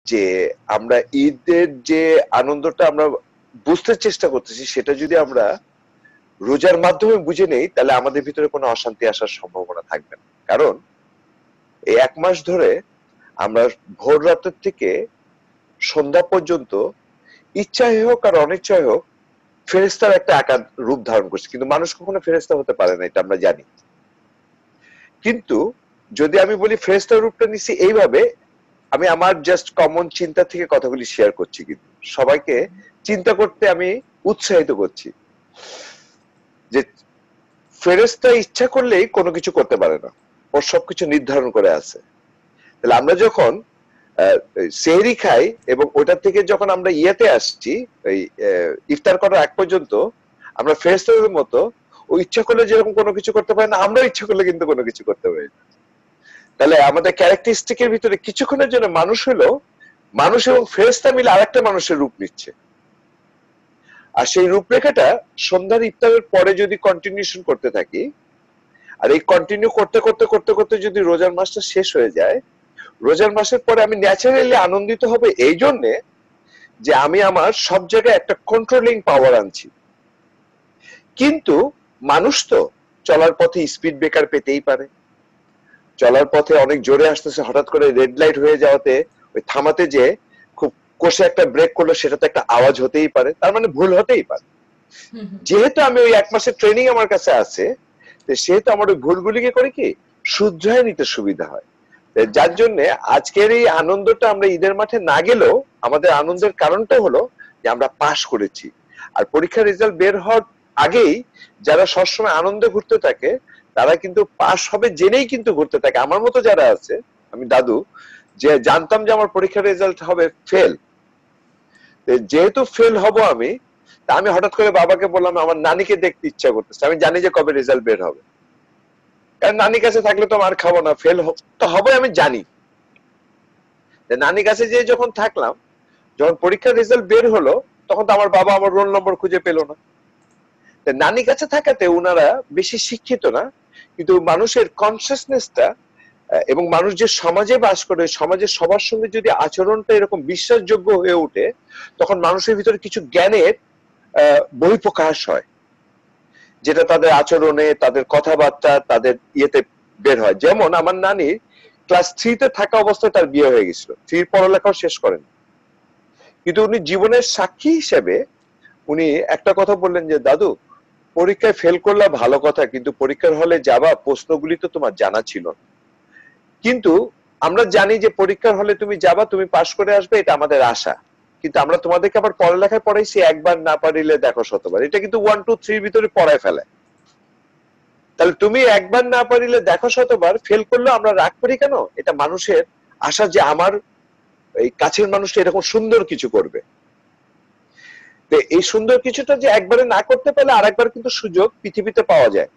যে আমরা ঈদের যে আনন্দটা আমরা বুঝতে চেষ্টা করতেছি সেটা যদি আমরা রোজার মাধ্যমে বুঝে নেই তাহলে আমাদের ভিতরে কোনো অশান্তি আসার সম্ভাবনা থাকবে না। কারণ এই 1 মাস ধরে আমরা ভোর রাতের থেকে সন্ধ্যা পর্যন্ত ইচ্ছাই হোক আর অনিচ্ছাই হোক ফেরেশতার একটা আকার রূপ ধারণ করছে, কিন্তু মানুষ কখনো ফেরেশতা হতে পারে না, এটা আমরা জানি। কিন্তু যদি আমি বলি ফেরেশতার রূপটা নিছি এইভাবে, আমি আমার জাস্ট কমন চিন্তা থেকে কথাগুলি শেয়ার করছি, কিন্তু সবাইকে চিন্তা করতে আমি উৎসাহিত করছি যে ফেরেশতা ইচ্ছা করলেই কোনো কিছু করতে পারে না, ওর সবকিছু নির্ধারণ করে আছে। তাহলে আমরা যখন সেহরি খাই এবং ওটা থেকে যখন আমরা ইয়েতে আসছি ওই ইফতার করার আগ পর্যন্ত আমরা ফেরেশতাদের মতো ও ইচ্ছা করলে যেরকম কোনো কিছু করতে পারে না, আমরা ইচ্ছা করলে কিন্তু কোনো কিছু করতে পারি না। তাহলে আমাদের ক্যারেক্টারিস্টিকের ভিতরে কিছুক্ষণের জন্য মানুষ হলো মানুষ এবং ফেরেশতা মিলে আরেকটা মানুষের রূপ নিচ্ছে। আর সেই রূপরেখাটা সন্ধ্যার ইফতারের পরে যদি কন্টিনিউশন করতে থাকি, আর এই কন্টিনিউ করতে করতে করতে করতে যদি রোজার মাসটা শেষ হয়ে যায়, রোজার মাসের পরে আমি ন্যাচারালি আনন্দিত হবে এই জন্যে যে আমি আমার সব জায়গায় একটা কন্ট্রোলিং পাওয়ার আনছি। কিন্তু মানুষ তো চলার পথে স্পিড ব্রেকার পেতেই পারে, চলার পথে অনেক জোরে আসতেছে, হঠাৎ করে রেড লাইট হয়ে যাওয়াতে ওই থামাতে যে খুব কষে একটা ব্রেক করলো, সেটা তো একটা আওয়াজ হতেই পারে, তার মানে ভুল হতেই পারে। যেহেতু আমি ওই 1 মাসের ট্রেনিং আমার কাছে আছে, সেহেতু আমার ওই ভুলগুলিকে করে কি শুধরায় নিতে সুবিধা হয়। যার জন্য আজকের এই আনন্দটা আমরা ঈদের মাঠে না গেলেও আমাদের আনন্দের কারণটা হলো যে আমরা পাশ করেছি। আর পরীক্ষার রেজাল্ট বের হওয়ার আগেই যারা সবসময় আনন্দে ঘুরতে থাকে তারা কিন্তু পাশ হবে জেনেই কিন্তু ঘুরতে থাকে। আমার মতো যারা আছে, আমি দাদু, যে জানতাম যে আমার পরীক্ষার রেজাল্ট হবে ফেল, যেহেতু ফেল হব আমি, তা আমি হঠাৎ করে বাবাকে বললাম আমার নানিকে দেখতে ইচ্ছা করতেছে, আমি জানি যে কবে রেজাল্ট বের হবে, কারণ নানির কাছে থাকলে তো আর খাবো না, ফেল তো হবে আমি জানি। নানির কাছে যে যখন থাকলাম, যখন পরীক্ষার রেজাল্ট বের হলো তখন তো আমার বাবা আমার রোল নম্বর খুঁজে পেল না। নানির কাছে থাকাতে ওনারা বেশি শিক্ষিত না, কিন্তু মানুষের কনসিয়াসনেসটা এবং মানুষ যে সমাজে বাস করে সমাজের সবার সঙ্গে যদি আচরণটা এরকম বিশ্বাসযোগ্য হয়ে ওঠে, তখন মানুষের ভিতরে কিছু জ্ঞানের বহিঃপ্রকাশ হয়, যেটা তাদের আচরণে, তাদের কথাবার্তা, তাদের ইয়েতে বের হয়। যেমন আমার নানির ক্লাস 3-তে থাকা অবস্থায় তার বিয়ে হয়ে গেছিল, 3 পড়ালেখাও শেষ করেন, কিন্তু উনি জীবনের সাক্ষী হিসেবে উনি একটা কথা বললেন যে দাদু, পরীক্ষায় ফেল করলে ভালো কথা, কিন্তু পরীক্ষার হলে যাবা, প্রশ্নগুলি তো তোমার জানা ছিল না। কিন্তু আমরা জানি যে পরীক্ষার হলে তুমি যাবা, তুমি পাশ করে আসবে, এটা আমাদের আশা, কিন্তু আমরা তোমাদেরকে আবার পড়ালেখায় পড়াইছি একবার না পারিলে দেখো শতবার, এটা কিন্তু 1 2 3 ভিতরে পড়ায় ফেলে। তাহলে তুমি একবার না পারিলে দেখো শতবার, ফেল করলে আমরা রাগ করি কেন? এটা মানুষের আশা যে আমার এই কাছের মানুষটা এরকম সুন্দর কিছু করবে। এই সুন্দর কিছুটা যে একবারে না করতে পারলে আরেকবার কিন্তু সুযোগ পৃথিবীতে পাওয়া যায়,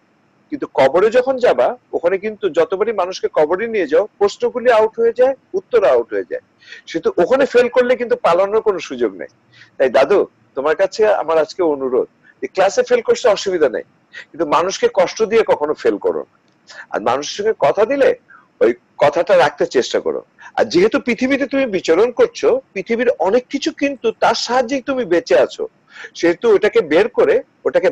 কিন্তু কবরে যখন যাবা ওখানে কিন্তু যতবারই মানুষকে কবরে নিয়ে যাও প্রশ্নগুলি আউট হয়ে যায়, উত্তর আউট হয়ে যায়, সেহেতু ওখানে ফেল করলে কিন্তু পালানোর কোনো সুযোগ নেই। তাই দাদু, তোমার কাছে আমার আজকে অনুরোধ, ক্লাসে ফেল করতে অসুবিধা নেই, কিন্তু মানুষকে কষ্ট দিয়ে কখনো ফেল করো না। আর মানুষের সঙ্গে কথা দিলে ওই কথাটা রাখতে চেষ্টা করো। আর যেহেতু পৃথিবীতে তুমি বিচরণ করছো, পৃথিবীর অনেক কিছু কিন্তু তার সাহায্যে তুমি বেঁচে আছো, সেহেতু ওটাকে বের করে ওটাকে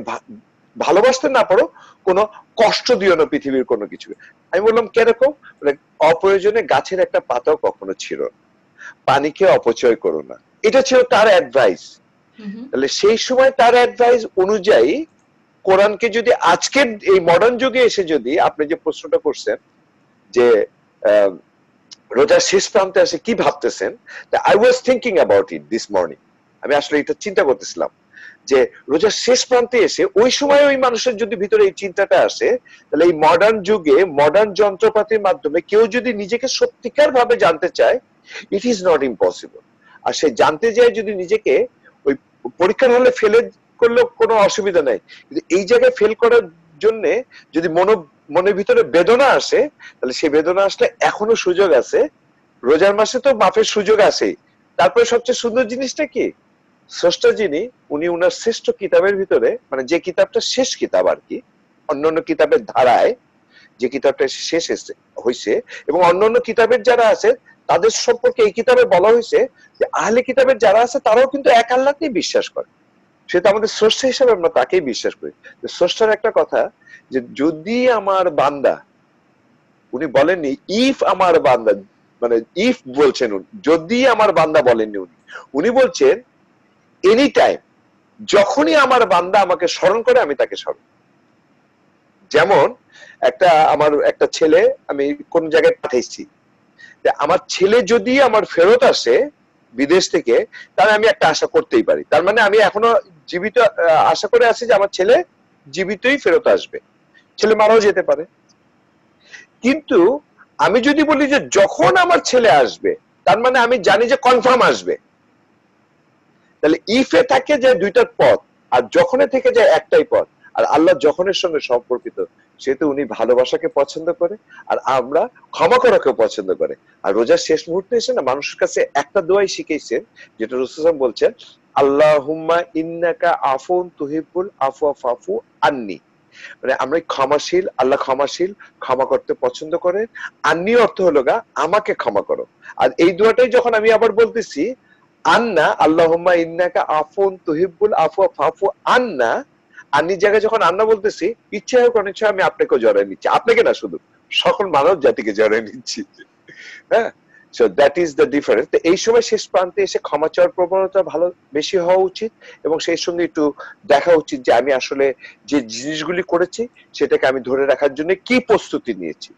ভালোবাসতে না পারো, কোনো কষ্ট দিও না পৃথিবীর কোনো কিছু। আমি বললাম কিরকম? অপ্রয়োজনে গাছের একটা পাতাও কখনো ছিল না, পানিকে অপচয় করো না, এটা ছিল তার অ্যাডভাইস। তাহলে সেই সময় তার অ্যাডভাইস অনুযায়ী কোরআনকে যদি আজকের এই মডার্ন যুগে এসে যদি আপনি যে প্রশ্নটা করছেন যে রোজার শেষ প্রান্তে আসে কি ভাবতেছেন, I was thinking about it this morning. আমি আসলে এটা চিন্তা করতেছিলাম যে রোজার শেষ প্রান্তে এসে ওই সময় ওই মানুষের যদি ভিতরে এই চিন্তাটা আসে, তাহলে এই মডার্ন যুগে মডার্ন যন্ত্রপাতির মাধ্যমে কেউ যদি নিজেকে সত্যিকার ভাবে জানতে চায়, ইট ইজ নট ইম্পসিবল। আর সে জানতে যায় যদি নিজেকে, ওই পরীক্ষার হলে ফেলে করলেও কোনো অসুবিধা নাই, কিন্তু এই জায়গায় ফেল করার জন্য যদি মনের ভিতরে বেদনা আসে, তাহলে সেই বেদনা আসলে এখনো সুযোগ আছে, রোজার মাসে তো মাফের সুযোগ আছেই। তারপরে সবচেয়ে সুন্দর জিনিসটা কি, স্রষ্টা যিনি, উনি উনার শ্রেষ্ঠ কিতাবের ভিতরে, মানে যে কিতাবটা শেষ কিতাব আর কি, অন্যান্য কিতাবের ধারায় যে কিতাবটা শেষ হয়েছে এবং অন্যান্য কিতাবের যারা আছে তাদের সম্পর্কে এই কিতাবে বলা হয়েছে যে আহলে কিতাবের যারা আছে তারাও কিন্তু এক আল্লাহকেই বিশ্বাস করে, সেটা আমাদের স্রষ্টা হিসেবে আমরা তাকেই বিশ্বাস করি। স্রষ্টার একটা কথা যে যদি আমার বান্দা, উনি বলেননি ইফ আমার বান্দা, মানে ইফ বলছেন উনি, যদি আমার বান্দা বলেননি উনি, উনি বলছেন এনি টাইম, যখনই আমার বান্দা আমাকে স্মরণ করে আমি তাকে স্মরণ। যেমন আমার একটা ছেলে আমি কোন জায়গায় পাঠাইছি, আমার ছেলে যদি আমার ফেরত আসে বিদেশ থেকে, তাহলে আমি একটা আশা করতেই পারি, তার মানে আমি এখনো জীবিত আশা করে আছি যে আমার ছেলে জীবিতই ফেরত আসবে, ছেলে মারাও যেতে পারে। কিন্তু আমি যদি বলি যে যখন আমার ছেলে আসবে, তার মানে আমি জানি যে কনফার্ম আসবে। তাহলে ইফে থাকে যে দুইটার পথ, আর যখনে থেকে যায় একটাই পথ। আর আল্লাহ যখনের সঙ্গে সম্পর্কিত, সেহেতু উনি ভালোবাসাকে পছন্দ করে, আর আমরা ক্ষমা করাকেও পছন্দ করে। আর রোজার শেষ মুহূর্তে এসে না মানুষের কাছে একটা দোয়াই শিখেছেন, যেটা রাসূল বলছেন, আল্লাহুম্মা ইন্নাকা আফুন তুহিব্বুল আফওয়া ফাফু আন্নি। মানে আমরা ক্ষমাশীল, আল্লাহ ক্ষমাশীল, ক্ষমা করতে পছন্দ করেন। আন্নি অর্থ হলো গা আমাকে ক্ষমা করো। আর এই দোয়াটাই যখন আমি আবার বলতেছি আন্না, আল্লাহুম্মা ইন্নাকা আফুন তুহিব্বুল আফওয়া ফাফু আন্না, আন্নি জায়গায় যখন আন্না বলতেছি, ইচ্ছে হোক অনিচ্ছা আমি আপনাকেও জড়াই নিচ্ছি, আপনাকে না শুধু সকল মানব জাতিকে জড়াই নিচ্ছি। হ্যাঁ, so that is the difference. এই সময় শেষ প্রান্তে এসে ক্ষমা চাওয়ার প্রবণতা ভালো বেশি হওয়া উচিত, এবং সেই সঙ্গে একটু দেখা উচিত যে আমি আসলে যে জিনিসগুলি করেছি সেটাকে আমি ধরে রাখার জন্য কি প্রস্তুতি নিয়েছি,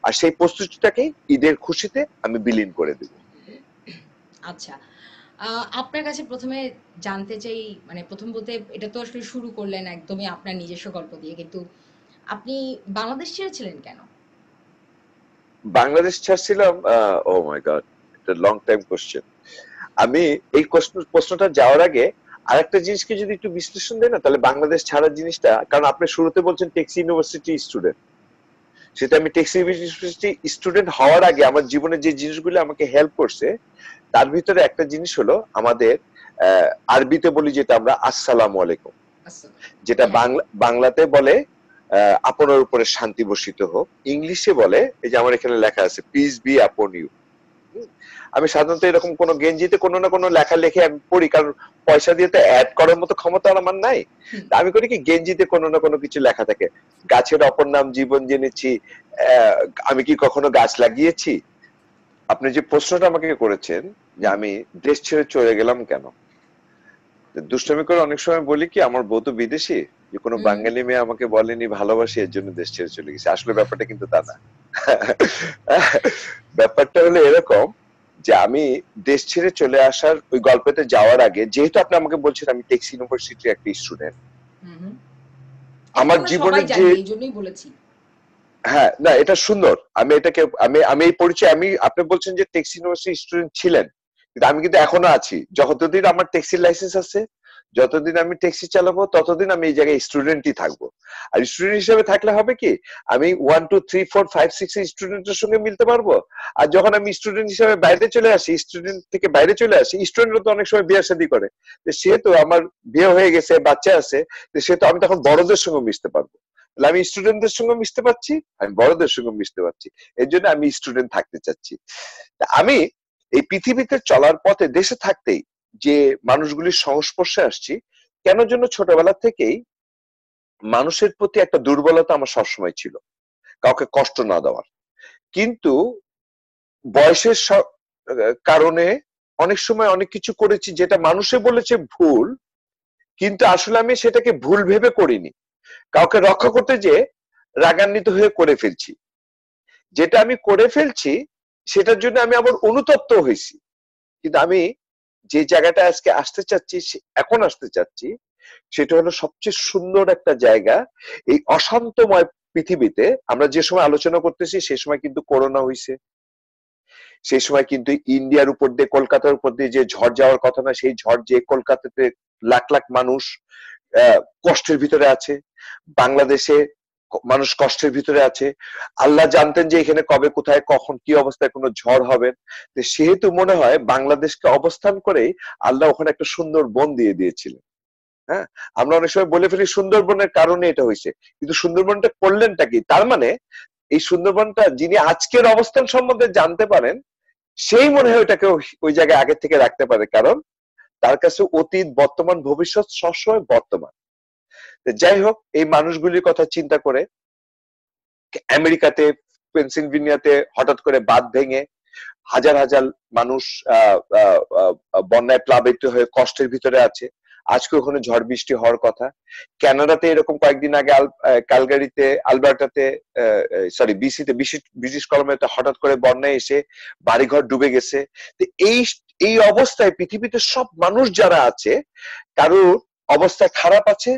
আর সেই প্রস্তুতিটাকেই ঈদের খুশিতে আমি বিলীন করে দেব। আচ্ছা, আপনার কাছে প্রথমে জানতে চাই, মানে প্রথম বলতে এটা তো আসলে শুরু করলেন একদমই আপনার নিজস্ব গল্প দিয়ে, কিন্তু আপনি বাংলাদেশ ছেড়েছিলেন কেন? বাংলাদেশ ছাড়ছিলাম, ও মাই গড, এটা লং টাইম কোশ্চেন। আমি এই প্রশ্নটা যাওয়ার আগে আরেকটা জিনিসকে যদি একটু বিশ্লেষণ দেয় না, তাহলে বাংলাদেশ ছাড়ার জিনিসটা, কারণ আপনি শুরুতে বলছেন টেক্সি ইউনিভার্সিটি স্টুডেন্ট, সেটা আমি টেক্সি ইউনিভার্সিটি স্টুডেন্ট হওয়ার আগে আমার জীবনে যে জিনিসগুলো আমাকে হেল্প করছে, তার ভিতরে একটা জিনিস হলো আমাদের আরবিতে বলি যেটা আমরা আসসালামু আলাইকুম, আসসালাম। যেটা হ্যাঁ। বাংলাতে বলে আপনার উপরে শান্তি বর্ষিত হোক, ইংলিশে বলে এই যে আমার এখানে লেখা আছে পিস বি আপন ইউ। আমি সাধারণত এরকম কোন গেঞ্জিতে কোনো না কোনো লেখা লিখে আমি পড়ি, কারণ পয়সা দিয়ে তো অ্যাড করার মতো ক্ষমতা আমার নাই। হুম। আমি করি কি, গেঞ্জিতে কোনো না কোনো কিছু লেখা থাকে, গাছের অপর নাম জীবন জেনেছি, আমি কি কখনো গাছ লাগিয়েছি। আপনি যে প্রশ্নটা আমাকে করেছেন যে হুম। আমি দেশ ছেড়ে চলে গেলাম কেন, দুষ্টামি করে অনেক সময় বলি কি আমার বউ তো বিদেশি, যে কোনো হুম। বাঙালি মেয়ে আমাকে বলেনি ভালোবাসি এর জন্য দেশ ছেড়ে চলে গেছে, আসলে ব্যাপারটা কিন্তু তা না। ব্যাপারটা হলো এরকম যে আমি দেশ ছেড়ে চলে আসার ওই গল্পতে যাওয়ার আগে, যেহেতু আপনি আমাকে বলছেন আমি টেক্স ইউনিভার্সিটির একটা স্টুডেন্ট, হুম। হুম। এটা তো আমার আমরা সবাই জীবনের যে, জানি, এই জন্যই বলেছি। হ্যাঁ না এটা সুন্দর, আমি এটাকে আমি এই পরিচয়, আমি আপনি বলছেন যে টেক্সি ইউনিভার্সিটি স্টুডেন্ট ছিলেন, কিন্তু আমি কিন্তু এখনো আছি, যতদিন আমার ট্যাক্সির লাইসেন্স আছে, যতদিন আমি ট্যাক্সি চালাবো ততদিন আমি এই জায়গায় স্টুডেন্টই থাকবো। আর স্টুডেন্ট হিসেবে থাকলে হবে কি, আমি 1 2 3 4 5 6 এর স্টুডেন্টের সঙ্গে মিলতে পারবো। আর যখন আমি স্টুডেন্ট হিসেবে বাইরে চলে আসি, স্টুডেন্ট থেকে বাইরে চলে আসি, স্টুডেন্টরা তো অনেক সময় বিয়ে শাদী করে, সেহেতু আমার বিয়ে হয়ে গেছে, বাচ্চা আছে, সেহেতু আমি তখন বড়দের সঙ্গে মিশতে পারবো। তাহলে আমি স্টুডেন্টদের সঙ্গে মিশতে পারছি, আমি বড়দের সঙ্গে মিশতে পারছি, এর জন্য আমি স্টুডেন্ট থাকতে চাচ্ছি। আমি এই পৃথিবীতে চলার পথে দেশে থাকতেই যে মানুষগুলির সংস্পর্শে আসছি, কেন জন্য ছোটবেলা থেকেই মানুষের প্রতি একটা দুর্বলতা আমার সবসময় ছিল, কাউকে কষ্ট না দেওয়ার। কিন্তু বয়সের কারণে অনেক সময় অনেক কিছু করেছি যেটা মানুষে বলেছে ভুল, কিন্তু আসলে আমি সেটাকে ভুল ভেবে করিনি, কাউকে রক্ষা করতে যে রাগান্বিত হয়ে করে ফেলছি, যেটা আমি করে ফেলছি সেটার জন্য আমি আবার অনুতপ্ত হয়েছি। কিন্তু আমি যে জায়গাটা আজকে আসতে চাচ্ছি, এখন আসতে চাচ্ছি, সেটা হলো সবচেয়ে সুন্দর একটা জায়গা। এই অশান্তময় পৃথিবীতে আমরা যে সময় আলোচনা করতেছি সে সময় কিন্তু করোনা হইছে, সেই সময় কিন্তু ইন্ডিয়ার উপর দিয়ে কলকাতার উপর দিয়ে যে ঝড় যাওয়ার কথা না, সেই ঝড় যে কলকাতাতে লাখ লাখ মানুষ কষ্টের ভিতরে আছে, বাংলাদেশে মানুষ কষ্টের ভিতরে আছে। আল্লাহ জানতেন যে এখানে কবে কোথায় কখন কি অবস্থায় কোনো ঝড় হবে, সেহেতু মনে হয় বাংলাদেশকে অবস্থান করে আল্লাহ ওখানে একটা সুন্দর বন দিয়ে দিয়েছিলেন। হ্যাঁ, আমরা অনেক সময় বলে ফেলি সুন্দরবনের কারণে এটা হয়েছে, কিন্তু সুন্দরবনটা করলেনটা কি, তার মানে এই সুন্দরবনটা যিনি আজকের অবস্থান সম্বন্ধে জানতে পারেন, সেই মনে হয় ওটাকে ওই জায়গায় আগে থেকে রাখতে পারে, কারণ তার কাছে অতীত, বর্তমান, ভবিষ্যৎ সবসময় বর্তমান। যাই হোক, এই মানুষগুলির কথা চিন্তা করে আমেরিকাতে, পেনসিলভেনিয়াতে হঠাৎ করে বাঁধ ভেঙে হাজার হাজার মানুষ বন্যায় প্লাবিত হয়ে কষ্টের ভিতরে আছে। আজকে ওখানে ঝড় বৃষ্টি হওয়ার কথা। কানাডাতে এরকম কয়েকদিন আগে ক্যালগারিতে, আলবার্টাতে, সরি বিসিতে, ব্রিটিশ কলম্বিয়াতে হঠাৎ করে বন্যায় এসে বাড়িঘর ডুবে গেছে। তো এই এই অবস্থায় পৃথিবীতে সব মানুষ যারা আছে, কারোর অবস্থা খারাপ আছে,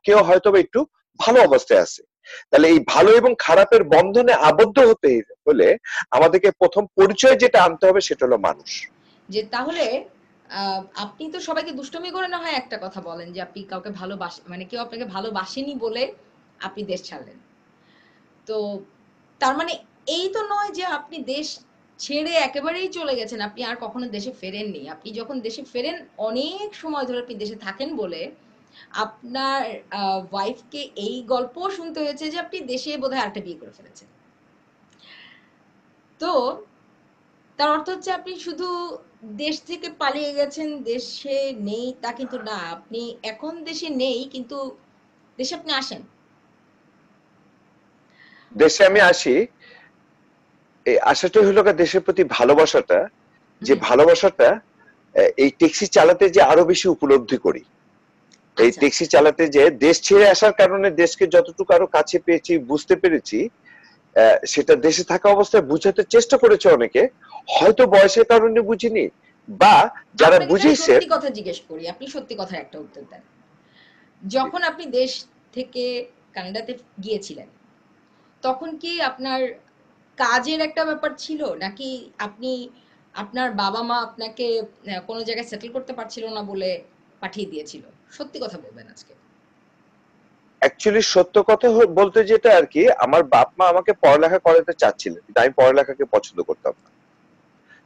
কেউ হয়তো একটু ভালো অবস্থায় আছে। তাহলে এই ভালো এবং খারাপের বন্ধনে আবদ্ধ হতে হলে আমাদেরকে প্রথম পরিচয় যেটা আনতে হবে সেটা হলো মানুষ। যে তাহলে আপনি তো সবাইকে দুষ্টুমি করে না হয় একটা কথা বলেন যে আপনি কাউকে মানে কেউ আপনাকে ভালোবাসেনি বলে আপনি দেশ ছাড়লেন। তো তার মানে এই তো নয় যে আপনি দেশ ছেড়ে একেবারেই চলে গেছেন, আপনি আর কখনো দেশে ফেরেননি। আপনি যখন দেশে ফেরেন অনেক সময় ধরে আপনি দেশে থাকেন বলে আপনার ওয়াইফকে এই গল্পও শুনতে হয়েছে যে আপনি দেশে বোধহয় আরেকটা বিয়ে করে ফেলেছেন। তো তার অর্থ হচ্ছে আপনি শুধু দেশ থেকে পালিয়ে গেছেন, দেশে নেই তা কিন্তু না। আপনি এখন দেশে নেই, কিন্তু দেশে আপনি আসেন। দেশে আমি আসি, এই আশাটা হলো দেশের প্রতি ভালোবাসাটা, যে হুম। ভালোবাসাটা এই ট্যাক্সি চালাতে যে আরো বেশি উপলব্ধি করি। এই আচ্ছা। ট্যাক্সি চালাতে যে দেশ ছেড়ে আসার কারণে দেশকে যতটুকু আরো কাছে পেয়েছি, বুঝতে পেরেছি, সেটা দেশে থাকা অবস্থায় বুঝাতে চেষ্টা করেছে অনেকে, হয়তো বয়সের কারণে বুঝিনি, বা যারা আপনাকে তাহলে বুঝিয়েছে। সত্যি কথা জিজ্ঞেস করি, আপনি সত্যি কথার একটা উত্তর দেন। যখন আপনি দেশ থেকে কানাডাতে গিয়েছিলেন, তখন কি আপনার কাজের একটা ব্যাপার ছিল, নাকি আপনি আপনার বাবা মা আপনাকে কোনো জায়গায় সেটেল করতে পারছিল না বলে পাঠিয়ে দিয়েছিল? সত্যি কথা বলবেন আজকে। অ্যাকচুয়ালি সত্য কথা বলতে যেটা আর কি, আমার বাপ মা আমাকে পড়ালেখা করাতে চাচ্ছিলেন, কিন্তু আমি পড়ালেখাকে পছন্দ করতাম না।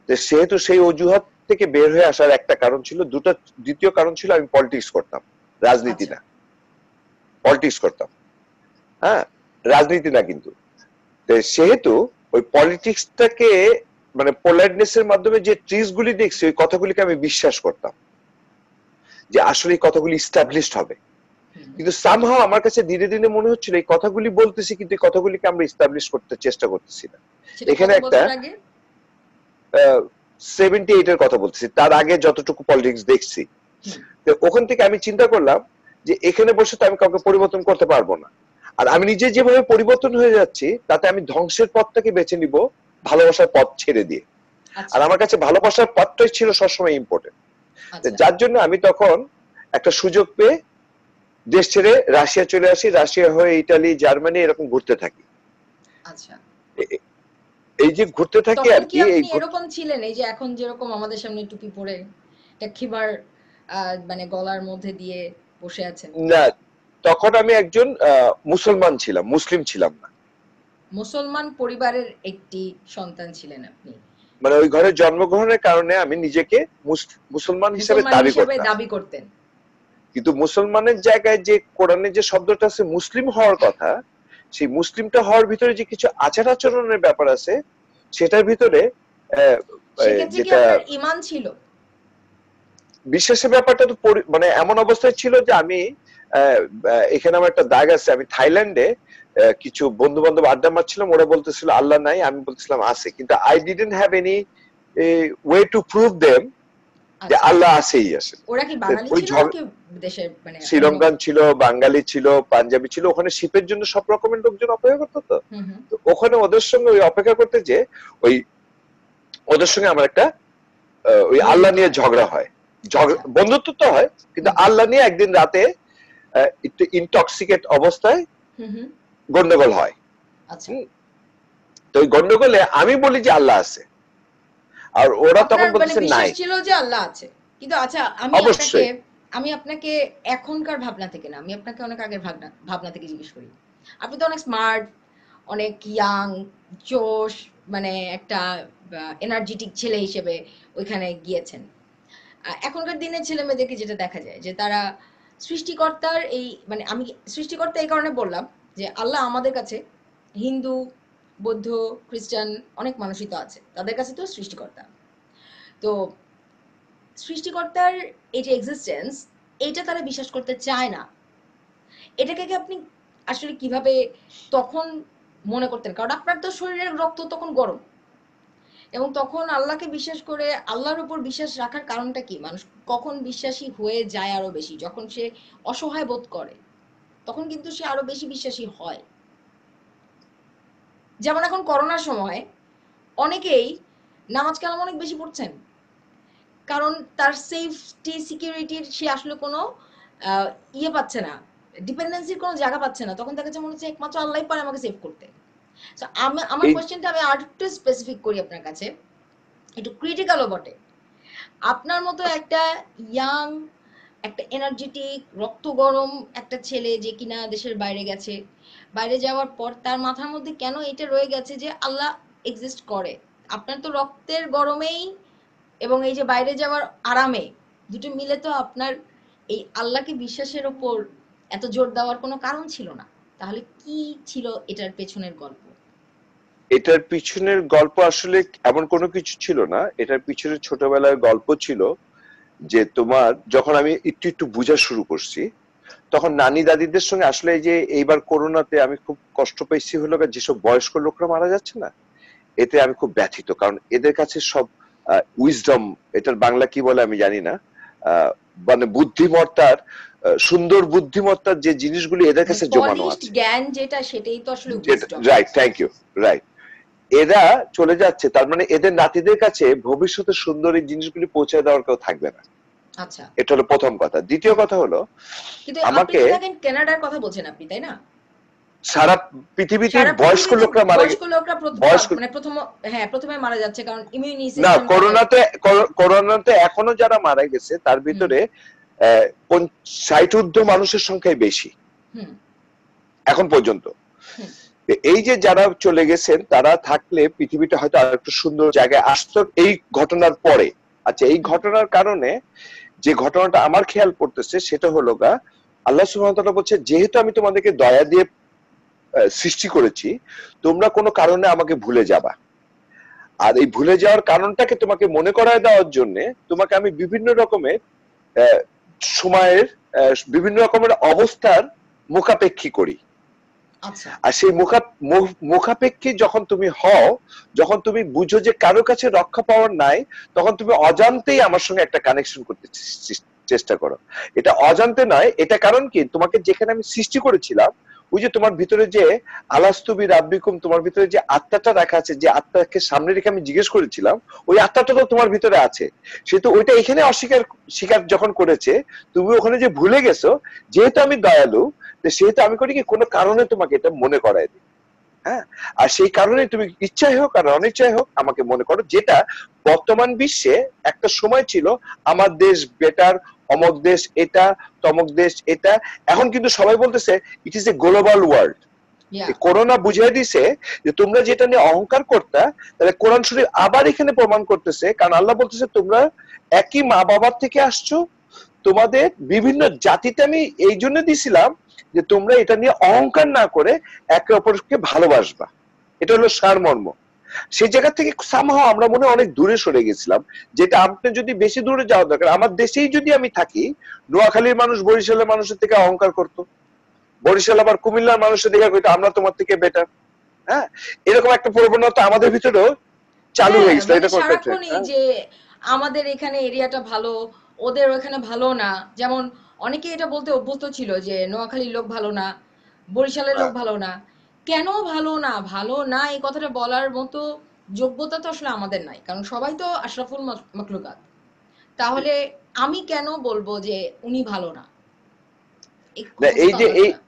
তো সেহেতু সেই অজুহাত থেকে বের হয়ে আসার একটা কারণ ছিল, দ্বিতীয় কারণ ছিল আমি পলিটিক্স করতাম, রাজনীতি আচ্ছা। না। পলিটিক্স করতাম, হ্যাঁ, রাজনীতি না কিন্তু। তো সেহেতু ওই পলিটিক্সটাকে, মানে পোলাইটনেস এর মাধ্যমে যে ট্রিজ গুলি দেখছি, ওই কথাগুলিকে আমি বিশ্বাস করতাম যে আসলে এই কথাগুলি ইস্টাবলিশড হবে। হুম। কিন্তু সামহাও আমার কাছে ধীরে ধীরে মনে হচ্ছিল এই কথাগুলি বলতেছি, কিন্তু এই কথাগুলিকে আমরা ইস্টাবলিশ করতে চেষ্টা করতেছি না। সেটা এখানে কত একটা বছর আগে? 78 এর কথা বলতেছি, তার আগে যতটুকু পলিটিক্স দেখছি। হুম। তো ওখান থেকে আমি চিন্তা করলাম যে এখানে বসে তো আমি কাউকে পরিবর্তন করতে পারবো না, আর আমি নিজে যেভাবে পরিবর্তন হয়ে যাচ্ছি তাতে আমি ধ্বংসের পথটাকে বেছে নিব ভালোবাসার পথ ছেড়ে দিয়ে। আর আচ্ছা। আমার কাছে ভালোবাসার পথটাই ছিল সবসময় ইম্পর্টেন্ট। আচ্ছা। যার জন্য আমি তখন একটা সুযোগ পেয়ে দেশ ছেড়ে রাশিয়া চলে আসি, রাশিয়া হয়ে ইটালি, জার্মানি এরকম ঘুরতে থাকি। আচ্ছা। এই যে ঘুরতে থাকি তখন আর কি কি, এই আপনি এরকম ছিলেন, এই যে এখন যেরকম আমাদের সামনে টুপি পরে একটা খিবার মানে গলার মধ্যে দিয়ে বসে আছেন? না, তখন আমি একজন মুসলমান ছিলাম, মুসলিম ছিলাম না। মুসলমান পরিবারের একটি সন্তান ছিলেন আপনি। মানে ওই ঘরে জন্মগ্রহণের কারণে আমি নিজেকে মুসলমান হিসেবে মুসলমান দাবি হিসেবে করতাম। দাবি করতেন। কিন্তু মুসলমানের জায়গায় যে কোরআনে যে শব্দটা আছে মুসলিম হওয়ার কথা, সেই মুসলিমটা হওয়ার ভিতরে যে কিছু আচার আচরণের ব্যাপার আছে, সেটার ভিতরে আহ, সেক্ষেত্রে কি যেটা আপনার ঈমান ছিল? বিশ্বাসের ব্যাপারটা তো মানে এমন অবস্থায় ছিল যে আমি, এখানে আমার একটা দাগ আছে, আমি থাইল্যান্ডে কিছু বন্ধু বান্ধব আড্ডা মারছিলাম, ওরা বলতেছিল আল্লাহ নাই, আমি বলতেছিলাম আছে, কিন্তু I didn't have any way to prove them যে আচ্ছা। আল্লাহ আছেই আসলে। ওরা কি বাঙালি ওই ছিল ঝড়, নাকি দেশের মানে অন্য? শ্রীলঙ্কান ছিল, বাঙালি ছিল, পাঞ্জাবি ছিল, ওখানে শিপের জন্য সব রকমের লোকজন অপেক্ষা করতো। তো হুম, হুম। তো ওখানে ওদের সঙ্গে ওই অপেক্ষা করতে যে ওই ওদের সঙ্গে আমার একটা ওই আল্লাহ বন্ধুত্ব নিয়ে হয়। ঝগড়া হয়। আচ্ছা। বন্ধুত্ব তো হয়, কিন্তু হুম, হুম। আল্লাহ নিয়ে একদিন রাতে একটু ইনটক্সিকেট অবস্থায় হুম, হুম। গন্ডগোল হয়। আচ্ছা। হুম, তো ওই গন্ডগোলে আমি বলি যে আল্লাহ আছে, আর ওরা তখন আপনার মানে বলতেছে বিশ্বাস নাই। ছিল যে আল্লাহ আছে। কিন্তু আচ্ছা, অবশ্যই। আমি আপনাকে এখনকার ভাবনা থেকে না, আমি আপনাকে অনেক আগের ভাবনা ভাবনা থেকে জিজ্ঞেস করি। আপনি তো অনেক স্মার্ট, অনেক ইয়াং, জোশ, মানে একটা এনার্জেটিক ছেলে হিসেবে ওইখানে গিয়েছেন। এখনকার দিনের ছেলেমেয়েদেরকে যেটা দেখা যায় যে তারা সৃষ্টিকর্তার এই মানে আমি সৃষ্টিকর্তা এই কারণে বললাম যে আল্লাহ আমাদের কাছে হিন্দু, বৌদ্ধ, খ্রিস্টান অনেক মানুষই তো আছে, তাদের কাছে তো সৃষ্টিকর্তা। তো সৃষ্টিকর্তার এই যে এক্সিস্টেন্স, এটা তারা বিশ্বাস করতে চায় না। এটাকে কি আপনি আসলে কিভাবে তখন মনে করতেন? কারণ আপনার তো শরীরের রক্ত তখন গরম, এবং তখন আল্লাহকে বিশ্বাস করে আল্লাহর উপর বিশ্বাস রাখার কারণটা কি? মানুষ কখন বিশ্বাসী হয়ে যায় আরো বেশি? যখন সে অসহায় বোধ করে, তখন কিন্তু সে আরো বেশি বিশ্বাসী হয়। যেমন এখন করোনার সময় অনেকেই নামাজ কালাম অনেক বেশি পড়ছেন, কারণ তার সেফটি সিকিউরিটির সে আসলে কোনো আহ, ইয়ে পাচ্ছে না, ডিপেন্ডেন্সির কোনো জায়গা পাচ্ছে না, তখন তার কাছে মনে হচ্ছে একমাত্র আল্লাহই পারে আমাকে সেভ করতে। তো আমার এই কোয়েশ্চেনটা আমি আর একটু স্পেসিফিক করি আপনার কাছে, একটু ক্রিটিক্যালও বটে। আপনার মতো একটা ইয়াং, একটা এনার্জেটিক, রক্ত গরম একটা ছেলে যে কিনা দেশের বাইরে গেছে, বাইরে যাওয়ার পর তার মাথার মধ্যে কেন এটা রয়ে গেছে যে আল্লাহ এক্সিস্ট করে? আপনার তো রক্তের গরমেই এবং এই যে বাইরে যাওয়ার আরামে, দুটো মিলে তো আপনার এই আল্লাহকে বিশ্বাসের ওপর এত জোর দেওয়ার কোনো কারণ ছিল না। তাহলে কি ছিল এটার পেছনের গল্প? এটার পিছনের গল্প আসলে এমন কোনো কিছু ছিল না। এটার পিছনে ছোটবেলার গল্প ছিল যে তোমার যখন আমি একটু একটু বোঝা শুরু করছি, তখন নানি দাদিদের সঙ্গে আসলে এই যে এইবার করোনাতে আমি খুব কষ্ট পেয়েছি হলো যেসব বয়স্ক লোকরা মারা যাচ্ছে না, এতে আমি খুব ব্যথিত। কারণ এদের কাছে সব উইজডম, এটার বাংলা কি বলে আমি জানি না, মানে বুদ্ধিমত্তার, সুন্দর বুদ্ধিমত্তার যে জিনিসগুলি এদের কাছে জমানো পলিশড আছে, জ্ঞান যেটা, সেটাই তো আসলে যেটা wisdom. Right, thank you, right, এরা চলে যাচ্ছে, তার মানে এদের নাতিদের কাছে ভবিষ্যতে সুন্দর এই জিনিসগুলি পৌঁছে দেওয়ার কেউ থাকবে না। আচ্ছা। এটা হলো প্রথম কথা। দ্বিতীয় হুম। কথা হলো কিন্তু আপনি আমাকে তো থাকেন কানাডার কথা বলছেন আপনি, তাই না? সারা পৃথিবীতে সারা বয়স্ক পৃথিবীতে লোকরা বয়স্ক লোকরা বয়স্ক মানে প্রথম, হ্যাঁ প্রথমে মারা যাচ্ছে, কারণ ইমিউনি না, সিস্টেম তাদের। করোনাতে এখনো যারা মারা গেছে তার হুম। ভিতরে 60 মানুষের সংখ্যাই বেশি হুম। এখন পর্যন্ত। হুম। এই যে যারা চলে গেছেন তারা থাকলে পৃথিবীটা হয়তো আর একটু সুন্দর জায়গায় আসতো এই ঘটনার পরে। আচ্ছা, এই হুম। ঘটনার কারণে যে ঘটনাটা আমার খেয়াল পড়তেছে সেটা হলো আল্লাহ সুবহানাহু ওয়া তাআলা বলছে, যেহেতু আমি তোমাদেরকে দয়া দিয়ে সৃষ্টি করেছি, তোমরা কোনো কারণে আমাকে ভুলে যাবা, আর এই ভুলে যাওয়ার কারণটাকে তোমাকে মনে করায় দেওয়ার জন্য তোমাকে আমি বিভিন্ন রকমের আহ, সময়ের বিভিন্ন রকমের অবস্থার মুখাপেক্ষী করি। আচ্ছা। আর সেই মুখাপেক্ষী যখন তুমি হও, যখন তুমি বুঝো যে কারো কাছে রক্ষা পাওয়ার নাই, তখন তুমি অজান্তেই আমার সঙ্গে একটা কানেকশন করতে চেষ্টা করো। এটা অজান্তে নয়, এটা কারণ কি, তোমাকে যেখানে আমি সৃষ্টি করেছিলাম, ওই যে তোমার ভিতরে যে আলাস্তুবি রাব্বিকুম, তোমার ভিতরে যে আত্মাটা রাখা আছে, যে আত্মাকে সামনে রেখে আমি জিজ্ঞেস করেছিলাম, ওই আত্মাটা তো তোমার ভিতরে আছে। সে তো ওইটা এখানে স্বীকার যখন করেছে, তুমি ওখানে যে ভুলে গেছো, যেহেতু আমি দয়ালু, সেহেতু আমি করি কি, কোনো কারণে তোমাকে এটা মনে করাই দিই। হ্যাঁ, আর সেই কারণে তুমি ইচ্ছাই হোক আর অনিচ্ছাই হোক আমাকে মনে করো, যেটা বর্তমান বিশ্বে একটা সময় ছিল আমার দেশ বেটার, অমক দেশ এটা, তমক দেশ এটা, এখন কিন্তু সবাই বলতেছে it is a global world. Yeah. Corona বুঝিয়ে দিছে যে তোমরা যেটা নিয়ে অহংকার করতা, তাহলে কোরআন শরীফ আবার এখানে প্রমাণ করতেছে, কারণ আল্লাহ বলতেছে তোমরা একই মা বাবার থেকে আসছো, তোমাদের বিভিন্ন জাতিতে আমি এই জন্য দিছিলাম যে তোমরা এটা নিয়ে অহংকার না করে একে অপরকে ভালোবাসবা। এটা হলো সারমর্ম। সেই জায়গা থেকে সামহাও আমরা মনে হয় অনেক দূরে সরে গেছিলাম, যেটা আপনি যদি বেশি দূরে যাওয়া দরকার, আমার দেশেই যদি আমি থাকি, নোয়াখালীর মানুষ বরিশালের মানুষের থেকে অহংকার করতো, বরিশাল আবার কুমিল্লার মানুষের দিকে কইতো আমরা তোমার থেকে বেটার। হ্যাঁ, এরকম একটা প্রবণতা আমাদের ভিতরেও চালু হ্যাঁ, হয়ে গেছিল, মানে এটা একটা ট্রেন্ড। সারাক্ষণই যে আমাদের এখানে এরিয়াটা ভালো, ওদের ওখানে ভালো না। যেমন অনেকে এটা বলতে অভ্যস্ত ছিল যে নোয়াখালীর লোক ভালো না, বরিশালের লোক হ্যাঁ, ভালো না। কেন ভালো না? ভালো না এই কথাটা বলার মতো যোগ্যতা তো আসলে আমাদের নাই, কারণ সবাই তো আশরাফুল মাখলুকাত। তাহলে আমি কেন বলবো যে উনি ভালো না? এই না ক্ষমতা এই তো যে আমার এই না।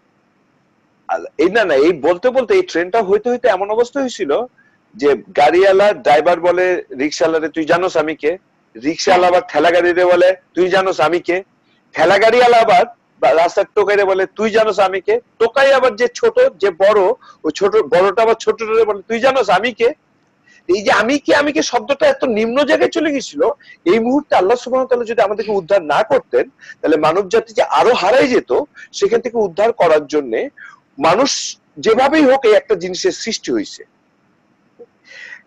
এই না না এই বলতে বলতে এই ট্রেনটা হইতে হইতে এমন অবস্থা হয়েছিল যে গাড়িওয়ালা ড্রাইভার বলে রিক্সাওয়ালারে তুই জানোস আমি কে, হ্যাঁ। রিক্সাওয়ালা আবার ঠেলা গাড়িরে বলে তুই জানোস আমি কে, ঠেলা গাড়িওয়ালা আবার রাস্তার টোকাইরে বলে তুই জানোস আমি কে, টোকাই আবার যে ছোট যে বড়, ওই ছোট বড়টা আবার ছোটটারে বলে তুই জানোস আমি কে। এই যে আমি কে শব্দটা এত নিম্ন জায়গায় চলে গেছিল, এই মুহূর্তে আল্লাহ সুবহানাহু ওয়া তাআলা যদি আমাদেরকে উদ্ধার না করতেন, তাহলে মানব জাতি যে আরো হারাই যেত, সেখান থেকে উদ্ধার করার জন্য মানুষ যেভাবেই হোক এই একটা জিনিসের সৃষ্টি হয়েছে।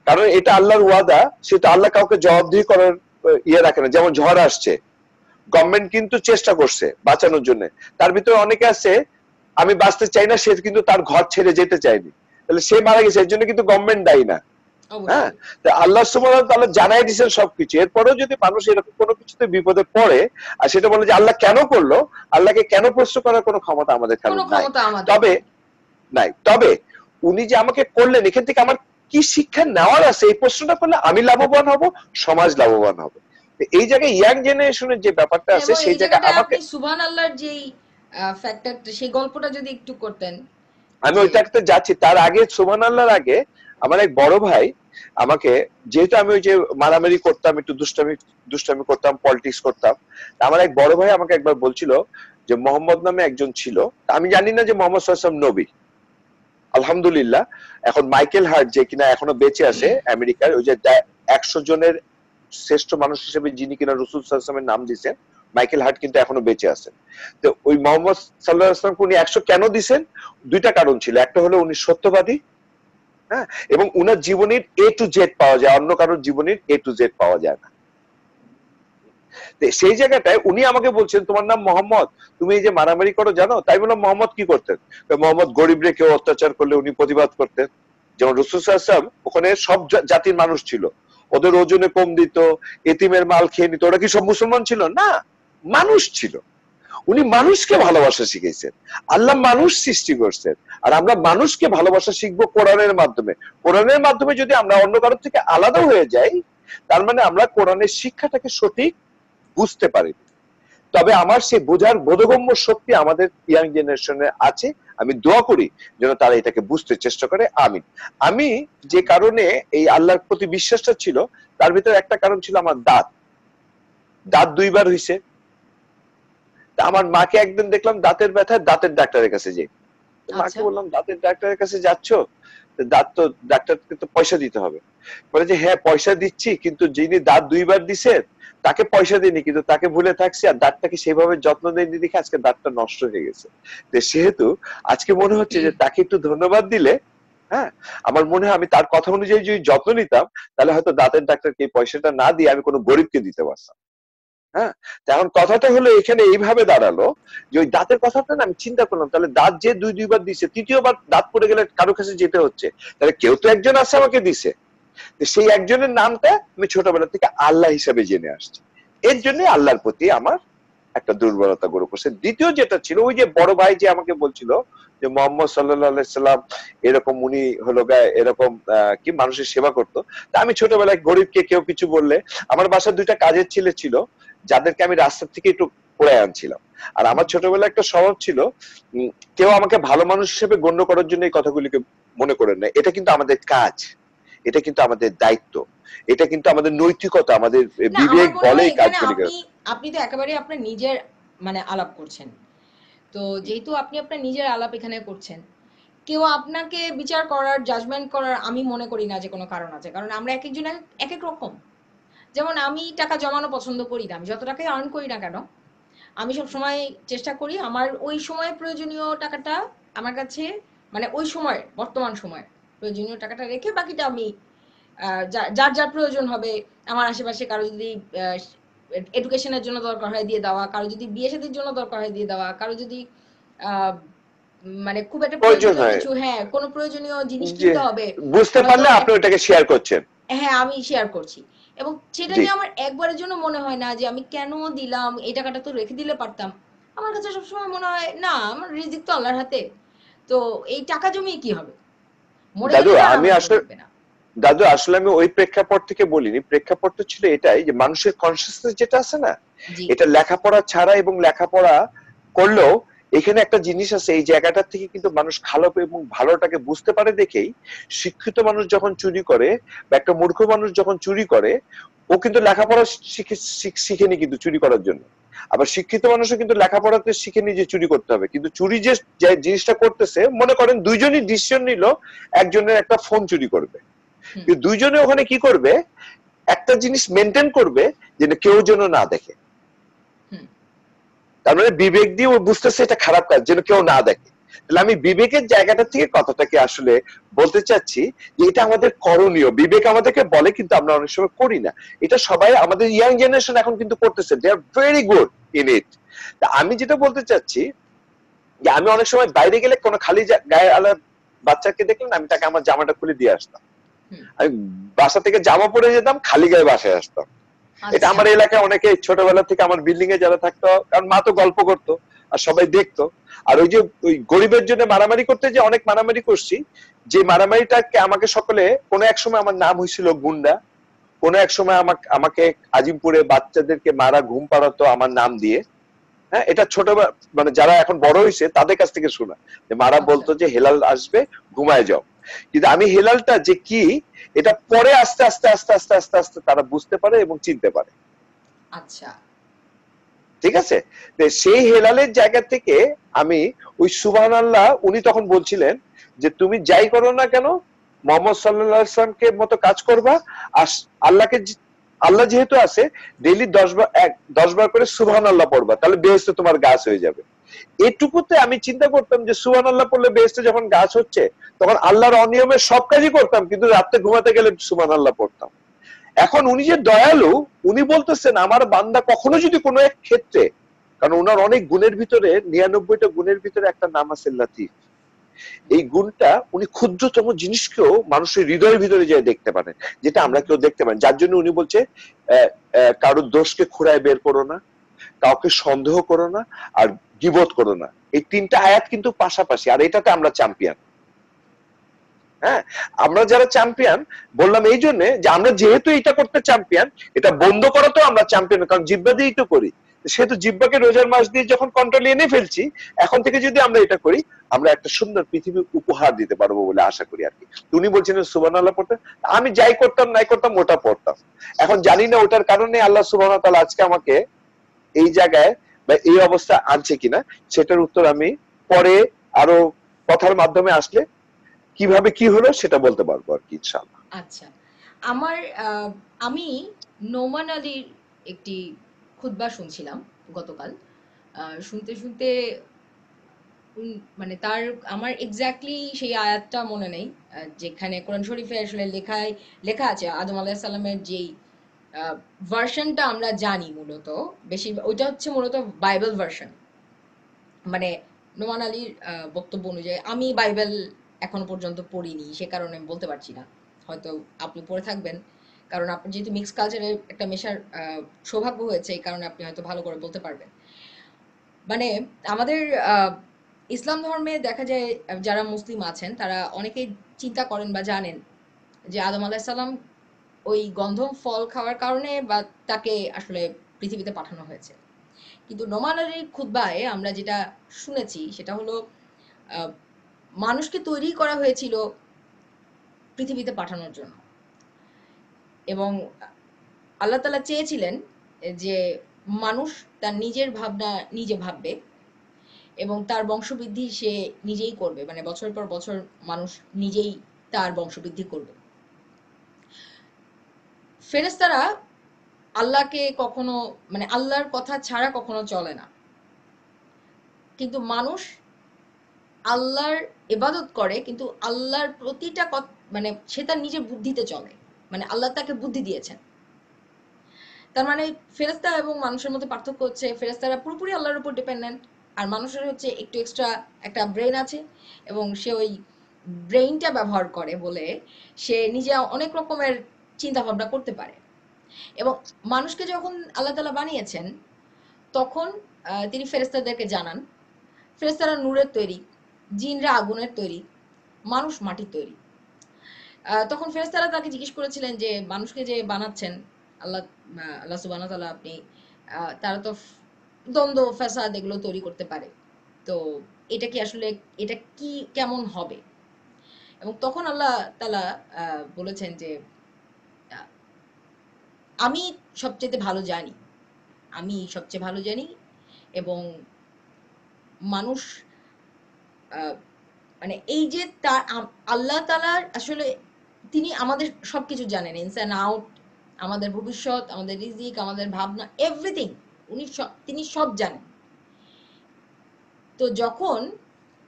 কারণ এটা আল্লাহর ওয়াদা, সেটা আল্লাহ কাউকে জবাবদিহি করার ইয়ে রাখে না। যেমন ঝড় আসছে, গভর্নমেন্ট কিন্তু চেষ্টা করছে বাঁচানোর জন্য, তার ভিতরে অনেকে আছে আমি বাঁচতে চাই না, সে কিন্তু তার ঘর ছেড়ে যেতে চায়নি, তাহলে সে মারা গেছে, এর জন্য কিন্তু গভর্নমেন্ট দায়ী না। হ্যাঁ, আল্লাহ সুবহানাহু ওয়া তাআলা জানাই দিয়েছেন সবকিছু, এরপরেও যদি মানুষ এরকম কোনো কিছুতে বিপদে পড়ে আর সেটা বলে যে আল্লাহ কেন করলো, আল্লাহকে কেন প্রশ্ন করার কোনো ক্ষমতা আমাদের কারণ নাই। তবে উনি যে আমাকে করলেন, এখান থেকে আমার কি শিক্ষা নেওয়ার আছে, এই প্রশ্নটা করলে আমি লাভবান হব, সমাজ লাভবান হবে। এই জায়গায় ইয়াং জেনারেশনের যে ব্যাপারটা আছে, সেই জায়গায় আমাকে সুবহানাল্লাহর যেই ফ্যাক্টরটা, সেই গল্পটা যদি একটু করতেন। আমি ওইটাতে যাচ্ছি, তার আগে সুবহানাল্লাহর আগে আমার এক বড় ভাই আমাকে, যেহেতু আমি ওই যে মারামারি করতাম, একটু দুষ্টামি করতাম, পলিটিক্স করতাম, আমার এক বড় ভাই আমাকে একবার বলছিল যে মোহাম্মদ নামে একজন ছিল, আমি জানি না যে মোহাম্মদ সাল্লাল্লাহু আলাইহি ওয়াসাল্লাম নবী, আলহামদুলিল্লাহ এখন মাইকেল হার্ট যে কিনা এখনো বেঁচে আছে আমেরিকার, ওই যে 100 জনের শ্রেষ্ঠ মানুষ হিসেবে যিনি কিনা রাসূল সাল্লাল্লাহু আলাইহি ওয়াসাল্লামের নাম দিয়েছেন, মাইকেল হার্ট কিন্তু এখনো বেঁচে আছেন। তো ওই মোহাম্মদ সাল্লাল্লাহু আলাইহি ওয়াসাল্লামকে উনি 100 কেন দিয়েছেন, দুইটা কারণ ছিল। একটা হলো উনি সত্যবাদী, হ্যাঁ, এবং উনার জীবনের A to Z পাওয়া যায়, অন্য কারোর জীবনের A to Z পাওয়া যায় না। সেই জায়গাটায় উনি আমাকে বলছেন তোমার নাম মোহাম্মদ, তুমি এই যে মারামারি করো জানো? তাই বললাম মোহাম্মদ কি করতেন? মোহাম্মদ গরিবরে কেউ অত্যাচার করলে উনি প্রতিবাদ করতেন। যেমন রাসূল সাল্লাল্লাহু আলাইহি ওয়াসাল্লাম, ওখানে সব জাতির মানুষ ছিল, ওদের ওজনে কম দিত, এতিমের মাল খেয়ে নিত, ওরা কি সব মুসলমান ছিল? না, মানুষ ছিল। উনি মানুষকে ভালোবাসা শিখেছেন, আল্লাহ মানুষ সৃষ্টি করছেন, আর আমরা মানুষকে ভালোবাসা শিখবো কোরআনের মাধ্যমে। কোরআনের মাধ্যমে যদি আমরা অন্য কারোর থেকে আলাদা হয়ে যাই, তার মানে আমরা কোরআনের শিক্ষাটাকে সঠিক বুঝতে পারি। তবে আমার সেই বোঝার বোধগম্য শক্তি আমাদের ইয়াং জেনারেশনে আছে, আমি দোয়া করি যেন তারা এটাকে বুঝতে চেষ্টা করে। আমি যে কারণে এই আল্লাহর প্রতি বিশ্বাসটা ছিল, তার ভিতরে একটা কারণ ছিল আমার দাঁত 2 বার হইছে। আমার মাকে একদিন দেখলাম দাঁতের ব্যথায় দাঁতের ডাক্তারের কাছে যাই, মাকে বললাম দাঁতের ডাক্তারের কাছে যাচ্ছ, দাঁত তো ডাক্তারকে তো পয়সা দিতে হবে। বলে যে হ্যাঁ পয়সা দিচ্ছি, কিন্তু যিনি দাঁত 2 বার দিছেন তাকে পয়সা দিইনি, কিন্তু তাকে ভুলে থাকছি, আর দাঁতটাকে সেভাবে যত্ন দেয়নি দেখে আজকে দাঁতটা নষ্ট হয়ে গেছে। সেহেতু আজকে মনে হচ্ছে যে তাকে একটু ধন্যবাদ দিলে, হ্যাঁ, আমার মনে হয় আমি তার কথা অনুযায়ী যদি যত্ন নিতাম, তাহলে হয়তো দাঁতের ডাক্তারকে এই পয়সাটা না দিয়ে আমি কোনো গরিবকে দিতে পারতাম। হ্যাঁ, এখন কথাটা হলো এখানে এইভাবে দাঁড়ালো যে ওই দাঁতের কথাটা না আমি চিন্তা করলাম, তাহলে দাঁত যে 2 বার দিছে, তৃতীয়বার দাঁত পড়ে গেলে কারো কাছে যেতে হচ্ছে, তাহলে কেউ তো একজন আছে আমাকে দিছে। সেই একজনের নামটা আমি ছোটবেলা থেকে আল্লাহ হিসাবে জেনে আসছি, এর জন্য আল্লাহর প্রতি আমার একটা দুর্বলতা গড়ে পড়ছে। দ্বিতীয় যেটা ছিল, ওই যে বড় ভাই যে আমাকে বলছিল যে মোহাম্মদ সাল্লাল্লাহু আলাইহি সাল্লাম এরকম, উনি হলো এরকম কি মানুষের সেবা করতো। তা আমি ছোটবেলায় গরিবকে কেউ কিছু বললে, আমার বাসায় 2টা কাজের ছেলে ছিল যাদেরকে আমি রাস্তা থেকে একটু পড়ে আনছিলাম। আর আমার ছোটবেলায় একটা স্বভাব ছিল, কেউ আমাকে ভালো মানুষ হিসেবে গণ্য করার জন্য এই কথাগুলিকে মনে করেন না। এটা কিন্তু আমাদের কাজ, এটা কিন্তু আমাদের দায়িত্ব, এটা কিন্তু আমাদের নৈতিকতা, আমাদের বিবেক বলে এই কাজগুলিকে। আপনি তো একেবারে আপনার নিজের মানে আলাপ করছেন, তো যেহেতু আপনি আপনার নিজের আলাপ এখানে করছেন, কেউ আপনাকে বিচার করার, জাজমেন্ট করার আমি মনে করি না যে কোনো কারণ আছে। কারণ আমরা এক একজন এক এক রকম। যেমন আমি টাকা জমানো পছন্দ করি না, আমি যত টাকাই আর্ন করি না কেন, আমি সব সময় চেষ্টা করি আমার ওই সময় প্রয়োজনীয় টাকাটা আমার কাছে, মানে ওই সময় বর্তমান সময় প্রয়োজনীয় টাকাটা রেখে বাকিটা আমি যার যার প্রয়োজন হবে, আমার আশেপাশে কারো যদি এডুকেশনের জন্য দরকার হয় দিয়ে দেওয়া, কারো যদি বিয়ে শাদীর জন্য দরকার হয় দিয়ে দেওয়া, কারো যদি মানে খুব একটা প্রয়োজনীয় কিছু, হ্যাঁ কোনো প্রয়োজনীয় জিনিস কিনতে হবে, বুঝতে পারলে আপনি ওটাকে শেয়ার করছেন। হ্যাঁ আমি শেয়ার করছি, এবং সেটা নিয়ে আমার একবারের জন্য মনে হয় না যে আমি কেন দিলাম, এই টাকাটা তো রেখে দিলে পারতাম। আমার কাছে সবসময় মনে হয় না, আমার রিজিক তো আল্লাহর হাতে, তো এই টাকা জমিয়ে কি হবে, মরে গেলে আমি আসলে আমি ওই প্রেক্ষাপট থেকে বলিনি। প্রেক্ষাপটটা ছিল এটাই যে মানুষের কনসিয়াসনেস যেটা আছে না, এটা লেখাপড়া ছাড়া এবং লেখাপড়া করলেও এখানে একটা জিনিস আছে, এই জায়গাটা থেকে কিন্তু মানুষ খারাপ এবং ভালোটাকে বুঝতে পারে দেখেই শিক্ষিত মানুষ যখন চুরি করে বা একটা মূর্খ মানুষ যখন চুরি করে, ও কিন্তু লেখাপড়া শিখেনি কিন্তু চুরি করার জন্য। আবার শিক্ষিত মানুষও কিন্তু লেখাপড়াতে শিখেনি যে চুরি করতে হবে, কিন্তু চুরি যে জিনিসটা করতেছে, মনে করেন দুইজনই ডিসিশন নিল একজনের একটা ফোন চুরি করবে, দুইজনে ওখানে কি করবে, একটা জিনিস মেনটেন করবে যে কেউ যেন না দেখে। তার মানে বিবেক দিয়ে ও বুঝতেছে এটা খারাপ কাজ, যেন কেউ না দেখে। তাহলে আমি বিবেকের জায়গাটা থেকে কথাটাকে আসলে বলতে চাচ্ছি যে এটা আমাদের করণীয়। বিবেক আমাদেরকে বলে, কিন্তু আমরা অনেক সময় করি না। এটা সবাই আমাদের ইয়াং জেনারেশন এখন কিন্তু করতেছে, they are very good in it. আমি যেটা বলতে চাচ্ছি যে আমি অনেক সময় বাইরে গেলে কোনো খালি গায়ে আলা বাচ্চাকে দেখলাম, আমি তাকে আমার জামাটা খুলে দিয়ে আসতাম। আমি বাসা থেকে জামা পরে যেতাম, খালি গায়ে বাসায় আসতাম। এটা আচ্ছা আমার এলাকায় অনেকে ছোটবেলা থেকে আমার বিল্ডিং এ যারা থাকতো, কারণ মা তো গল্প করতো আর সবাই দেখতো। আর ওই যে ওই গরিবের জন্য মারামারি করতে, যে অনেক মারামারি করছি, যে মারামারিটাকে আমাকে সকলে, কোনো এক সময় আমার নাম হয়েছিল গুন্ডা, কোনো এক সময় আমাকে আমাকে আজিমপুরে বাচ্চাদেরকে মারা ঘুম পাড়াতো আমার নাম দিয়ে। হ্যাঁ, এটা ছোটবেলা মানে যারা এখন বড় হয়েছে তাদের কাছ থেকে শোনা, যে মারা আচ্ছা বলতো যে হেলাল আসবে, ঘুমায় যাও। কিন্তু আমি হেলালটা যে কি, এটা পরে আস্তে আস্তে আস্তে আস্তে আস্তে আস্তে তারা বুঝতে পারে এবং চিনতে পারে। আচ্ছা ঠিক আছে, সেই হেলালের জায়গা থেকে আমি ওই সুবহানাল্লাহ, উনি তখন বলছিলেন যে তুমি যাই করো না কেন মোহাম্মদ সাল্লাল্লাহু আলাইহি ওয়াসাল্লামকে মতো কাজ করবা, আর আল্লাহকে আল্লাহ যেহেতু আছে, ডেইলি 10 বার করে সুবহানাল্লাহ পড়বা, তাহলে বেহেশতে তোমার গাছ হয়ে যাবে। এটুকুতে আমি চিন্তা করতাম যে সুবহানাল্লাহ পড়লে বেহেশতে যখন গাছ হচ্ছে, তখন আল্লাহর অনিয়মের সব কাজই করতাম, কিন্তু রাতে ঘুমাতে গেলে সুবহানাল্লাহ পড়তাম। এখন উনি যে দয়ালু, উনি বলতেছেন আমার বান্দা কখনো যদি কোনো এক ক্ষেত্রে, কারণ ওনার অনেক গুণের ভিতরে 99টা গুণের ভিতরে একটা নাম আছে লাতিফ। এই গুণটা উনি ক্ষুদ্রতম জিনিসকেও মানুষের হৃদয়ের ভিতরে যায় দেখতে পারেন, যেটা আমরা কেউ দেখতে পারেন। যার জন্য উনি বলছে কারোর দোষকে খুঁড়ায় বের করো না, কাউকে সন্দেহ করো না, আর গীবত করো না। এই 3টা আয়াত কিন্তু পাশাপাশি, আর এটাতে আমরা চ্যাম্পিয়ন। হ্যাঁ, আমরা যারা চ্যাম্পিয়ন বললাম এই জন্য যে আমরা যেহেতু এটা করতে চ্যাম্পিয়ন, এটা বন্ধ করাতেও আমরা চ্যাম্পিয়ন, কারণ জিব্বা দিয়েই তো করি। সেহেতু জিব্বাকে রোজার মাস দিয়ে যখন কন্ট্রোলে এনে ফেলছি, এখন থেকে যদি আমরা এটা করি, আমরা একটা সুন্দর পৃথিবী উপহার দিতে পারবো বলে আশা করি আর কি। উনি বলছিলেন সুবহানাল্লাহ পড়তে, আমি যাই করতাম নাই করতাম ওটা পড়তাম। এখন জানি না ওটার কারণে আল্লাহ সুবহানাহু ওয়া তাআলা আজকে আমাকে এই জায়গায় বা এই অবস্থা আনছে কিনা, সেটার উত্তর আমি পরে আরো কথার মাধ্যমে আসলে কিভাবে কি হলো সেটা বলতে পারবো আর কি, ইনশাআল্লাহ। আচ্ছা আমার আমি নোমান আলীর একটি খুতবা শুনছিলাম গতকাল। শুনতে শুনতে মানে তার আমার এক্স্যাক্টলি সেই আয়াতটা মনে নেই, যেখানে কোরআন শরীফে আসলে লেখা আছে আদম আলাইহিস সালামের যেই ভার্সনটা আমরা জানি, মূলত বেশি ওইটা হচ্ছে মূলত বাইবেল ভার্সন। মানে নোমান আলীর বক্তব্য অনুযায়ী, আমি বাইবেল এখনো পর্যন্ত পড়িনি, সে কারণে আমি বলতে পারছি না। হয়তো আপনি পড়ে থাকবেন, কারণ আপনি যেহেতু মিক্স কালচারে একটা মেশার সৌভাগ্য হয়েছে, এই কারণে আপনি হয়তো ভালো করে বলতে পারবেন। মানে আমাদের ইসলাম ধর্মে দেখা যায় যারা মুসলিম আছেন তারা অনেকেই চিন্তা করেন বা জানেন যে আদম আলাইহিস সালাম ওই গন্ধম ফল খাওয়ার কারণে বা তাকে আসলে পৃথিবীতে পাঠানো হয়েছে। কিন্তু নোমান আলীর খুতবায় আমরা যেটা শুনেছি সেটা হলো আহ, মানুষকে তৈরি করা হয়েছিল পৃথিবীতে পাঠানোর জন্য, এবং আল্লাহ তাআলা চেয়েছিলেন যে মানুষ তার নিজের ভাবনা নিজে ভাববে এবং তার বংশবৃদ্ধি সে নিজেই করবে, মানে বছরের পর বছর মানুষ নিজেই তার বংশবৃদ্ধি করবে। ফেরেশতারা আল্লাহকে কখনো, মানে আল্লাহর কথা ছাড়া কখনো চলে না, কিন্তু মানুষ আল্লাহর ইবাদত করে, কিন্তু আল্লাহর প্রতিটা মানে সে তার নিজের বুদ্ধিতে চলে, মানে আল্লাহ তাকে বুদ্ধি দিয়েছেন। তার মানে ফেরেশতা এবং মানুষের মধ্যে পার্থক্য হচ্ছে ফেরেশতারা পুরোপুরি আল্লাহর উপর ডিপেন্ডেন্ট, আর মানুষের হচ্ছে একটু এক্সট্রা একটা ব্রেন আছে, এবং সে ওই ব্রেইনটা ব্যবহার করে বলে সে নিজে অনেক রকমের চিন্তা ভাবনা করতে পারে। এবং মানুষকে যখন আল্লাহ তাআলা বানিয়েছেন তখন তিনি ফেরেশতাদেরকে জানান ফেরেশতারা নূরের তৈরি, জিনরা আগুনের তৈরি, মানুষ মাটির তৈরি। তখন ফেরেশতারা তাকে জিজ্ঞেস করেছিলেন যে মানুষকে যে বানাচ্ছেন আল্লাহ, আল্লাহ সুবহানাহু ওয়া তাআলা, আপনি তারা তো দ্বন্দ্ব ফাসাদ এগুলো তৈরি করতে পারে, তো এটা কি আসলে, এটা কি কেমন হবে? এবং তখন আল্লাহ তাআলা বলেছেন যে আহ, আমি সবচেয়ে ভালো জানি, আমি সবচেয়ে ভালো জানি, এবং মানুষ মানে এই যে তার আল্লাহ তাআলার আসলে তিনি আমাদের সবকিছু জানেন, ইনস এন্ড আউট, আমাদের ভবিষ্যৎ, আমাদের রিজিক, আমাদের ভাবনা, এভরিথিং তিনি সব জানেন। তো যখন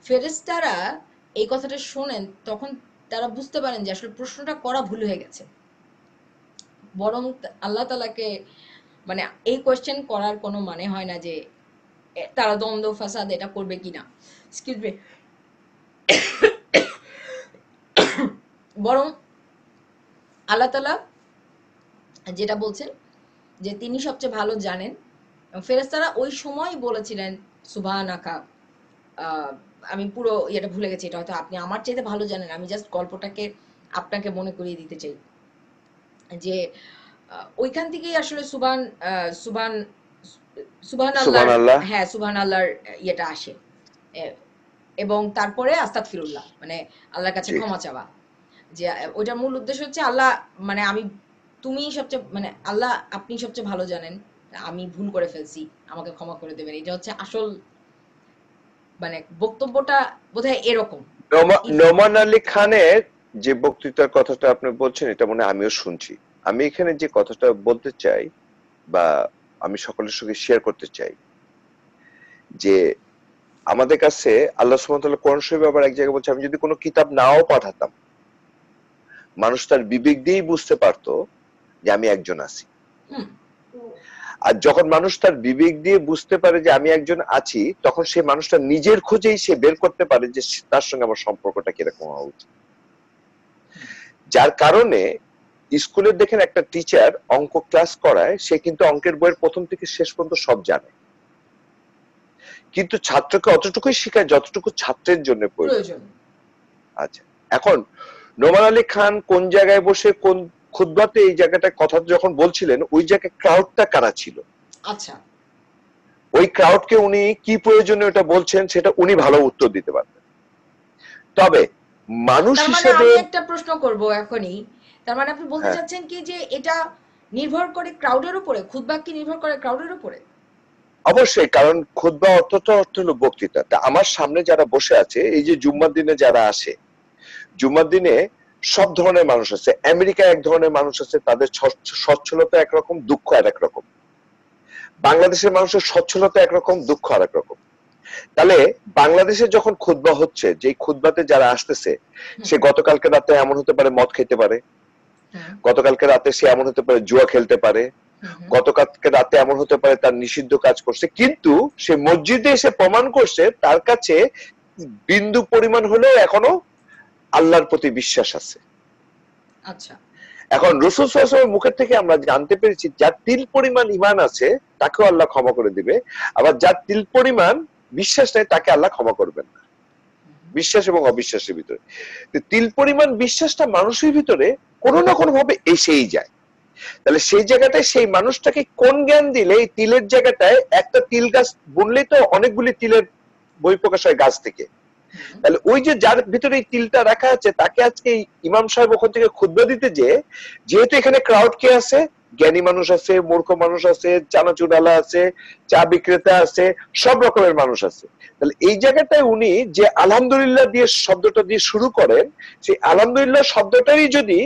ফেরেশতারা এই কথাটা শোনেন, তখন তারা বুঝতে পারেন যে আসলে প্রশ্নটা করা ভুল হয়ে গেছে, বরং আল্লাহ তাআলাকে মানে এই কোয়েশ্চেন করার কোনো মানে হয় না যে তারা দ্বন্দ্ব ফাসাদ এটা করবে কিনা, এক্সকিউজ মি, বরং আল্লাহ তাআলা যেটা বলছেন যে তিনি সবচেয়ে ভালো জানেন। ফেরেশতারা ওই সময় বলেছিলেন সুবহানাকা, আহ, আমি পুরো ইয়েটা ভুলে গেছি, এটা হয়তো আপনি আমার চাইতে ভালো জানেন, আমি জাস্ট গল্পটাকে আপনাকে মনে করিয়ে দিতে চাই যে ওইখান থেকেই আসলে সুবহান সুবহান সুবহান আল্লাহর, সুবহানাল্লাহ। হ্যাঁ সুবহান আল্লাহর ইয়েটা আসে। এবং তারপরে আস্তাগফিরুল্লাহ, মানে আল্লাহর কাছে জি। ক্ষমা চাওয়া। যে ওইটার মূল উদ্দেশ্য হচ্ছে আল্লাহ, মানে আমি, তুমি সবচেয়ে, মানে আল্লাহ আপনি সবচেয়ে ভালো জানেন, আমি ভুল করে ফেলছি, আমাকে ক্ষমা করে দেবেন। এটা হচ্ছে আসল, মানে বক্তব্যটা বোধহয় এরকম। নোমান আলী খানের যে বক্তৃতার কথাটা আপনি বলছেন, এটা মনে হয় আমিও শুনছি। আমি এখানে যে কথাটা বলতে চাই বা আমি সকলের সঙ্গে শেয়ার করতে চাই যে আমাদের কাছে আল্লাহ সুবহানাহু ওয়া তাআলা কোরআন শরীফে আবার এক জায়গায় বলছে, আমি যদি কোনো কিতাব নাও পাঠাতাম, মানুষ তার বিবেক দিয়েই বুঝতে পারতো যে আমি একজন আছি। হুম, আর যখন মানুষ তার বিবেক দিয়ে বুঝতে পারে যে আমি একজন আছি, তখন সে মানুষটা নিজের খোঁজেই সে বের করতে পারে যে তার সঙ্গে আমার সম্পর্কটা কিরকম হওয়া উচিত। যার কারণে স্কুলে দেখেন একটা টিচার অঙ্ক ক্লাস করায়, সে কিন্তু অঙ্কের বইয়ের প্রথম থেকে শেষ পর্যন্ত সব জানে, কিন্তু ছাত্রকে অতটুকুই শেখায় যতটুকু ছাত্রের জন্য প্রয়োজন। প্রয়োজন। আচ্ছা, এখন নোমান আলী খান কোন জায়গায় বসে কোন খুতবাতে এই জায়গাটা কথা যখন বলছিলেন, ওই জায়গায় ক্রাউডটা কারা ছিল, আচ্ছা, ওই ক্রাউডকে উনি কি প্রয়োজনে ওটা বলছেন সেটা উনি ভালো উত্তর দিতে পারবেন। তবে মানুষ তার মানে হিসেবে, আমি একটা প্রশ্ন করব এখনই, তার মানে আপনি বলতে হ্যাঁ চাচ্ছেন কি যে এটা নির্ভর করে ক্রাউডের উপরে, খুতবা কি নির্ভর করে ক্রাউডের উপরে? অবশ্যই, কারণ খুতবা অর্থটা অর্থ হলো বক্তৃতা। তা আমার সামনে যারা বসে আছে, এই যে জুম্মার দিনে যারা আসে, জুম্মার দিনে সব ধরনের মানুষ আছে। আমেরিকায় এক ধরনের মানুষ আছে, তাদের সচ্ছলতা একরকম, দুঃখ আর এক রকম। বাংলাদেশের মানুষের সচ্ছলতা একরকম, দুঃখ আর এক রকম। তাহলে বাংলাদেশে যখন খুতবা হচ্ছে, যে খুতবাতে যারা আসতেছে, হুম, সে গতকালকে রাতে এমন হতে পারে মদ খেতে পারে, হুম, গতকালকে রাতে সে এমন হতে পারে জুয়া খেলতে পারে, হুম, হুম, গতকালকে রাতে এমন হতে পারে তার নিষিদ্ধ কাজ করছে, কিন্তু সে মসজিদে এসে প্রমাণ করছে তার কাছে বিন্দু পরিমাণ হলেও এখনো আল্লাহর প্রতি বিশ্বাস আছে। আচ্ছা, এখন রাসূল সাল্লাল্লাহু আলাইহি ওয়াসাল্লামের মুখের থেকে আমরা জানতে পেরেছি, যার তিল পরিমাণ ঈমান আছে তাকেও আল্লাহ ক্ষমা করে দিবে, আবার যার তিল পরিমাণ বিশ্বাস নেই তাকে আল্লাহ ক্ষমা করবেন না। বিশ্বাস এবং অবিশ্বাসের ভিতরে তিল পরিমাণ বিশ্বাসটা মানুষের ভিতরে কোনো না কোনো ভাবে এসেই যায়। তাহলে সেই জায়গাটায় সেই মানুষটাকে কোন জ্ঞান দিলে এই তিলের জায়গাটায়, একটা তিল গাছ বুনলেই তো অনেকগুলি তিলের বই প্রকাশ হয় গাছ থেকে, হুম, তাহলে ওই যে যার ভিতরে এই তিলটা রাখা আছে তাকে আজকে ইমাম সাহেব ওখান থেকে খুতবা দিতে, যে যেহেতু এখানে ক্রাউড কে আছে, জ্ঞানী মানুষ আছে, মূর্খ মানুষ আছে, চানাচুরালা আছে, চা বিক্রেতা আছে, সব রকমের মানুষ আছে। তাহলে এই জায়গাটায় উনি যে আলহামদুলিল্লাহ দিয়ে শব্দটা দিয়ে শুরু করেন, সেই আলহামদুলিল্লাহ শব্দটারই যদি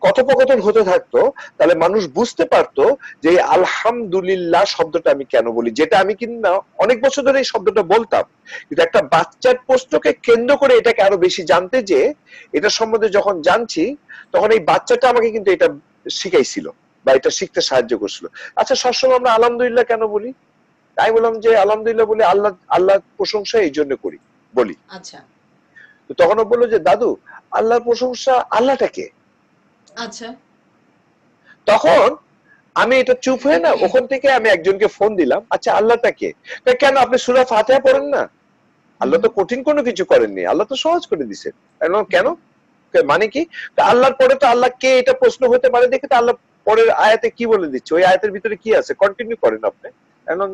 কথোপকথন হতে থাকতো, তাহলে মানুষ বুঝতে পারতো যে আলহামদুলিল্লাহ শব্দটা আমি কেন বলি, যেটা আমি কিন্তু অনেক বছর ধরে এই শব্দটা বলতাম, কিন্তু একটা বাচ্চার প্রশ্নকে কেন্দ্র করে এটাকে আরো বেশি জানতে, যে এটা সম্বন্ধে যখন জানছি, তখন এই বাচ্চাটা আমাকে কিন্তু এটা শিখাইছিল বা এটা শিখতে সাহায্য করছিল। আচ্ছা, সবসময় আমরা আলহামদুলিল্লাহ কেন বলি? তাই বললাম যে আলহামদুলিল্লাহ বলে আল্লাহর প্রশংসা এই জন্য করি বলি। আচ্ছা, তো তখন ও বললো যে দাদু, আল্লাহর প্রশংসা আল্লাহটাকে। আচ্ছা, তখন আমি এটা চুপ হয়ে না, ওখান থেকে আমি একজনকে ফোন দিলাম, আচ্ছা আল্লাহটাকে? কেন আপনি সূরা ফাতিহা পড়েন না? হুম, আল্লাহ তো হুম, কঠিন কোনো কিছু করেননি, আল্লাহ তো সহজ করে দিচ্ছেন। কেন? হুম, মানে কি? আল্লাহর পরে তো আল্লাহ কে, এটা প্রশ্ন হতে পারে দেখে তো আল্লাহ পরের আয়াতে কি বলে দিচ্ছে, ওই আয়াতের ভিতরে কি আছে কন্টিনিউ করেন আপনি।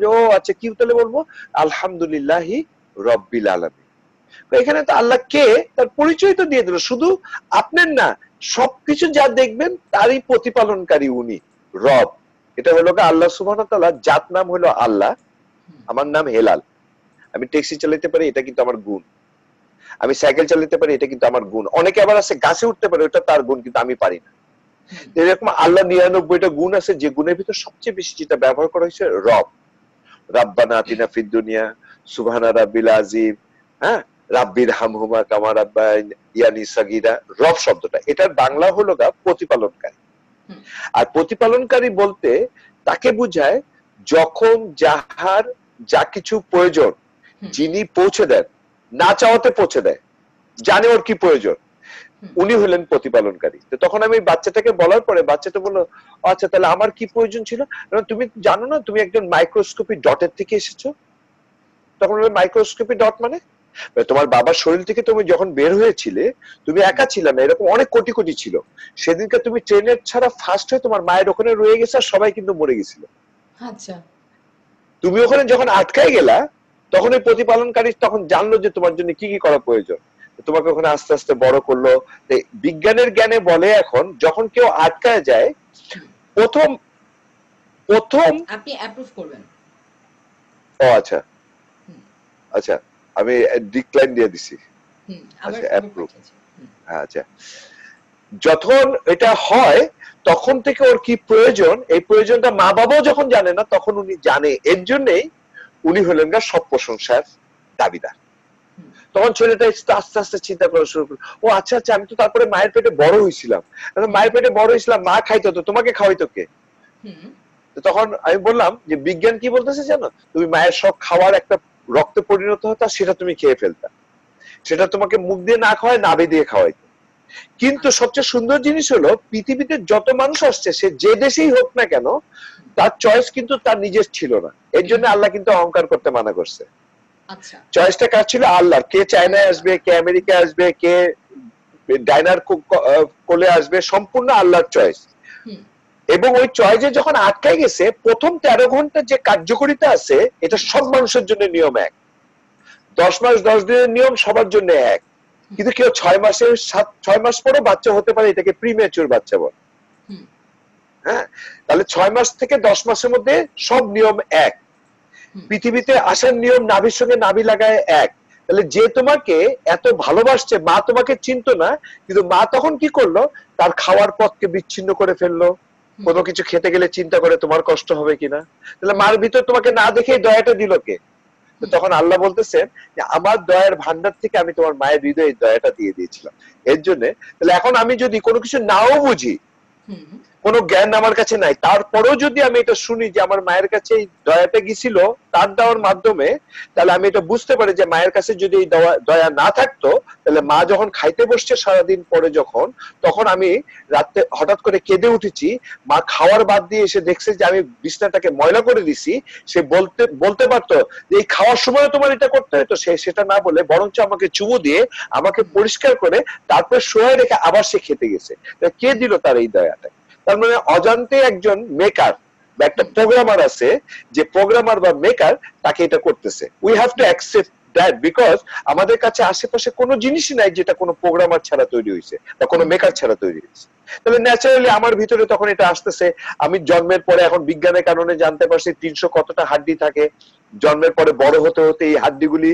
যে ও আচ্ছা, কি তাহলে বলবো? আলহামদুলিল্লাহি রব্বিল আলামিন। এখানে তো আল্লাহ কে তার পরিচয় তো দিয়ে দিল, শুধু আপনার না, সবকিছু যা দেখবেন তারই প্রতিপালনকারী উনি রব। এটা হলো আল্লাহ সুবহানাহু ওয়া তাআলা, জাত নাম হলো আল্লাহ। হুম, আমার নাম হেলাল, আমি ট্যাক্সি চালাতে পারি, এটা কিন্তু আমার গুণ। আমি সাইকেল চালাতে পারি, এটা কিন্তু আমার গুণ। অনেকে আবার আছে গাছে উঠতে পারে, ওটা তার গুণ, কিন্তু আমি পারি না। হুম, এরকম আল্লাহ 99টা গুণ আছে, যে গুণের ভিতর সবচেয়ে বেশি যেটা ব্যবহার করা হয়েছে রব। রাব্বানা আতিনা ফিদ দুনিয়া, সুবহানা রাব্বিল আযীম, হ্যাঁ, রাব্বির হামহুমা কামা রাব্বায়ানি সাগীরা, রব শব্দটা এটার বাংলা হলো গা প্রতিপালনকারী। আর প্রতিপালনকারী বলতে তাকে বুঝায় যখন যাহার যা কিছু প্রয়োজন যিনি পৌঁছে দেন, না চাওয়াতে পৌঁছে দেয়, জানে ওর কি প্রয়োজন, উনি হলেন প্রতিপালনকারী। তো তখন আমি বাচ্চাটাকে বলার পরে বাচ্চাটা বললো আচ্ছা তাহলে আমার কি প্রয়োজন ছিল, তুমি জানো না তুমি একজন মাইক্রোস্কোপি ডটের থেকে এসেছো। তখন মাইক্রোস্কোপি ডট মানে তোমার বাবার শরীর থেকে তুমি যখন বের হয়েছিলে তুমি একা ছিলে না, এরকম অনেক কোটি কোটি ছিল। সেদিনকে তুমি ট্রেনের ছাড়া ফার্স্ট হয়ে তোমার মায়ের ওখানে রয়ে গেছে আর সবাই কিন্তু মরে গেছিল। আচ্ছা, তুমি ওখানে যখন আটকায় গেলা তখন ওই প্রতিপালনকারী তখন জানলো যে তোমার জন্য কি কি করা প্রয়োজন, তোমাকে ওখানে আস্তে আস্তে বড় করলো। বিজ্ঞানের জ্ঞানে বলে এখন যখন কেউ আটকায় যায় প্রথম প্রথম আপনি অ্যাপ্রুভ করবেন। ও আচ্ছা আচ্ছা, আমি ডিক্লাইন দিয়ে দিছি। আবার অ্যাপ্রুভ। আচ্ছা, যখন এটা হয় তখন থেকে ওর কি প্রয়োজন, এই প্রয়োজনটা মা বাবাও যখন জানে না তখন উনি জানে, এর জন্যই উনি হলেন গা সব প্রশংসার দাবিদার। তখন ছেলেটা আস্তে আস্তে চিন্তা করা শুরু করলো, ও আচ্ছা আচ্ছা আমি তো তারপরে মায়ের পেটে বড় হয়েছিলাম, মায়ের পেটে বড় হয়েছিলাম, মা খাইতো তো, তোমাকে খাওয়াইতো কে? তখন আমি বললাম যে বিজ্ঞান কি বলতেছে জানো, তুমি মায়ের সব খাওয়ার একটা রক্তে পরিণত হতা, সেটা তুমি খেয়ে ফেলতা, সেটা তোমাকে মুখ দিয়ে না খাওয়ায় নাভি দিয়ে খাওয়াইতো। কিন্তু সবচেয়ে সুন্দর জিনিস হলো পৃথিবীতে যত মানুষ আসছে সে যে দেশেই হোক না কেন তার চয়েস কিন্তু তার নিজের ছিল না, এর জন্য আল্লাহ কিন্তু অহংকার করতে মানা করছে। চয়েসটা কার ছিল? আল্লাহ। কে চায়নায় আসবে, কে আমেরিকায় আসবে, কে ডাইনার কোলে আসবে, সম্পূর্ণ আল্লাহর চয়েস। এবং ওই চয়েসে যখন আটকায় গেছে প্রথম 13 ঘন্টা যে কার্যকারিতা আছে এটা সব মানুষের জন্য নিয়ম এক, 10 মাস 10 দিনের নিয়ম সবার জন্য এক, কিন্তু কেউ 6 মাস পরে বাচ্চা হতে পারে, এটাকে প্রিমেচুর বাচ্চা বলে। হ্যাঁ, তাহলে 6 মাস থেকে 10 মাসের মধ্যে সব নিয়ম এক। পৃথিবীতে আসার নিয়ম নাভির সঙ্গে নাভি লাগায় এক। তাহলে যে তোমাকে এত ভালোবাসছে, মা তোমাকে চিনতো না, কিন্তু মা তখন কি করলো, তার খাওয়ার পথকে বিচ্ছিন্ন করে ফেললো। কোনো কিছু খেতে গেলে চিন্তা করে তোমার কষ্ট হবে কিনা, তাহলে মার ভিতর তোমাকে না দেখেই দয়াটা দিল কে? তখন আল্লাহ বলতেছেন যে আমার দয়ার ভান্ডার থেকে আমি তোমার মায়ের হৃদয়ে দয়াটা দিয়ে দিয়েছিলাম। এর জন্য তাহলে এখন আমি যদি কোনো কিছু নাও বুঝি, কোনো জ্ঞান আমার কাছে নাই, তারপরেও যদি আমি এটা শুনি যে আমার মায়ের কাছে এই দয়াটা গেছিল তার দেওয়ার মাধ্যমে, তাহলে আমি এটা বুঝতে পারি যে মায়ের কাছে যদি এই দয়া না থাকতো তাহলে মা যখন খাইতে বসছে সারাদিন পরে যখন, তখন আমি রাতে হঠাৎ করে কেঁদে উঠেছি, মা খাওয়ার বাদ দিয়ে এসে দেখছে যে আমি বিছনাটাকে ময়লা করে দিছি, সে বলতে পারতো যে এই খাওয়ার সময় তোমার এটা করতে হতো, সে সেটা না বলে বরঞ্চ আমাকে চুমু দিয়ে আমাকে পরিষ্কার করে তারপর শোয়ায় রেখে আবার সে খেতে গেছে। কে দিল তার এই দয়াটা? তার মানে অজান্তে একজন মেকার বা একটা প্রোগ্রামার আছে, যে প্রোগ্রামার বা মেকার তাকে এটা করতেছে। We have to accept that, because আমাদের কাছে আশেপাশে কোনো জিনিসই নাই যেটা কোনো প্রোগ্রামার ছাড়া তৈরি হয়েছে বা কোনো মেকার ছাড়া তৈরি হয়েছে। তাহলে ন্যাচারালি আমার ভিতরে তখন এটা আসতেছে। আমি জন্মের পরে এখন বিজ্ঞানের কারণে জানতে পারছি 300 কতটা হাড্ডি থাকে, জন্মের পরে বড় হতে হতে এই হাড্ডিগুলি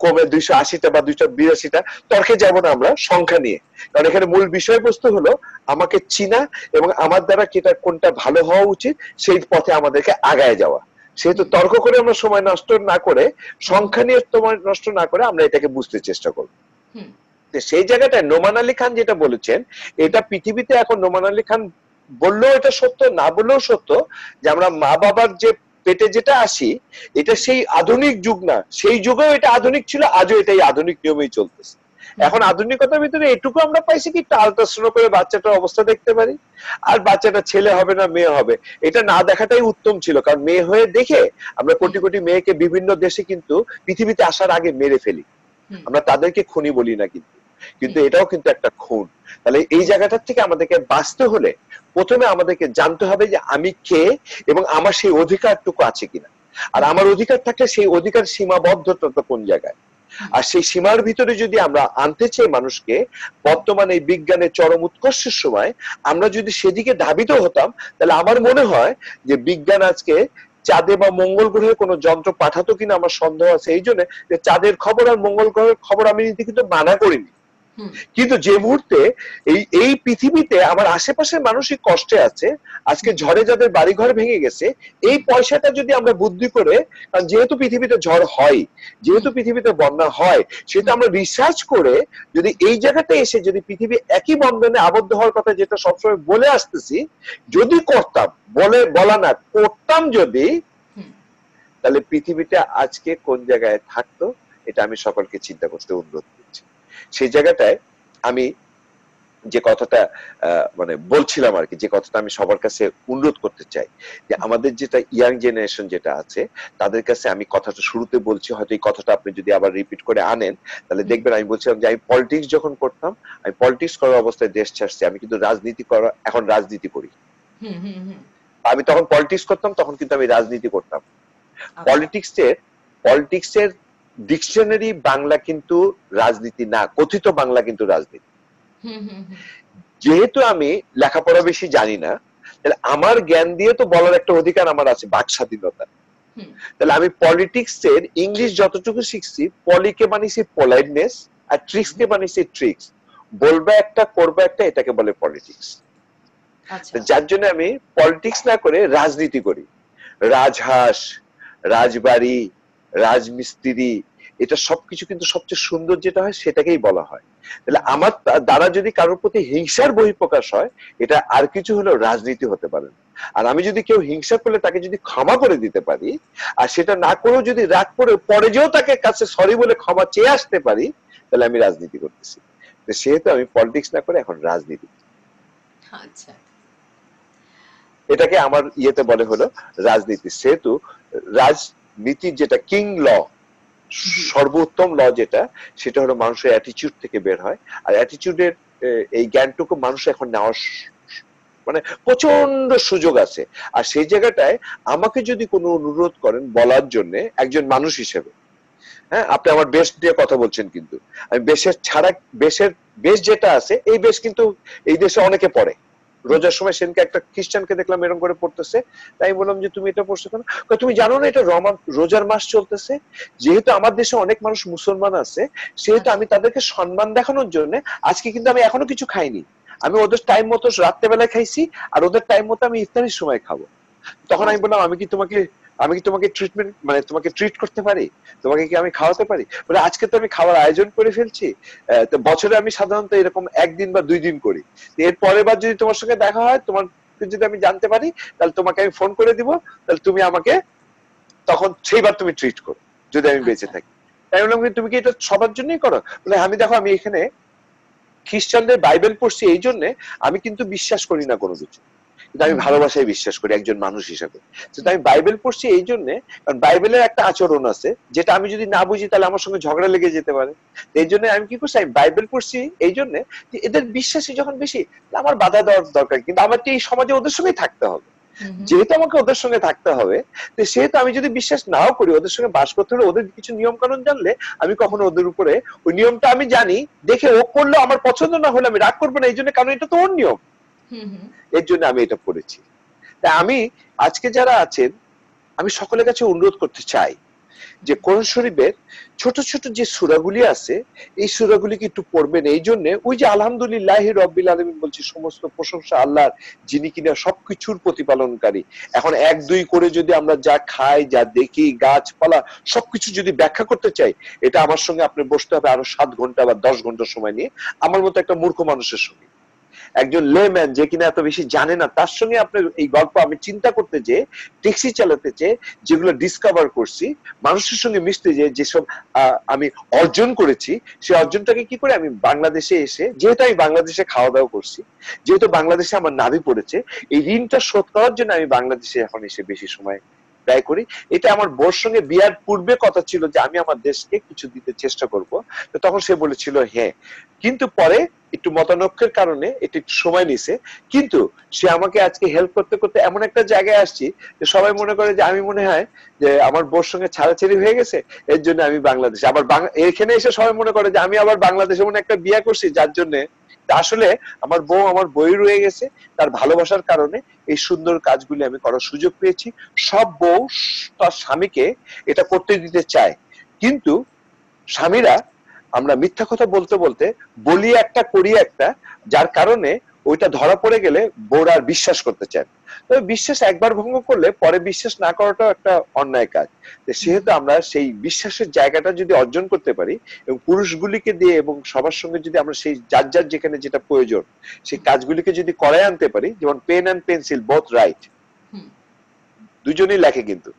কমে 280টা বা 282টা। তর্কে যাব না আমরা সংখ্যা নিয়ে, কারণ এখানে মূল বিষয়বস্তু হলো আমাকে চিনা এবং আমার দ্বারা কেটা কোনটা ভালো হওয়া উচিত সেই পথে আমাদেরকে আগায় যাওয়া। সেহেতু তর্ক করে আমরা সময় নষ্ট না করে, সংখ্যা নিয়ে সময় নষ্ট না করে আমরা এটাকে বুঝতে চেষ্টা করব। সেই জায়গাটায় নোমান আলী খান যেটা বলেছেন, এটা পৃথিবীতে এখন নোমান আলী খান বললেও এটা সত্য, না বললেও সত্য, যে আমরা মা বাবার যে পেটে যেটা আসি এটা সেই আধুনিক যুগ না, সেই যুগেও এটা আধুনিক ছিল, আজও এটাই আধুনিক নিয়মেই চলতেছে। এখন আধুনিকতার ভিতরে এটুকু আমরা পাইছি কি, আল্ট্রাসাউন্ড করে বাচ্চাটার অবস্থা দেখতে পারি, আর বাচ্চাটা ছেলে হবে না মেয়ে হবে এটা না দেখাটাই উত্তম ছিল। কারণ মেয়ে হয়ে দেখে আমরা কোটি কোটি মেয়েকে বিভিন্ন দেশে কিন্তু পৃথিবীতে আসার আগে মেরে ফেলি, আমরা তাদেরকে খুনি বলি না, কিন্তু এটাও কিন্তু একটা খুন। তাহলে এই জায়গাটার থেকে আমাদেরকে বাঁচতে হলে প্রথমে আমাদেরকে জানতে হবে যে আমি কে এবং আমার সেই অধিকারটুকু আছে কিনা। আর আমার অধিকার থাকলে সেই অধিকার সীমাবদ্ধতা কোন জায়গায়, আর সেই সীমার ভিতরে যদি আমরা আনতে চাই মানুষকে, বর্তমানে এই বিজ্ঞানের চরম উৎকর্ষের সময় আমরা যদি সেদিকে ধাবিত হতাম, তাহলে আমার মনে হয় যে বিজ্ঞান আজকে চাঁদে বা মঙ্গল গ্রহে কোনো যন্ত্র পাঠাতো কিনা আমার সন্দেহ আছে। এই জন্য যে চাঁদের খবর আর মঙ্গল গ্রহের খবর আমি নিতে কিন্তু মানা করিনি, হুম কিন্তু যে মুহূর্তে এই পৃথিবীতে আমার আশেপাশের মানুষই কষ্টে আছে, আজকে হুম ঝড়ে যাদের বাড়িঘর ভেঙে গেছে, এই হুম পয়সাটা যদি আমরা বুদ্ধি করে, কারণ যেহেতু পৃথিবীতে ঝড় হয়, যেহেতু হুম পৃথিবীতে বন্যা হয়, সেটা হুম আমরা রিসার্চ করে যদি এই জায়গাতে এসে যদি পৃথিবী একই বন্ধনে আবদ্ধ হওয়ার কথা যেটা সবসময় বলে আসতেছি, যদি করতাম, বলা না করতাম যদি, হুম তাহলে পৃথিবীটা আজকে কোন জায়গায় থাকতো, এটা আমি সকলকে চিন্তা করতে অনুরোধ করছি। সেই জায়গাটায় আমি যে কথাটা মানে বলছিলাম আর কি, যে কথাটা আমি সবার কাছে অনুরোধ করতে চাই, যে আমাদের যেটা ইয়াং জেনারেশন যেটা আছে, তাদের কাছে আমি কথাটা শুরুতে বলছি, হয়তো এই কথাটা আপনি যদি আবার রিপিট করে আনেন, তাহলে হুম দেখবেন আমি বলছিলাম যে আমি পলিটিক্স যখন করতাম, আমি পলিটিক্স করার অবস্থায় দেশ ছাড়ছি, আমি কিন্তু রাজনীতি করা, এখন রাজনীতি করি। হুম হুম হুম আমি তখন পলিটিক্স করতাম, তখন কিন্তু আমি রাজনীতি করতাম। আচ্ছা পলিটিক্সের ডিকশনারি বাংলা কিন্তু রাজনীতি না, কথিত বাংলা কিন্তু রাজনীতি। হুম হুম হুম যেহেতু আমি লেখাপড়া বেশি জানি না, তাহলে আমার জ্ঞান দিয়ে তো বলার একটা অধিকার আমার আছে, বাক স্বাধীনতা। হুম তাহলে আমি পলিটিক্স এর ইংলিশ যতটুকু শিখছি, পলিকে বানিয়েছি পোলাইটনেস, আর ট্রিক্স কে বানিয়েছি ট্রিক্স। বলবা একটা করবা একটা, এটাকে বলে পলিটিক্স। আচ্ছা যার জন্য আমি পলিটিক্স না করে রাজনীতি করি। রাজহাঁস, রাজবাড়ি, রাজমিস্ত্রি, এটা সবকিছু কিন্তু সবচেয়ে সুন্দর যেটা হয় সেটাকেই বলা হয়। তাহলে হুম আমার দ্বারা যদি কারোর প্রতি হিংসার বহিঃপ্রকাশ হয়, এটা আর কিছু হলেও রাজনীতি হতে পারে না। আর আমি যদি কেউ হিংসা করলে তাকে যদি ক্ষমা করে দিতে পারি, আর সেটা না করেও যদি রাগ করে পরে যেও তাকে কাছে সরি বলে ক্ষমা চেয়ে আসতে পারি, তাহলে আমি রাজনীতি করতেছি। তো সেহেতু আমি পলিটিক্স না করে এখন রাজনীতি। আচ্ছা এটাকে আমার ইয়েতে বলে হলো রাজনীতি। সেহেতু রাজনীতির যেটা কিং ল, জি সর্বোত্তম ল যেটা, সেটা হলো মানুষের অ্যাটিচিউড থেকে বের হয়। আর অ্যাটিচিউডের এই জ্ঞানটুকু মানুষ এখন নেওয়ার মানে প্রচন্ড সুযোগ আছে। আর সেই জায়গাটায় আমাকে যদি কোনো অনুরোধ করেন বলার জন্য একজন মানুষ হিসেবে, হ্যাঁ, আপনি আমার বেশ দিয়ে কথা বলছেন, কিন্তু আমি বেশের ছাড়া, বেশের বেশ যেটা আছে, এই বেশ কিন্তু এই দেশে অনেকে পড়ে। হুম রোজার সময় সেদিনকে একটা খ্রিস্টানকে দেখলাম এরকম করে পড়তেছে, তাই বললাম যে তুমি এটা পড়ছো কেন? তুমি জানো না এটা রোজার মাস চলতেছে? যেহেতু আমার দেশে অনেক মানুষ মুসলমান আছে, সেহেতু আচ্ছা আমি তাদেরকে সম্মান দেখানোর জন্য আজকে কিন্তু আমি এখনো কিছু খাইনি। আমি ওদের টাইম মতো রাত্রেবেলায় খাইছি, আর ওদের টাইম মতো আমি ইফতারির সময় খাবো। তখন ও আমি বললাম, আমি কি তোমাকে ট্রিটমেন্ট, মানে তোমাকে ট্রিট করতে পারি? তোমাকে কি আমি খাওয়াতে পারি? বলে আজকে তো আমি খাওয়ার আয়োজন করে ফেলছি। তো বছরে আমি সাধারণত এরকম একদিন বা 2 দিন করি। এর পরের বার যদি তোমার সঙ্গে দেখা হয়, তোমার যদি আমি জানতে পারি, তাহলে তোমাকে আমি ফোন করে দিব, তাহলে তুমি আমাকে তখন সেইবার তুমি ট্রিট করো, যদি আমি বেঁচে আচ্ছা থাকি। তাই বললাম, তুমি কি এটা সবার জন্যই করো? বলে আমি দেখো, আমি এখানে খ্রিস্টানদের বাইবেল পড়ছি এই জন্য, আমি কিন্তু বিশ্বাস করি না কোনো কিছু, কিন্তু আমি হুম হুম ভালোবাসায় বিশ্বাস করি একজন মানুষ হিসাবে। তো হুম আমি বাইবেল পড়ছি এই জন্য, কারণ বাইবেলের একটা আচরণ আছে যেটা আমি যদি না বুঝি তাহলে আমার সঙ্গে ঝগড়া লেগে যেতে পারে। এই জন্য আমি কি করছি, আমি বাইবেল পড়ছি এই জন্য যে এদের বিশ্বাসী যখন বেশি, আমার বাধা দেওয়ার দরকার, কিন্তু আমার তো এই সমাজে ওদের সঙ্গেই থাকতে হবে। হুম হুম যেহেতু আমাকে ওদের সঙ্গে থাকতে হবে, তো সেহেতু আমি যদি বিশ্বাস নাও করি, ওদের সঙ্গে বাস করতে হলে ওদের কিছু নিয়ম কানুন জানলে আমি কখনো ওদের উপরে ওই নিয়মটা আমি জানি দেখে ও করলে আমার পছন্দ না হলে আমি রাগ করবো না, এই জন্য, কারণ এটা তো ওর নিয়ম। হুম হুম এর জন্য আমি এটা পড়েছি। তাই আমি আজকে যারা আছেন, আমি সকলের কাছে অনুরোধ করতে চাই যে কোরআন শরীফের ছোট ছোট যে সূরাগুলি আছে, এই সূরাগুলিকে একটু পড়বেন। এই জন্য ওই যে আলহামদুলিল্লাহি রাব্বিল আলামিন বলছি, সমস্ত প্রশংসা আল্লাহর, যিনি কিনা সবকিছুর প্রতিপালনকারী। এখন 1 2 করে যদি আমরা যা খাই, যা দেখি, গাছপালা সবকিছু যদি ব্যাখ্যা করতে চাই, এটা আমার সঙ্গে আপনি বসতে হবে আরো 7 ঘন্টা বা 10 ঘন্টা সময় নিয়ে, আমার মতো একটা মূর্খ মানুষের সঙ্গে। একজন লেম্যান যে কিনা এত বেশি জানে না, তার সঙ্গে আপনার এই গল্প আমি চিন্তা করতে, যে ট্যাক্সি চালাতে, যে যেগুলো ডিসকভার করছি, মানুষের সঙ্গে মিশতে, যে যেসব আমি অর্জন করেছি, সেই অর্জনটাকে কি করে আমি বাংলাদেশে এসে, যেহেতু আমি বাংলাদেশে খাওয়া দাওয়া করছি, যেহেতু বাংলাদেশে আমার নাভি পড়েছে, এই ঋণটা শোধ করার জন্য আমি বাংলাদেশে এখন এসে বেশি সময় ব্যয় করি। এটা আমার বোর সঙ্গে বিয়ার পূর্বে কথা ছিল যে আমি আমার দেশকে কিছু দিতে চেষ্টা করব। তো তখন সে বলেছিল হ্যাঁ, কিন্তু পরে একটু মতানৈক্যের কারণে এটা একটু সময় নিছে। কিন্তু সে আমাকে আজকে হেল্প করতে করতে এমন একটা জায়গায় আসছি যে সবাই মনে করে যে আমি মনে হয় যে আমার বোর সঙ্গে ছাড়াছাড়ি হয়ে গেছে, এর জন্য আমি বাংলাদেশ আবার এখানে এসে সবাই মনে করে যে আমি আবার বাংলাদেশে মনে একটা বিয়ে করছি, যার জন্য। আসলে আমার বউ আমার বই রয়ে গেছে, তার ভালোবাসার কারণে এই সুন্দর কাজগুলি আমি করার সুযোগ পেয়েছি। সব বউ তার স্বামীকে এটা করতে দিতে চায়, কিন্তু স্বামীরা আমরা মিথ্যা কথা বলতে বলতে বলি একটা করি একটা, যার কারণে ওইটা ধরা পড়ে গেলে বউরা আর বিশ্বাস করতে চায়। তবে বিশ্বাস একবার ভঙ্গ করলে পরে বিশ্বাস না করাটাও একটা অন্যায় কাজ। সেহেতু আমরা সেই বিশ্বাসের জায়গাটা যদি অর্জন করতে পারি এবং পুরুষগুলিকে দিয়ে এবং সবার সঙ্গে যদি আমরা সেই যার যার যেখানে যেটা প্রয়োজন সেই কাজগুলিকে যদি করায় আনতে পারি, যেমন pen and pencil both right, দুজনেই লেখে কিন্তু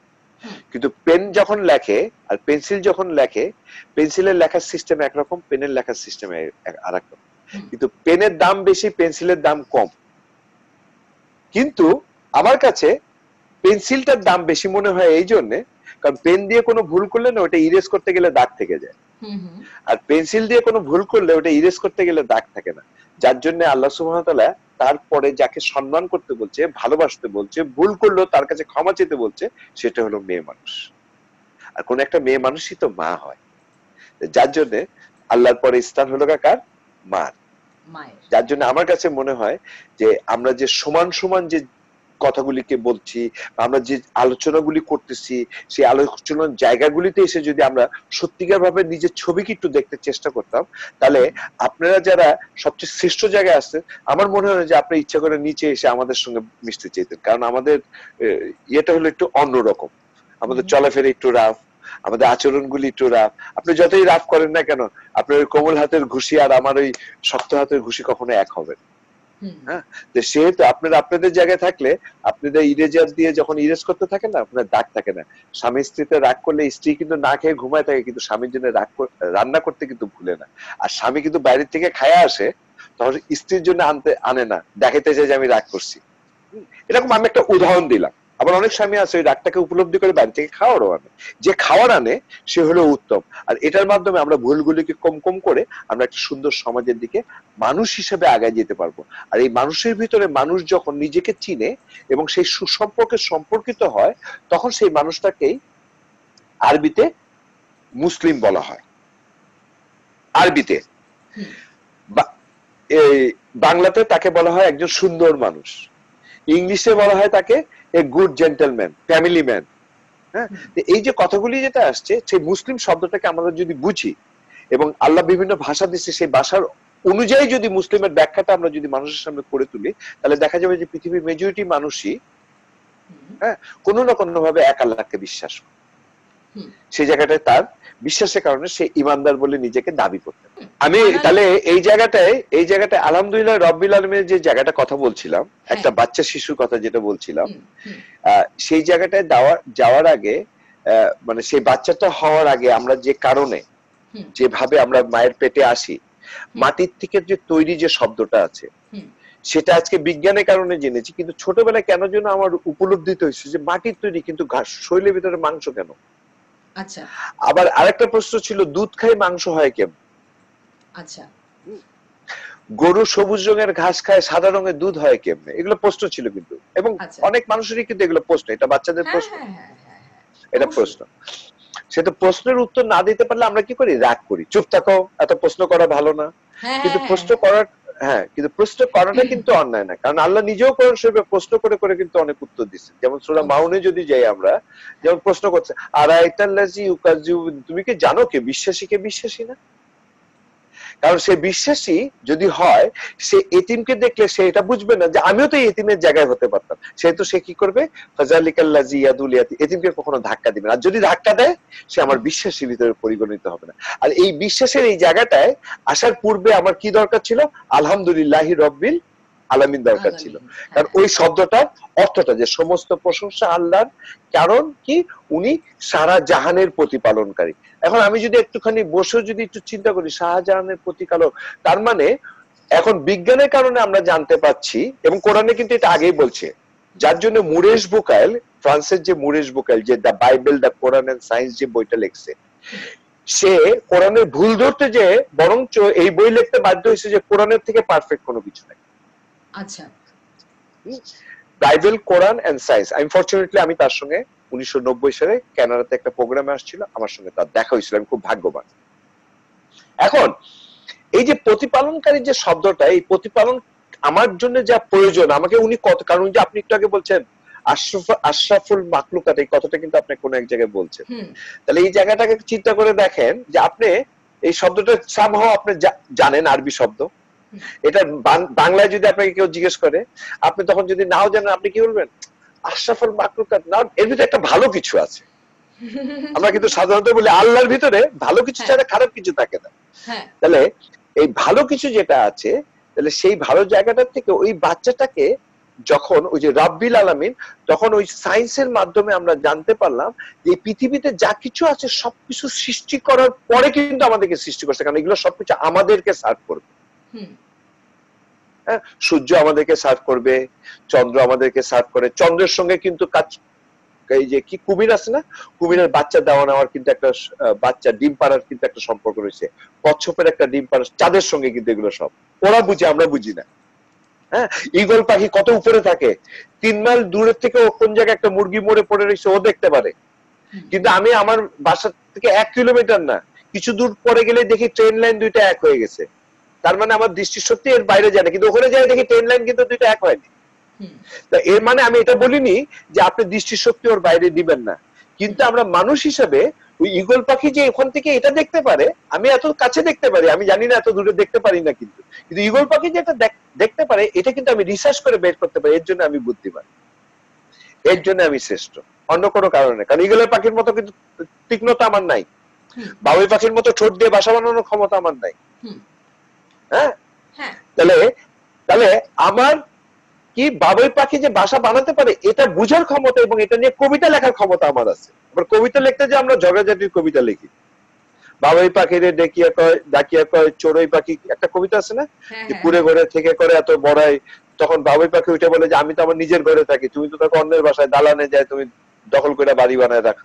কিন্তু পেন যখন লেখে আর পেন্সিল যখন লেখে, পেন্সিলের লেখার সিস্টেম একরকম, পেনের লেখার সিস্টেম আর এক রকম। কিন্তু পেনের দাম বেশি, পেন্সিলের দাম কম। কিন্তু আমার কাছে পেন্সিলটার দাম বেশি মনে হয় এই জন্য, কারণ পেন দিয়ে কোনো ভুল করলে না ওটা ইরেজ করতে গেলে দাগ থেকে যায়, আর পেন্সিল দিয়ে কোনো ভুল করলে ওটা ইরেজ করতে গেলে দাগ থাকে না। যার জন্য আল্লাহ সুবহানাহু ওয়া তাআলা তারপরে যাকে সম্মান করতে বলছে, ভালোবাসতে বলছে, ভুল করলেও তার কাছে ক্ষমা চেতে বলছে, সেটা হলো মেয়ে মানুষ। আর কোন একটা মেয়ে মানুষই তো মা হয়, যার জন্য আল্লাহর পরে স্থান হলো কার? মার। যার জন্য আমার কাছে মনে হয় যে আমরা যে সমান সমান যে কথাগুলিকে বলছি, আমরা যে আলোচনাগুলি করতেছি, সেই আলোচনার জায়গাগুলিতে এসে যদি আমরা সত্যিকার ভাবে নিজের ছবিকে একটু দেখতে চেষ্টা করতাম, তাহলে আপনারা যারা সবচেয়ে শ্রেষ্ঠ জায়গায় আসছেন, আমার মনে হয় যে আপনি ইচ্ছা করে নিচে এসে আমাদের সঙ্গে মিশতে চাইতেন। কারণ আমাদের ইয়েটা হলো একটু অন্যরকম, আমাদের চলাফেরা একটু রাফ, আমাদের আচরণগুলি একটু রাফ। আপনি যতই রাফ করেন না কেন, আপনার ওই কোমল হাতের ঘুষি আর আমার ওই শক্ত হাতের ঘুষি কখনো এক হবে না। হ্যাঁ, তো সেহেতু আপনারা আপনাদের জায়গায় থাকলে আপনাদের ইরেজার দিয়ে যখন ইরেজ করতে থাকেন না, আপনার দাগ থাকে না। স্বামী স্ত্রীতে রাগ করলে স্ত্রী কিন্তু না খেয়ে ঘুমায় থাকে, কিন্তু স্বামীর জন্য রান্না করতে কিন্তু ভুলে না। আর স্বামী কিন্তু বাইরের থেকে খায়া আসে, তখন স্ত্রীর জন্য আনে না, দেখাইতে চাই যে আমি রাগ করছি। এরকম আমি একটা উদাহরণ দিলাম। আবার অনেক স্বামী আছে ওই রাগটাকে উপলব্ধি করে বাড়ি থেকে খাওয়ারও আনে। যে খাওয়ার আনে সে হলো উত্তম। আর এটার মাধ্যমে আমরা ভুলগুলিকে কম কম করে আমরা একটা সুন্দর সমাজের দিকে মানুষ হিসেবে আগায় যেতে পারবো। আর এই মানুষের ভিতরে মানুষ যখন নিজেকে চিনে এবং সেই সুসম্পর্কে সম্পর্কিত হয়, তখন সেই মানুষটাকেই আরবিতে মুসলিম বলা হয়। আরবিতে, বাংলাতে তাকে বলা হয় একজন সুন্দর মানুষ, ইংলিশে বলা হয় তাকে a good gentleman, family man. হ্যাঁ, এই যে কথাগুলি যেটা আসছে, সেই মুসলিম শব্দটাকে আমরা যদি বুঝি এবং আল্লাহ বিভিন্ন ভাষা দিচ্ছে, সেই ভাষার অনুযায়ী যদি মুসলিমের ব্যাখ্যাটা আমরা যদি মানুষের সামনে করে তুলি, তাহলে দেখা যাবে যে পৃথিবীর মেজরিটি মানুষই হ্যাঁ কোনো না কোনো ভাবে এক আল্লাহকে বিশ্বাস করে। সেই জায়গাটায় তার বিশ্বাসের কারণে সে ইমানদার বলে নিজেকে দাবি করতে। আমি তাহলে এই জায়গাটায় আলহামদুলিল্লাহ রব্বিল আলামিনের যে জায়গাটা কথা বলছিলাম, একটা বাচ্চা শিশুর কথা যেটা বলছিলাম, সেই জায়গাটায় যাওয়ার আগে, মানে সেই বাচ্চাটা হওয়ার আগে আমরা যে কারণে যেভাবে আমরা মায়ের পেটে আসি, মাটির থেকে যে তৈরি যে শব্দটা আছে, সেটা আজকে বিজ্ঞানের কারণে জেনেছি। কিন্তু ছোটবেলায় কেন যেন আমার উপলব্ধিত হয়েছে যে মাটির তৈরি, কিন্তু শরীরের ভিতরে মাংস কেন? আচ্ছা, আবার আরেকটা প্রশ্ন ছিল, দুধ খাই মাংস হয় কেমন? আচ্ছা, গরু সবুজ রঙের ঘাস খায়, সাদা রঙের দুধ হয় কেমনে? এগুলো প্রশ্ন ছিল কিন্তু, এবং অনেক মানুষেরই কিন্তু এগুলো প্রশ্ন, এটা বাচ্চাদের প্রশ্ন, এটা প্রশ্ন। সেটা প্রশ্নের উত্তর না দিতে পারলে আমরা কি করি? রাগ করি, চুপ থাকো, এত প্রশ্ন করা ভালো না। কিন্তু প্রশ্ন করার কিন্তু প্রশ্ন করাটা কিন্তু অন্যায় না, কারণ আল্লাহ নিজেও কোরআন শরীফে প্রশ্ন করে করে কিন্তু অনেক উত্তর দিচ্ছেন। যেমন সূরা মাউনে যদি যাই আমরা, যেমন প্রশ্ন করছে, আরাইতাল্লাযী ইউকাযযিবু, তুমি কি জানো কে বিশ্বাসী কে বিশ্বাসী না? কারণ সে বিশ্বাসী যদি হয়, সে এতিমকে দেখলে সে এটা বুঝবে না যে আমিও তো এতিমের জায়গায় হতে পারতাম। সেহেতু সে কি করবে? ফাযালিকাল্লাযী ইয়াদুল ইয়াতীম, এতিমকে কখনো ধাক্কা দিবে না। আর যদি ধাক্কা দেয়, সে আমার বিশ্বাসী ভিতরে পরিগণিত হবে না। আর এই বিশ্বাসের এই জায়গাটায় আসার পূর্বে আমার কি দরকার ছিল? আলহামদুলিল্লাহি রব্বিল আলামিন দরকার ছিল। কারণ ওই শব্দটার অর্থটা যে সমস্ত প্রশংসা আল্লাহর, কারণ কি উনি সারা জাহানের প্রতিপালনকারী। এখন আমি যদি একটুখানি বসে যদি একটু চিন্তা করি, শাহজাহানের প্রতিপালক, তার মানে এখন বিজ্ঞানের কারণে আমরা জানতে পাচ্ছি, এবং কোরআনে কিন্তু এটা আগেই বলছে, যার জন্য মুরেশ বুকাইল, ফ্রান্সের যে মুরেশ বুকাইল, যে the Bible the Quran and science যে বইটা লিখছে, সে কোরআনের ভুল ধরতে যে বরঞ্চ এই বই লিখতে বাধ্য হয়েছে যে কোরআনের থেকে পারফেক্ট কোনো কিছু নাই। আচ্ছা, Bible, Quran and science. Unfortunately আমি তার সঙ্গে 1990 সালে কানাডাতে একটা প্রোগ্রামে আসছিল, আমার সঙ্গে তার দেখা হয়েছিল, আমি খুব ভাগ্যবান। এখন এই যে প্রতিপালনকারী যে শব্দটা, এই প্রতিপালন আমার জন্য যা প্রয়োজন, আমাকে উনি কত, কারণ যে আপনি একটু আগে বলছেন আশরাফুল মাখলুকাত, এই কথাটা কিন্তু আপনি কোন এক জায়গায় বলছেন। তাহলে এই জায়গাটাকে চিন্তা করে দেখেন যে আপনি এই শব্দটা সামহাও আপনি জানেন, আরবি শব্দ। এটা বাংলায় যদি আপনাকে কেউ জিজ্ঞেস করে, আপনি তখন যদি নাও জানেন, আপনি কি বলবেন? আশরাফুল মাখলুকাত না, এর ভিতরে একটা ভালো কিছু আছে। আমরা কিন্তু সাধারণত বলি আল্লাহর ভিতরে ভালো কিছু ছাড়া খারাপ কিছু থাকে না। তাহলে এই ভালো কিছু যেটা আছে, তাহলে সেই ভালো জায়গাটা থেকে ওই বাচ্চাটাকে যখন ওই যে রাব্বিল আলামিন, তখন ওই সায়েন্সের মাধ্যমে আমরা জানতে পারলাম যে পৃথিবীতে যা কিছু আছে সবকিছু সৃষ্টি করার পরে কিন্তু আমাদেরকে সৃষ্টি করছে, কারণ এগুলো সবকিছু আমাদেরকে সার্ভ করবে। হ্যাঁ, সূর্য আমাদেরকে সার্ভ করবে, চন্দ্র আমাদেরকে সার্ভ করে। চন্দ্রের সঙ্গে কিন্তু কাজ, এই যে কি কুমির আছে না, কুমিরের বাচ্চা দেওয়া নেওয়ার কিন্তু একটা বাচ্চা ডিম পাড়ার কিন্তু একটা সম্পর্ক রয়েছে। কচ্ছপের একটা ডিম পাড়া, চাঁদের সঙ্গে কিন্তু এগুলো সব ওরা বুঝে, আমরা বুঝি না। হ্যাঁ, ঈগল পাখি কত উপরে থাকে, 3 মাইল দূরের থেকে ও কোন জায়গায় একটা মুরগি মরে পড়ে রয়েছে ও দেখতে পারে, কিন্তু আমি আমার বাসা থেকে 1 কিলোমিটার না, কিছু দূর পরে গেলে দেখি ট্রেন লাইন দুইটা এক হয়ে গেছে। তার মানে আমার দৃষ্টিশক্তি এর বাইরে যায় না, কিন্তু ওখানে যায় দেখি ট্রেন লাইন কিন্তু দুইটা এক হয়নি। এর মানে আমি এটা বলিনি যে আপনি দৃষ্টিশক্তি ওর বাইরে দিবেন না, কিন্তু আমরা মানুষ হিসেবে ওই ঈগল পাখি যে ওখান থেকে এটা দেখতে পারে, আমি এত কাছে দেখতে পারি, আমি জানি না এত দূরে দেখতে পারি না, কিন্তু কিন্তু ঈগল পাখি যেটা দেখতে পারে এটা কিন্তু আমি রিসার্চ করে বের করতে পারি। এর জন্য আমি বুদ্ধিমান, এর জন্য আমি শ্রেষ্ঠ, অন্য কোনো কারণে। কারণ ঈগলের পাখির মতো কিন্তু তীক্ষ্ণতা আমার নাই, বাবুই পাখির মতো ঠোঁট দিয়ে বাসা বানানোর ক্ষমতা আমার নাই। হ্যাঁ, তাহলে তাহলে আমার কি বাবুই পাখি যে বাসা বানাতে পারে এটা বুঝার ক্ষমতা এবং এটা নিয়ে কবিতা লেখার ক্ষমতা আমার আছে। আবার কবিতা লিখতে যে আমরা ঝগড়াঝাটির কবিতা লিখি, বাবুই পাখিরে ডাকিয়া কয় চড়ুই পাখি, একটা কবিতা আছে না, যে পুরে ঘরে থেকে করে এত বড়াই, তখন বাবুই পাখি উঠে বলে যে আমি তো আমার নিজের ঘরে থাকি, তুমি তো থাকো অন্যের বাসায়, দালানে যায় তুমি দখল করে বাড়ি বানায় রাখ।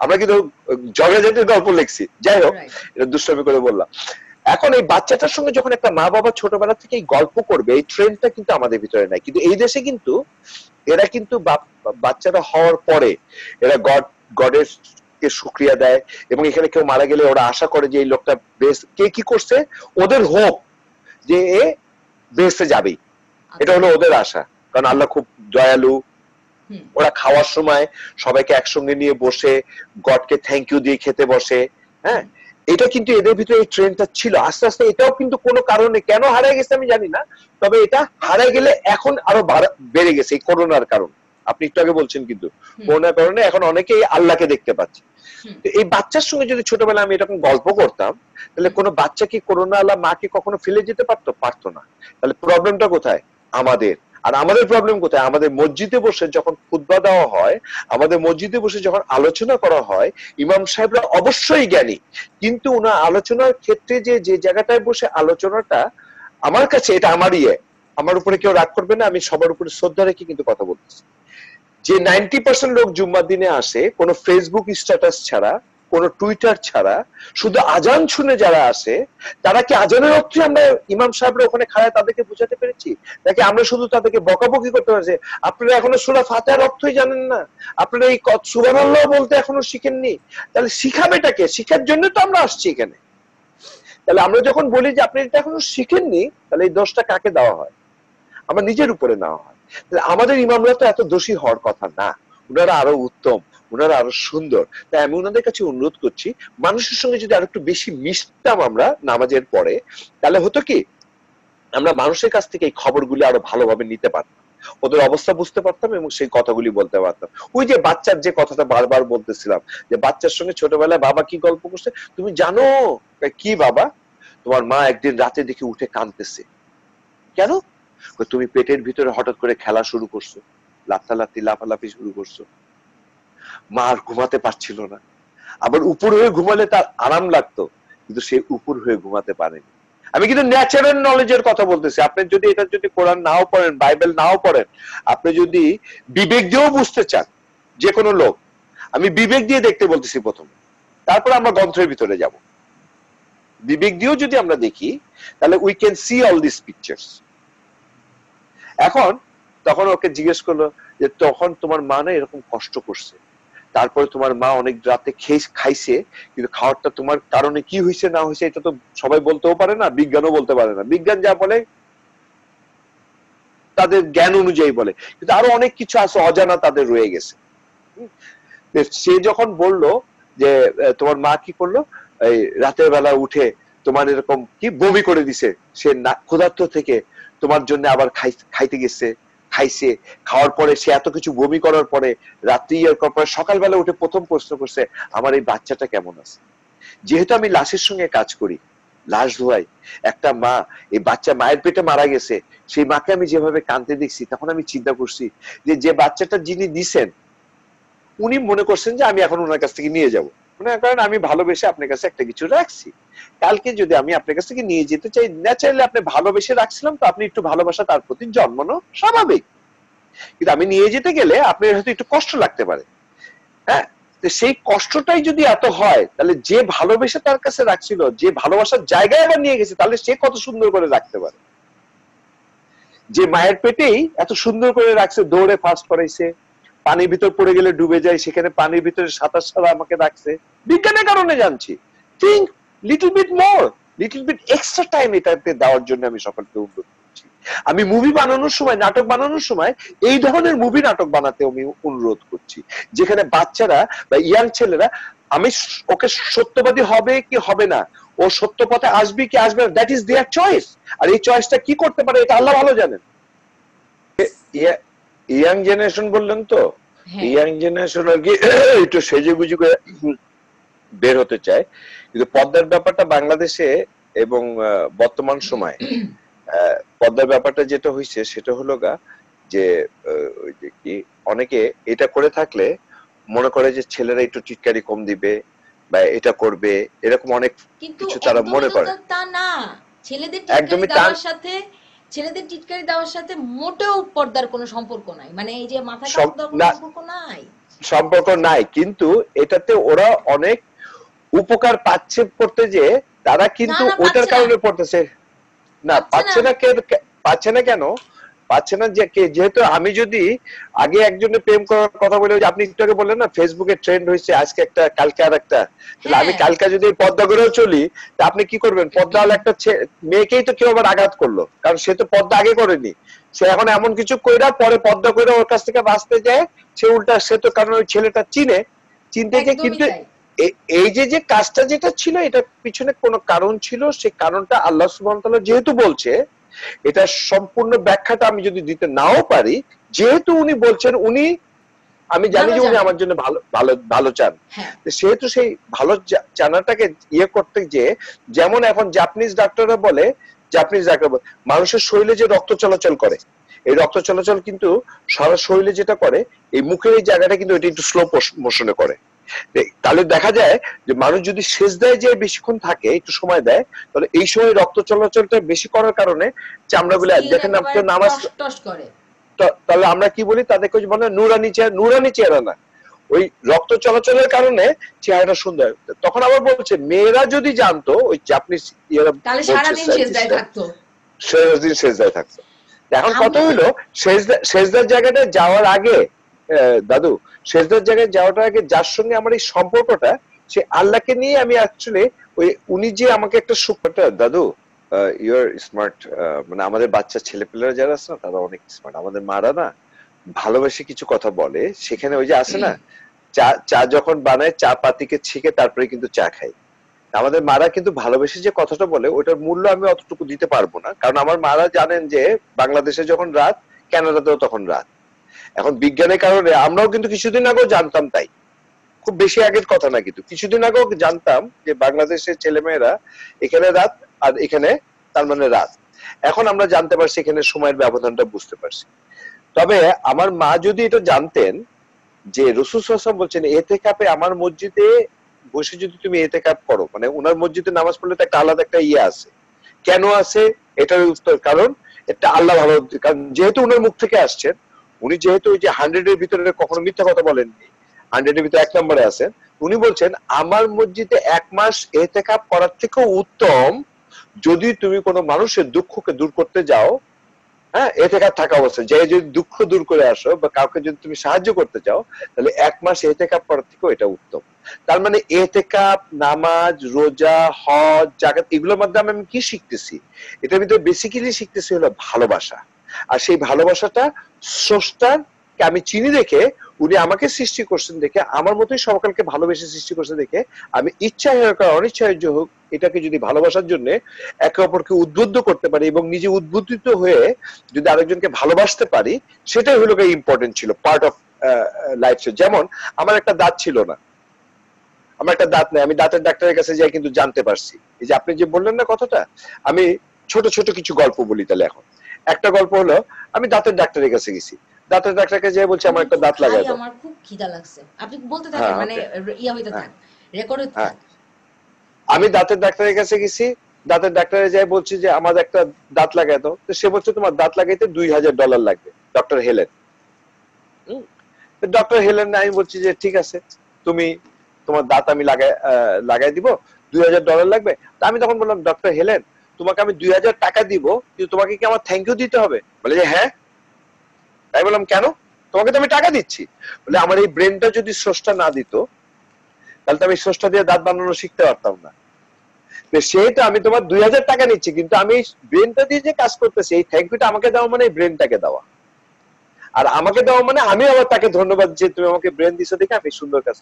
আমরা কিন্তু ঝগড়াঝাটির গল্প লিখছি। যাই হোক, এটা দুষ্টামি করে বললাম। এখন এই বাচ্চাটার সঙ্গে যখন একটা মা বাবা ছোটবেলা থেকে এই গল্প করবে, এই ট্রেন্ডটা কিন্তু আমাদের ভিতরে নাই। কিন্তু এই দেশে কিন্তু এরা কিন্তু বাচ্চারা হওয়ার পরে এরা গডের কে শুকরিয়া দেয়, এবং এখানে কেউ মারা গেলে ওরা আশা করে যে এই লোকটা বেশ, কে কি করছে ওদের হোপ যে এ বেঁচে যাবেই, এটা হলো ওদের আশা। কারণ আল্লাহ খুব দয়ালু। ওরা খাওয়ার সময় সবাইকে একসঙ্গে নিয়ে বসে গডকে থ্যাংক ইউ দিয়ে খেতে বসে। হ্যাঁ, এটা কিন্তু এদের ভিতরে এই ট্রেন্ডটা ছিল। আস্তে আস্তে এটাও কিন্তু কোনো কারণে কেন হারিয়ে গেছে আমি জানি না, তবে এটা হারিয়ে গেলে এখন আরো বেড়ে গেছে এই করোনার কারণ। আপনি একটু আগে বলছেন, কিন্তু করোনার কারণে এখন অনেকেই আল্লাহকে দেখতে পাচ্ছে। এই বাচ্চার সঙ্গে যদি ছোটবেলায় আমি এরকম গল্প করতাম, তাহলে কোনো বাচ্চা কি করোনা আল্লাহ মাকে কখনো ফেলে যেতে পারতো? পারতো না। তাহলে প্রবলেমটা কোথায়? আমাদের। আর আমাদের প্রবলেম কোথায়? আমাদের মসজিদে বসে যখন খুতবা দেওয়া হয়, আমাদের মসজিদে বসে যখন আলোচনা করা হয়, ইমাম সাহেবরা অবশ্যই জ্ঞানী, কিন্তু ওনার আলোচনার ক্ষেত্রে যে জায়গাটায় বসে আলোচনাটা, আমার কাছে এটা আমার উপরে কেউ রাগ করবে না, আমি সবার উপরে শ্রদ্ধা রেখে কিন্তু কথা বলতেছি, যে 90% লোক জুম্মার দিনে আসে কোনো ফেসবুক স্ট্যাটাস ছাড়া, কোনো টুইটার ছাড়া, শুধু আজান শুনে যারা আসে, তারা কি আজানের অর্থে আমরা ইমাম সাহেবরা ওখানে খাড়ায় তাদেরকে বুঝাতে পেরেছি, নাকি আমরা শুধু তাদেরকে বকাবকি করতে পারছি? আপনারা এখনো সূরা ফাতিহার অর্থই জানেন না, আপনারা এই সুবহানাল্লাহ বলতে এখনো শিখেননি, তাহলে শিখাবেটাকে? শিখার জন্য তো আমরা আসছি এখানে। তাহলে আমরা যখন বলি যে আপনি এটা এখনো শিখেননি, তাহলে এই দোষটা কাকে দেওয়া হয়? আমরা নিজের উপরে নেওয়া হয়। আমাদের ইমামরা তো এত দোষী হওয়ার কথা না, ওনারা আরো উত্তম, ওনারা আরো সুন্দর। তাই আমি ওনাদের কাছে অনুরোধ করছি, মানুষের সঙ্গে যদি আরো একটু বেশি মিশতাম আমরা নামাজের পরে, তাহলে হতো কি আমরা মানুষের কাছ থেকে এই খবরগুলি আরো ভালোভাবে নিতে পারতাম, ওদের অবস্থা বুঝতে পারতাম এবং সেই কথাগুলি বলতে পারতাম। ওই যে বাচ্চার যে কথাটা বারবার বলতেছিলাম, যে বাচ্চার সঙ্গে ছোটবেলায় বাবা কি গল্প করছে তুমি জানো? কি বাবা? তোমার মা একদিন রাতে দেখে উঠে কাঁদতেছে। কেন? তুমি পেটের ভিতরে হঠাৎ করে খেলা শুরু করছো, লাফালাফি শুরু করছো, মা আর ঘুমাতে পারছিল না। আবার উপর হয়ে ঘুমালে তার আরাম লাগতো, কিন্তু সে উপর হয়ে ঘুমাতে পারেনি। আমি কিন্তু ন্যাচারাল নলেজের কথা বলতেছি। আপনি যদি এটা যদি কোরআন নাও পড়েন, বাইবেল নাও পড়েন, আপনি যদি বিবেক দিয়েও বুঝতে চান, যে কোনো লোক, আমি বিবেক দিয়ে দেখতে বলতেছি প্রথমে, তারপর আমরা গ্রন্থের ভিতরে যাব। বিবেক দিয়েও যদি আমরা দেখি, তাহলে we can see all this pictures. এখন তখন ওকে জিজ্ঞেস করলো যে তখন তোমার মা না এরকম কষ্ট করছে, তারপরে তোমার মা অনেক রাতে খাইছে, কিন্তু খাওয়ারটা তোমার কারণে কি হয়েছে না হয়েছে এটা তো সবাই বলতেও পারে না, বিজ্ঞানও বলতে পারে না। বিজ্ঞান যা বলে তাদের জ্ঞান অনুযায়ী বলে, কিন্তু আরো অনেক কিছু আছে অজানা তাদের রয়ে গেছে। সে যখন বলল যে তোমার মা কি করলো, এই রাতের বেলা উঠে তোমার এরকম কি বমি করে দিছে, সে ক্ষুধার্ত থেকে তোমার জন্য আবার খাইতে গেছে, খাইছে, খাওয়ার পরে সে এত কিছু বমি করার পরে রাত্রি পরে সকালবেলা উঠে প্রথম প্রশ্ন করছে আমার এই বাচ্চাটা কেমন আছে। যেহেতু আমি লাশের সঙ্গে কাজ করি, লাশ ধোয়াই, একটা মা এই বাচ্চা মায়ের পেটে মারা গেছে, সেই মাকে আমি যেভাবে কাঁদতে দেখছি, তখন আমি চিন্তা করছি যে বাচ্চাটা যিনি দিছেন উনি মনে করছেন যে আমি এখন ওনার কাছ থেকে নিয়ে যাব, মনে করেন আমি ভালোবেসে আপনার কাছে একটা কিছু রাখছি, কালকে যদি আমি আপনার কাছ থেকে নিয়ে যেতে চাই, ন্যাচারালি আপনি ভালোবেসে রাখছিলাম তো আপনি একটু ভালোবাসা তার প্রতি জন্মানো স্বাভাবিক, কিন্তু আমি নিয়ে যেতে গেলে আপনার হয়তো একটু কষ্ট লাগতে পারে। হ্যাঁ, তো সেই কষ্টটাই যদি এত হয়, তাহলে যে ভালোবেসে তার কাছে রাখছিল, যে ভালোবাসার জায়গায় আবার নিয়ে গেছে, তাহলে সে কত সুন্দর করে রাখতে পারে। যে মায়ের পেটেই এত সুন্দর করে রাখছে, দৌড়ে ফার্স্ট করাইছে, পানির ভিতর পড়ে গেলে ডুবে যায়, সেখানে পানির ভিতরে সাঁতার সারা আমাকে রাখছে, বিজ্ঞানের কারণে জানছি। Think little bit more, little bit extra time এটাতে দেওয়ার জন্য আমি সকলকে অনুরোধ করছি। আমি মুভি বানানোর সময়, নাটক বানানোর সময় এই ধরনের মুভি নাটক বানাতে আমি অনুরোধ করছি, যেখানে বাচ্চারা বা ইয়াং ছেলেরা, আমি ওকে সত্যবাদী হবে কি হবে না, ও সত্য পথে আসবে কি আসবে না, দ্যাট ইজ দেয়ার চয়েস। আর এই চয়েসটা কি করতে পারে এটা আল্লাহ ভালো জানেন। ইয়াং জেনারেশন বললেন তো, ইয়াং জেনারেশন আর কি একটু সেজে গুজে করে বের হতে চায়, কিন্তু পদ্মার ব্যাপারটা বাংলাদেশে এবং বর্তমান সময় পদ্মার ব্যাপারটা যেটা হয়েছে সেটা হলো গা যে ওই যে কি অনেকে এটা করে থাকলে মনে করে যে ছেলেরা একটু টিটকারি কম দিবে বা এটা করবে, এরকম অনেক কিছু তারা মনে করে। তা না, ছেলেদের টিটকারি দেওয়ার সাথে ছেলেদের টিটকারি দেওয়ার সাথে মোটেও পর্দার কোনো সম্পর্ক নাই, মানে এই যে মাথা কাটা কোনো সম্পর্ক নাই, সম্পর্ক নাই, কিন্তু এটাতে ওরা অনেক উপকার পাচ্ছে পড়তে, যে তারা কিন্তু ওটার কারণে পড়তেছে না, পাচ্ছে না। পাচ্ছে না কেন পাচ্ছে না, যেহেতু আমি যদি আগে একজনের প্রেম করার কথা বলে, আপনি একটু আগে বললেন না ফেসবুকে ট্রেন্ড হয়েছে আজকে একটা কালকে আর একটা, তাহলে আমি কালকে যদি পর্দা করেও চলি, তা আপনি কি করবেন, পর্দা হলো একটা মেয়েকেই তো কেউ আবার আঘাত করলো, কারণ সে তো পর্দা আগে করেনি, সে এখন এমন কিছু কইরা পরে পর্দা কইরা ওর কাছ থেকে বাঁচতে যায়, সে উল্টা সে তো কারণ ওই ছেলেটা চিনতে যে, কিন্তু এই যে কাজটা যেটা ছিল এটার পিছনে কোনো কারণ ছিল, সেই কারণটা আল্লাহ সুবহানাহু ওয়া তাআলা যেহেতু বলছে, এটা সম্পূর্ণ ব্যাখ্যাটা আমি যদি দিতে নাও পারি, যেহেতু উনি বলছেন, উনি আমি জানি যে উনি আমার জন্য ভালো ভালো ভালো চান, সেহেতু সেই ভালো জানাটাকে ইয়ে করতে, যে যেমন এখন জাপানিজ ডাক্তাররা বলে, মানুষের শরীরে যে রক্ত চলাচল করে, এই রক্ত চলাচল কিন্তু সারা শরীরে যেটা করে, এই মুখের এই জায়গাটা কিন্তু এটা একটু স্লো মোশনে করে। তাহলে দেখা যায় যে মানুষ যদি সেজদায় যে বেশিক্ষণ থাকে, একটু সময় দেয়, তাহলে এই সময় রক্ত চলাচলটা বেশি করার কারণে চামড়াগুলো, দেখেন আপনি নামাজ করে, তাহলে আমরা কি বলি তাদেরকে, বলে নুরানি চেহারা না, ওই রক্ত চলাচলের কারণে চেহারাটা সুন্দর। তখন আবার বলছে মেয়েরা যদি জানতো ওই জাপানিজ সারাদিন সেজদায় থাকতো, সারাদিন সেজদায় থাকতো। এখন কত হইলো, সেজদার জায়গাটা যাওয়ার আগে, দাদু সেজদার জায়গায় যাওয়ার আগে যার সঙ্গে আমার এই সম্পর্কটা, সে আল্লাহকে নিয়ে আমি অ্যাকচুয়ালি ওই উনি যে আমাকে একটা সুখটা, দাদু ইউর স্মার্ট, মানে আমাদের বাচ্চা ছেলেপেলেরা যারা আছে না তারা অনেক স্মার্ট, আমাদের মারা না ভালোবেসে কিছু কথা বলে, সেখানে ওই যে আছে না, চা যখন বানায় চা পাতিকে ছেঁকে তারপরে কিন্তু চা খাই, আমাদের মারা কিন্তু ভালোবেসে যে কথাটা বলে ওটার মূল্য আমি অতটুকু দিতে পারবো না, কারণ আমার মারা জানেন যে বাংলাদেশে যখন রাত, কানাডাতেও তখন রাত। এখন বিজ্ঞানের কারণে আমরাও কিন্তু কিছুদিন আগেও জানতাম, তাই খুব বেশি আগের কথা না, কিন্তু কিছুদিন আগেও জানতাম যে বাংলাদেশের ছেলেমেয়েরা এখানে রাত আর এখানে তার মানে রাত। এখন আমরা জানতে পারছি, এখানে সময়ের ব্যবধানটা বুঝতে পারছি। তবে আমার মা যদি এটা জানতেন যে রাসূল সাল্লাল্লাহু আলাইহি ওয়াসাল্লাম বলছেন ইতিকাফে, আমার মসজিদে বসে যদি তুমি ইতিকাফ করো, মানে ওনার মসজিদে নামাজ পড়লে তো একটা আলাদা একটা ইয়ে আছে, কেন আছে এটার উত্তর, কারণ এটা আল্লাহ ভালো, কারণ যেহেতু ওনার মুখ থেকে আসছেন, উনি যেহেতু ওই যে 100 এর ভিতরে কখনো মিথ্যা কথা বলেননি, 100 এর ভিতরে 1 নম্বরে আছেন, উনি বলছেন আমার মসজিদে 1 মাস ইতিকাফ করার থেকেও উত্তম যদি তুমি কোনো মানুষের দুঃখকে দূর করতে যাও, হ্যাঁ, ইতিকাফ থাকা অবস্থায় যে যদি দুঃখ দূর করে আসো বা কাউকে যদি তুমি সাহায্য করতে চাও, তাহলে 1 মাস ইতিকাফ করার থেকেও এটা উত্তম। তার মানে ইতিকাফ, নামাজ, রোজা, হজ, যাকাত, এগুলোর মাধ্যমে আমি কি শিখতেছি, এটার ভিতরে বেসিক্যালি শিখতেছি হলো ভালোবাসা, আর সেই ভালোবাসাটা স্রষ্টার আমি চিনি দেখে, উনি আমাকে সৃষ্টি করছেন দেখে, আমার মতোই সকলকে ভালোবেসে সৃষ্টি করছে দেখে, আমি ইচ্ছায় হোক আর অনিচ্ছায় হোক এটাকে যদি ভালোবাসার জন্য একে অপরকে উদ্বুদ্ধ করতে পারি এবং নিজে উদ্বুদ্ধিত হয়ে যদি আরেকজনকে ভালোবাসতে পারি, সেটাই হলো ইম্পর্টেন্ট ছিল, পার্ট অফ লাইফ। যেমন আমার একটা দাঁত ছিল না, আমার একটা দাঁত নেই, আমি দাঁতের ডাক্তারের কাছে যাই কিন্তু জানতে পারছি। এই যে আপনি যে বললেন না কথাটা, আমি ছোট ছোট কিছু গল্প বলি তাহলে। এখন একটা গল্প হলো, আমি দাঁতের ডাক্তারের কাছে গেছি, দাঁতের ডাক্তারকে যেয়ে বলছি আমার একটা দাঁত লাগাই দাও। আমার খুব খিদা লাগছে, আপনি বলতে থাকেন, হ্যাঁ, মানে ওকে। ইয়া হইতে হ্যাঁ, থাক, রেকর্ড হইতে হ্যাঁ। থাক। আমি দাঁতের ডাক্তারের কাছে গেছি, দাঁতের ডাক্তারে যাই বলছি যে আমার একটা দাঁত লাগাই দাও। তো সে বলছে তোমার দাঁত লাগাইতে $2000 লাগবে, ডক্টর হেলেন। ডক্টর হেলেন, আমি বলছি যে ঠিক আছে, তুমি তোমার দাঁত আমি লাগাই দিব, $2000 লাগবে। তা আমি তখন বললাম, ডক্টর হেলেন, তোমাকে আমি 2000 টাকা দিব, কিন্তু তোমাকে কি আমার থ্যাংক ইউ দিতে হবে? বলে যে হ্যাঁ। তাই বললাম কেন? তোমাকে তো আমি টাকা দিচ্ছি। বলে আমার এই ব্রেনটা যদি স্রষ্টা না দিত, তাহলে তো আমি স্রষ্টা দিয়ে দাঁত বানানো শিখতে পারতাম না। সেহেতু আমি তোমার 2000 টাকা নিচ্ছি, কিন্তু আমি ব্রেনটা দিয়ে যে কাজ করতেছি, এই থ্যাংক ইউটা আমাকে দেওয়া মানে ব্রেনটাকে দেওয়া, আর আমাকে দেওয়া মানে আমি আবার তাকে ধন্যবাদ যে তুমি আমাকে ব্রেন দিছো দেখে আমি সুন্দর কাজ।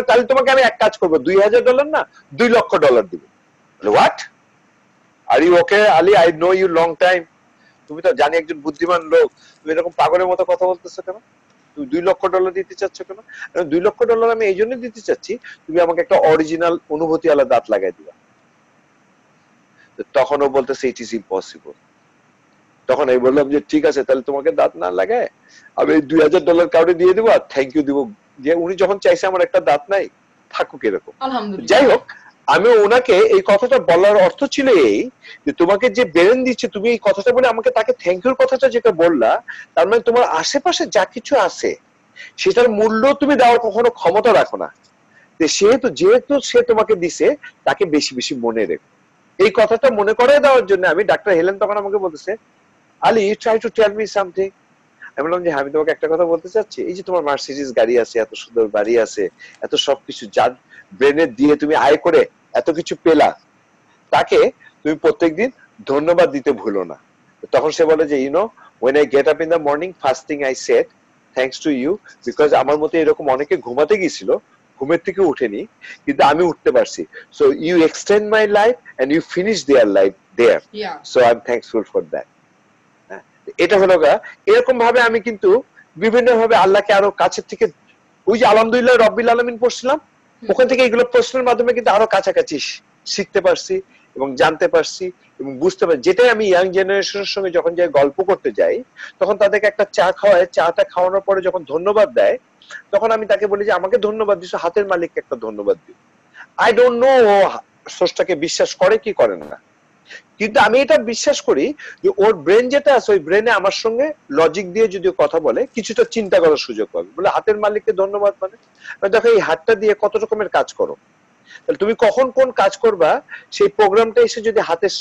তাহলে তোমাকে আমি এক কাজ করবো, $2000 না, $2,00,000 দিব। What, are you okay Ali? I know you long time, তুমি তো জানি একজন বুদ্ধিমান লোক, তুমি এরকম পাগলের মতো কথা বলতেছো কেন? তুমি $2,00,000 দিতে চাচ্ছ কেন? $2,00,000 আমি এই জন্য দিতে চাচ্ছি, তুমি আমাকে একটা অরিজিনাল অনুভূতি আলা দাঁত লাগাই দিবা। তখন ও বলতেছে ইট ইজ ইম্পসিবল। তখন আমি বললাম যে ঠিক আছে, তাহলে তোমাকে দাঁত না লাগায় আমি $2,000 কাউকে দিয়ে দেবো আর থ্যাংক ইউ দিব, যে উনি যখন চাইছে আমার একটা দাঁত নাই, থাকুক এরকম। যাই হোক, আমি ওনাকে এই কথাটা বলার অর্থ ছিল এই যে তোমাকে যে ব্রেন দিচ্ছে, তুমি এই কথাটা বলে আমাকে তাকে থ্যাংক ইউর কথাটা যেটা বললা, তার মানে তোমার আশেপাশে যা কিছু আছে সেটার মূল্য তুমি দেওয়ার কখনো ক্ষমতা রাখো না। যেহেতু সে তোমাকে দিছে, তাকে বেশি বেশি মনে রেখো। এই কথাটা মনে করাই দেওয়ার জন্য আমি, ডাক্তার হেলেন তখন আমাকে বলতেছে, Ali you try to tell me something. আমি বললাম যে আমি তোমাকে একটা কথা বলতে চাচ্ছি, এই যে তোমার মার্সিডিজ গাড়ি আছে, এত সুন্দর বাড়ি আছে, এত সবকিছু যার ব্রেনের দিয়ে তুমি আয় করে এত কিছু পেলা, তাকে তুমি প্রত্যেকদিন ধন্যবাদ দিতে ভুলো না। তখন সে বলে যে YONO, when I get up in the morning, first thing I said thanks to you, because আমার মতো এরকম অনেকে ঘুমাতে গিয়েছিল, ঘুমের থেকে উঠেনি, কিন্তু আমি উঠতে পারছি। So you extend my life and you finish their life there, so I'm thankful for that. এটা হলো এরকম ভাবে আমি কিন্তু বিভিন্ন ভাবে আল্লাহকে আরো কাছের থেকে, ওই যে আলহামদুলিল্লাহ রব্বিল আলামিন পড়ছিলাম, ওখান থেকে এগুলো প্রশ্নের মাধ্যমে কিন্তু আরো কাছাকাছি শিখতে পারছি এবং জানতে পারছি এবং বুঝতে পারছি। যেটাই আমি ইয়াং জেনারেশনের সঙ্গে যখন যাই গল্প করতে যাই, তখন তাদেরকে একটা চা খাওয়ায়, চাটা খাওয়ানোর পরে যখন ধন্যবাদ দেয়, তখন আমি তাকে বলি যে আমাকে ধন্যবাদ দিছো, হাতের মালিককে একটা ধন্যবাদ দিও। আই ডোন্ট নো ও স্রষ্টাকে বিশ্বাস করে কি করে না, কিন্তু আমি এটা বিশ্বাস করি যে ওর ব্রেন যেটা আছে, ওই ব্রেনে আমার সঙ্গে লজিক দিয়ে যদি কথা বলে, কিছুটা চিন্তা করার সুযোগ পাবে। বলে হাতের মালিককে ধন্যবাদ মানে, দেখো এই হাতটা দিয়ে কত রকমের কাজ করো, তাহলে তুমি কখন কোন কাজ করবা সেই প্রোগ্রামটা এসে যদি হাতের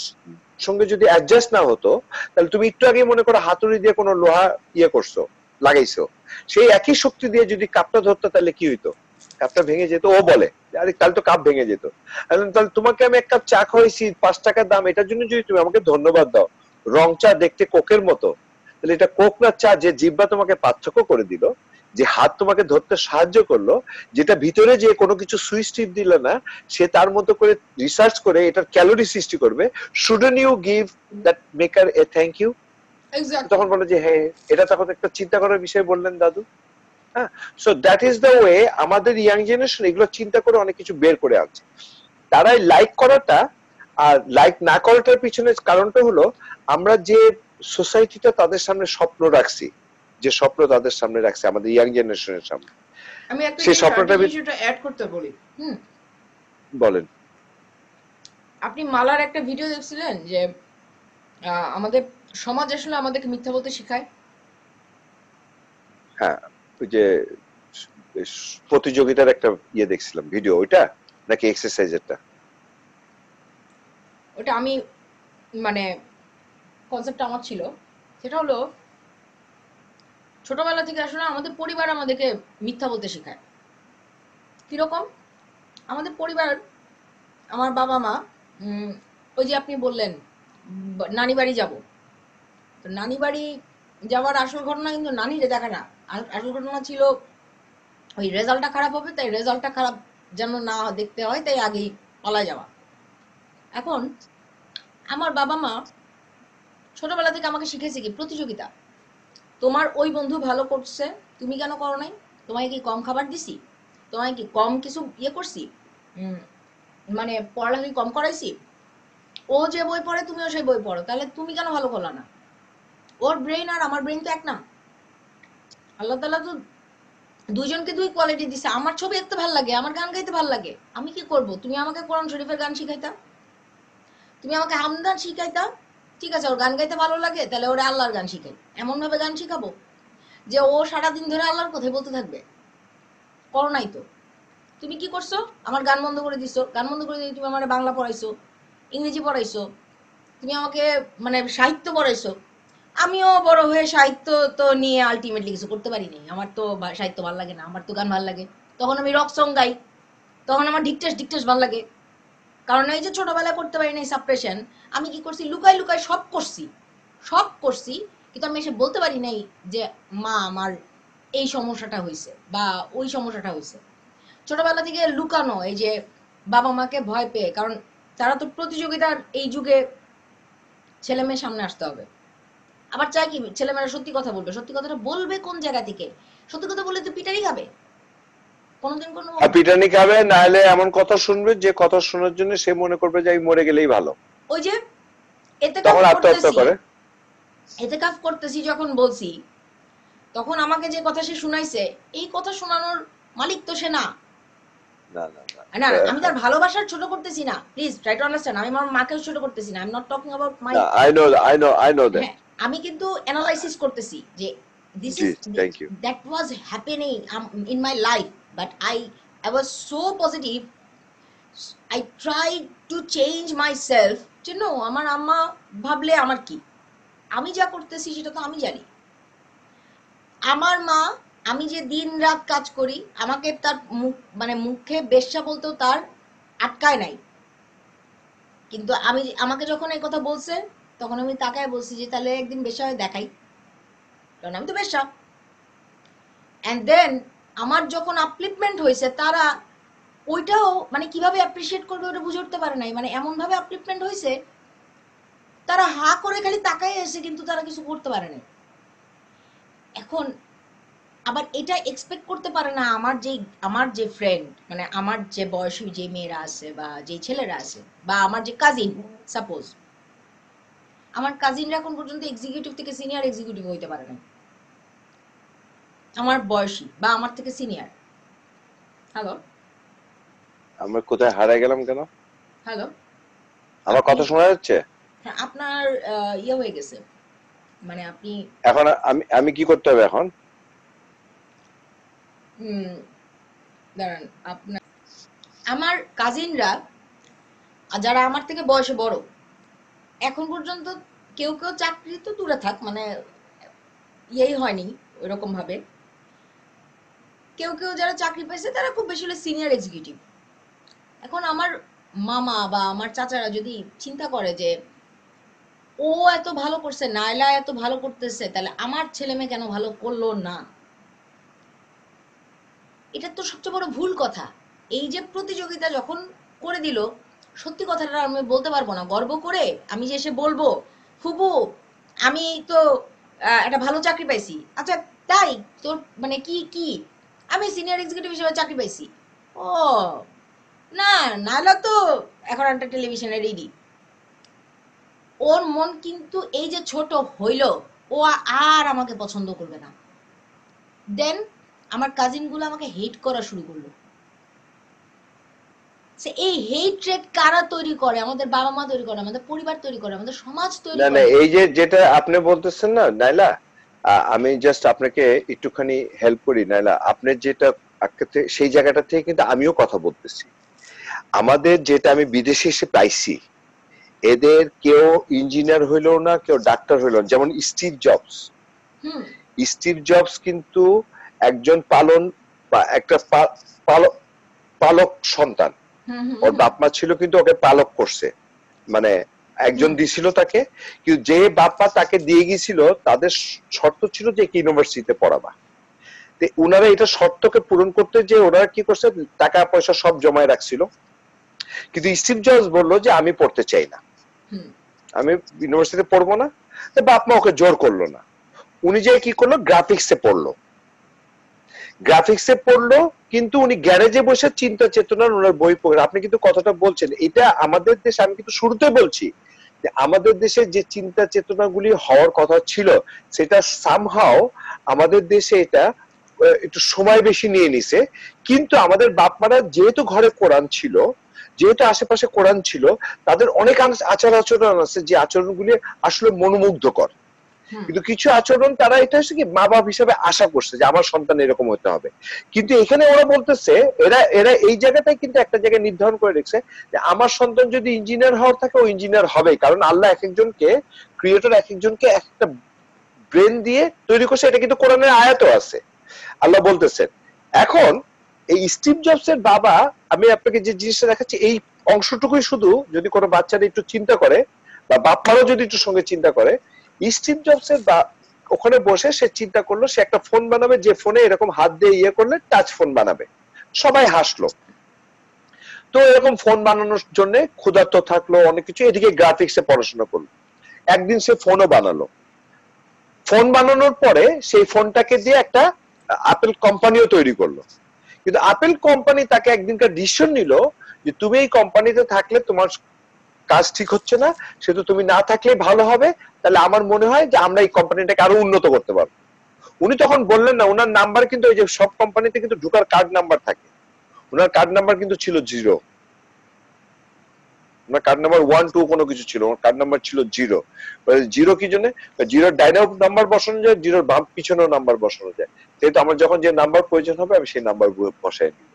সঙ্গে যদি অ্যাডজাস্ট না হতো, তাহলে তুমি একটু আগে মনে করো হাতুড়ি দিয়ে কোনো লোহা ইয়ে করছো, লাগাইছো, সেই একই শক্তি দিয়ে যদি কাপটা ধরতো তাহলে কি হইতো? কাপটা ভেঙে যেত। ও বলে আরে তাহলে তো কাপ ভেঙে যেত। তাহলে তোমাকে আমি এক কাপ চা খাওয়াইছি 5 টাকা দাম, এটার জন্য যদি তুমি আমাকে ধন্যবাদ দাও, রং চা দেখতে কোকের মতো, তাহলে এটা কোক না চা? যে জিহ্বা তোমাকে পার্থক্য করে দিল, যে হাত তোমাকে ধরতে সাহায্য করলো, যেটা ভিতরে যে কোনো কিছু সুইচ টিপ দিল না, সে তার মতো করে রিসার্চ করে এটার ক্যালোরি সৃষ্টি করবে, shouldn't you give that maker a thank you? তখন বলে যে হ্যাঁ, এটা তখন একটা চিন্তা করার বিষয় বললেন দাদু। হ্যাঁ, so that is the way আমাদের ইয়াং জেনারেশন এগুলো চিন্তা করে অনেক কিছু বের করে আনছে। তারাই লাইক করাটা আর লাইক না করাটার পিছনে কারণটা হলো, আমরা যে সোসাইটিটা তাদের সামনে স্বপ্ন রাখছি, যে স্বপ্ন তাদের সামনে রাখছে আমাদের ইয়াং জেনারেশনের সামনে, আমি একটা সেই স্বপ্নটা বিষয়টা অ্যাড করতে বলি। বলেন। আপনি মালার একটা ভিডিও দেখছিলেন যে আমাদের সমাজ আসলে আমাদেরকে মিথ্যা বলতে শেখায়। হ্যাঁ, ওই যে প্রতিযোগিতার একটা ইয়ে দেখছিলাম ভিডিও, ওইটা নাকি এক্সারসাইজেরটা? ওটা আমি মানে কনসেপ্টটা আমার ছিল, সেটা হলো ছোটবেলা থেকে আসলে আমাদের পরিবার আমাদেরকে মিথ্যা বলতে শেখায়। কিরকম? আমাদের পরিবার, আমার বাবা মা, ওই যে আপনি বললেন নানি বাড়ি যাব, তো নানি বাড়ি যাওয়ার আসল ঘটনা কিন্তু নানিরে দেখা না, আর আসল ঘটনা ছিল ওই রেজাল্টটা খারাপ হবে, তাই রেজাল্টটা খারাপ যেন না দেখতে হয় তাই আগেই পালায় যাওয়া। এখন আমার বাবা মা ছোটবেলা থেকে আমাকে শিখেছে কি প্রতিযোগিতা। তোমার ওই বন্ধু ভালো করছে, তুমি কেন করো নাই? তোমায় কি কম খাবার দিছি? তোমায় কি কম কিছু ইয়ে করছি? উম, মানে পড়ালেখা কি কম করাইছি? ও যে বই পড়ে তুমিও সেই বই পড়ো, তাহলে তুমি কেন ভালো করলা না? ওর ব্রেন আর আমার ব্রেন তো এক না। আল্লাহ তাআলা তো দুইজনকে দুই কোয়ালিটি দিছে। আমার ছবি আঁকতে ভালো লাগে, আমার গান গাইতে ভালো লাগে, আমি কি করব? তুমি আমাকে কোরআন শরীফের গান শিখাইতা, তুমি আমাকে হামদান শিখাইতা, ঠিক আছে ওর গান গাইতে ভালো লাগে, তাহলে ওরে আল্লাহর গান শিখাই। এমন ভাবে গান শিখাবো যে ও সারাদিন ধরে আল্লাহর কথাই বলতে থাকবে? করো নাই তো। তুমি কি করছো? আমার গান বন্ধ করে দিছো, গান বন্ধ করে দিয়ে তুমি আমার বাংলা পড়াইছো, ইংরেজি পড়াইছো, তুমি আমাকে মানে সাহিত্য পড়াইছো। আমিও বড় হয়ে সাহিত্য তো নিয়ে আলটিমেটলি কিছু করতে পারিনি। আমার তো সাহিত্য ভালো লাগে না, আমার তো গান ভালো লাগে। তখন আমি রক সং গাই, তখন আমার ডিকটেস ডিকটেস ভালো লাগে। কারণ এই যে ছোটবেলায় করতে পারি নাই সাপ্রেশন, আমি কি করছি লুকাই লুকাই সব করছি, সব করছি। কিন্তু আমি এসে বলতে পারি নাই যে মা আমার এই সমস্যাটা হয়েছে বা ওই সমস্যাটা হয়েছে। ছোটবেলা থেকে লুকানো, এই যে বাবা মাকে ভয় পেয়ে, কারণ তারা তো প্রতিযোগিতার এই যুগে ছেলে মেয়ের সামনে আসতে হবে। আবার চাই কি ছেলেমেয়েরা সত্যি কথা বলবে। সত্যি কথাটা বলবে কোন জায়গা থেকে? সত্যি কথা বললে তো পিটারি খাবে কোনোদিন কোনো। পিটানি খাবে, না হলে এমন কথা শুনবে যে কথা শোনার জন্য সে মনে করবে যে আমি মরে গেলেই ভালো, ওই যে এতেকাফ তখন আত্মহত্যা করতেছি, করে। এতেকাফ করতেছি যখন বলছি, তখন আমাকে যে কথা সে শুনাইছে, এই কথা শোনানোর মালিক তো সে না। না না না, না আমি তার ভালোবাসার ছোট করতেছি না, প্লিজ ট্রাই টু আন্ডারস্ট্যান্ড। আমি আমার মাকেও ছোট করতেছি না, I am not talking about my. I know that. হ্যাঁ, আমি কিন্তু অ্যানালাইসিস করতেছি যে দিস জি, is thank you. That was happening in my life, but I was so positive. I try to change my self যে no, আমার আম্মা ভাবলে আমার কি, আমি যা করতেছি সেটা তো আমি জানি। আমার মা, আমি যে দিন রাত কাজ করি, আমাকে তার মুখ মানে মুখে বেশ্যা বলতেও তার আটকায় নাই। কিন্তু আমি আমাকে যখন এই কথা বলছে, তখন আমি তাকায় বলছি যে তাহলে একদিন বেশ্যা হয়ে দেখাই, কারণ আমি তো বেশ্যা। অ্যান্ড দেন আমার যখন আপলিফমেন্ট হয়েছে, তারা ওইটাও মানে কিভাবে অ্যাপ্রিসিয়েট করবে ওটা বুঝে উঠতে পারে নাই। মানে এমন ভাবে আপলিফমেন্ট হয়েছে, তারা হা করে খালি তাকায় এসে, কিন্তু তারা কিছু করতে পারে নাই। এখন আবার এটা এক্সপেক্ট করতে পারে না আমার যে ফ্রেন্ড, মানে আমার যে বয়সী যে মেয়েরা আছে বা যে ছেলেরা আছে, বা আমার যে কাজিন, সাপোজ আমার কাজিনরা এখন পর্যন্ত এক্সিকিউটিভ থেকে সিনিয়র এক্সিকিউটিভ হইতে পারে না, আমার বয়সী বা আমার থেকে সিনিয়র। হ্যালো, আমরা কোথায় হারাই গেলাম কেন? হ্যালো, আমার আপনি, কথা শোনা যাচ্ছে? হ্যাঁ আপনার ইয়ে হয়ে গেছে, মানে আপনি এখন আমি কি করতে হবে এখন? দাঁড়ান। আপনার আমার কাজিনরা যারা আমার থেকে বয়সে বড়, এখন পর্যন্ত কেউ কেউ চাকরি তো দূরে থাক, মানে ইয়েই হয়নি ওইরকম ভাবে। কেউ কেউ যারা চাকরি পেয়েছে তারা খুব বেশি হলে সিনিয়র এক্সিকিউটিভ। এখন আমার মামা বা আমার চাচারা যদি চিন্তা করে যে ও এত ভালো করছে, নাইলা এত ভালো করতেছে, তাহলে আমার ছেলে মেয়ে কেন ভালো করলো না? এটা তো সবচেয়ে বড় ভুল কথা। এই যে প্রতিযোগিতা যখন করে দিল, সত্যি কথাটা আমি বলতে পারবো না গর্ব করে। আমি যে এসে বলবো ফুবু আমি তো একটা ভালো চাকরি পাইছি, আচ্ছা তাই তোর মানে কি কি? আমি সিনিয়র এক্সিকিউটিভ হিসেবে চাকরি পাইছি। ও না, নাহলে তো এখন একটা টেলিভিশনে রেডি। ওর মন কিন্তু এই যে ছোট হইল, ও আর আমাকে পছন্দ করবে না। দেন আমার কাজিন গুলো আমাকে হেট করা শুরু করলো। এই হেট্রেড কারা তৈরি করে? আমাদের বাবা মা তৈরি করে, আমাদের পরিবার তৈরি করে, আমাদের সমাজ তৈরি না না, করে। এই যে যেটা আপনি বলতেছেন না নাইলা, আমি জাস্ট আপনাকে একটুখানি হেল্প করি নাইলা। আপনি যেটা সেই জায়গাটা থেকে কিন্তু আমিও কথা বলতেছি। আমাদের যেটা আমি বিদেশে এসে পাইছি, এদের কেউ ইঞ্জিনিয়ার হইলো না, কেউ ডাক্তার হইলো না। যেমন স্টিভ জবস, হুম স্টিভ জবস কিন্তু একজন পালন বা একটা পালক পালক সন্তান। হুম হুম ওর হুম বাপ মা ছিল কিন্তু ওকে পালক করছে, মানে একজন হুম দিছিল তাকে। কিন্তু যে বাপ মা তাকে দিয়ে গেছিল, তাদের শর্ত ছিল যে কি ইউনিভার্সিটিতে পড়াবা। উনারা এটা শর্তকে পূরণ করতে যে ওনারা কি করছে, টাকা পয়সা সব জমায় রাখছিল, কিন্তু স্টিভ জবস বললো যে আমি পড়তে চাই না, আমি ইউনিভার্সিটিতে পড়বো না। তো বাপ মা ওকে জোর করলো না, উনি যে কি করলো, গ্রাফিক্সে পড়লো। গ্রাফিক্সে পড়লো, কিন্তু উনি গ্যারেজে বসে চিন্তা চেতনার ওনার বই পড়ে। আপনি কিন্তু কথাটা বলছেন, এটা আমাদের দেশে, আমি কিন্তু শুরুতে বলছি যে আমাদের দেশে যে চিন্তা চেতনাগুলি হওয়ার কথা ছিল, সেটা সামহাও আমাদের দেশে এটা একটু সময় বেশি নিয়ে নিছে। কিন্তু আমাদের বাপ মারা যেহেতু ঘরে কোরআন ছিল, যেহেতু আশেপাশে কোরআন ছিল, তাদের অনেক আচার আচরণ আছে যে আচরণগুলি আসলে মনোমুগ্ধকর। কিন্তু কিছু আচরণ তারা এটা হচ্ছে কি মা বাপ হিসেবে আশা করছে যে আমার সন্তান এরকম হতে হবে। কিন্তু এখানে ওরা বলতেছে, এরা এরা এই জায়গাটাই কিন্তু একটা জায়গায় নির্ধারণ করে রেখেছে যে আমার সন্তান যদি ইঞ্জিনিয়ার হওয়ার থাকে, ও ইঞ্জিনিয়ার হবে, কারণ আল্লাহ এক একজনকে, ক্রিয়েটর এক একজনকে একটা ব্রেন দিয়ে তৈরি করছে। এটা কিন্তু কোরআনের আয়াতও আছে, আল্লাহ বলতেছেন। এখন এই স্টিভ জবস এর বাবা, আমি আপনাকে যে জিনিসটা দেখাচ্ছি, এই অংশটুকুই শুধু যদি কোনো বাচ্চারা একটু চিন্তা করে, বা বাপ্পারও যদি একটু সঙ্গে চিন্তা করে, স্টিভ জবস এর ওখানে বসে সে চিন্তা করলো সে একটা ফোন বানাবে, যে ফোনে এরকম হাত দিয়ে ইয়ে করলে টাচ ফোন বানাবে। সবাই হাসলো। তো এরকম ফোন বানানোর জন্য ক্ষুধার্ত থাকলো, অনেক কিছু, এদিকে গ্রাফিক্সে পড়াশোনা করলো। একদিন সে ফোনও বানালো। ফোন বানানোর পরে সেই ফোনটাকে দিয়ে একটা আপেল কোম্পানিও তৈরি করলো। কিন্তু আপেল কোম্পানি তাকে একদিনকার ডিসিশন নিল যে তুমি এই কোম্পানিতে থাকলে তোমার কাজ ঠিক হচ্ছে না, সেহেতু তুমি না থাকলেই ভালো হবে, তাহলে আমার মনে হয় যে আমরা এই কোম্পানিটাকে আরো উন্নত করতে পারবো। উনি তখন বললেন না, ওনার নাম্বার কিন্তু ওই যে সব কোম্পানিতে কিন্তু ঢোকার কার্ড নাম্বার থাকে, ওনার কার্ড নাম্বার কিন্তু ছিল 0। ওনার কার্ড নাম্বার 1 2 কোনো কিছু ছিল, ওনার কার্ড নাম্বার ছিল 0। 0 কি জন্য? 0 ডাইনেও নাম্বার বসানো যায়, 0 বাম পিছনেও নাম্বার বসানো যায়, সেহেতু আমার যখন যে নাম্বার প্রয়োজন হবে আমি সেই নাম্বার বসাই নিব।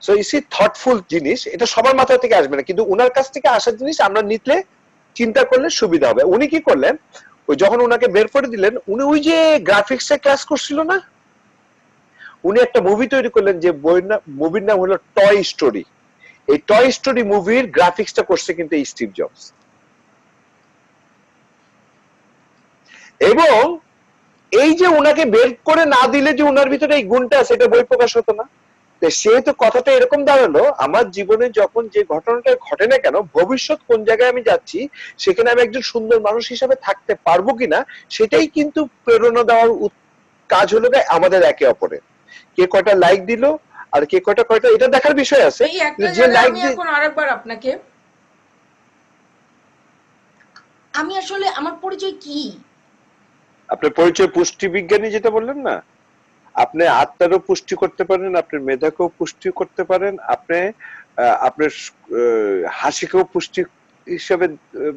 সো ইসি থটফুল জিনিস, এটা সবার মাথা থেকে আসবে না, কিন্তু উনার কাছ থেকে আসার জিনিস আমরা নিতে চিন্তা করলে সুবিধা হবে। উনি কি করলেন, ওই যখন উনাকে বের করে দিলেন, উনি ওই যে গ্রাফিক্সে ক্লাস করছিল না, উনি একটা মুভি তৈরি করলেন, যে মুভির নাম হলো টয় স্টোরি। এই টয় স্টোরি মুভির গ্রাফিক্সটা করছে কিন্তু স্টিভ জবস। এবং এই যে উনাকে বের করে না দিলে যে উনার ভিতরে এই গুণটা আছে, এটা বই প্রকাশ হতো না। সেহেতু কথাটা এরকম দাঁড়ালো, আমার জীবনে যখন যে ঘটনাটা ঘটে না কেন, ভবিষ্যৎ কোন জায়গায় আমি যাচ্ছি, সেখানে আমি একজন সুন্দর মানুষ হিসেবে থাকতে পারবো কিনা, সেটাই কিন্তু প্রেরণা দেওয়ার কাজ হলো আমাদের একে অপরের। কে কয়টা লাইক দিল আর কে কয়টা এটা দেখার বিষয় আছে। এই একটা জায়গায় আমি এখন আরেকবার আপনাকে, আমি আসলে আমার পরিচয় কি? আপনার পরিচয় পুষ্টি বিজ্ঞানী, যেটা বললেন না, আপনি আত্মারও পুষ্টি করতে পারেন, আপনার মেধাকেও পুষ্টি করতে পারেন, আপনি আপনার হাসিকেও পুষ্টি হিসেবে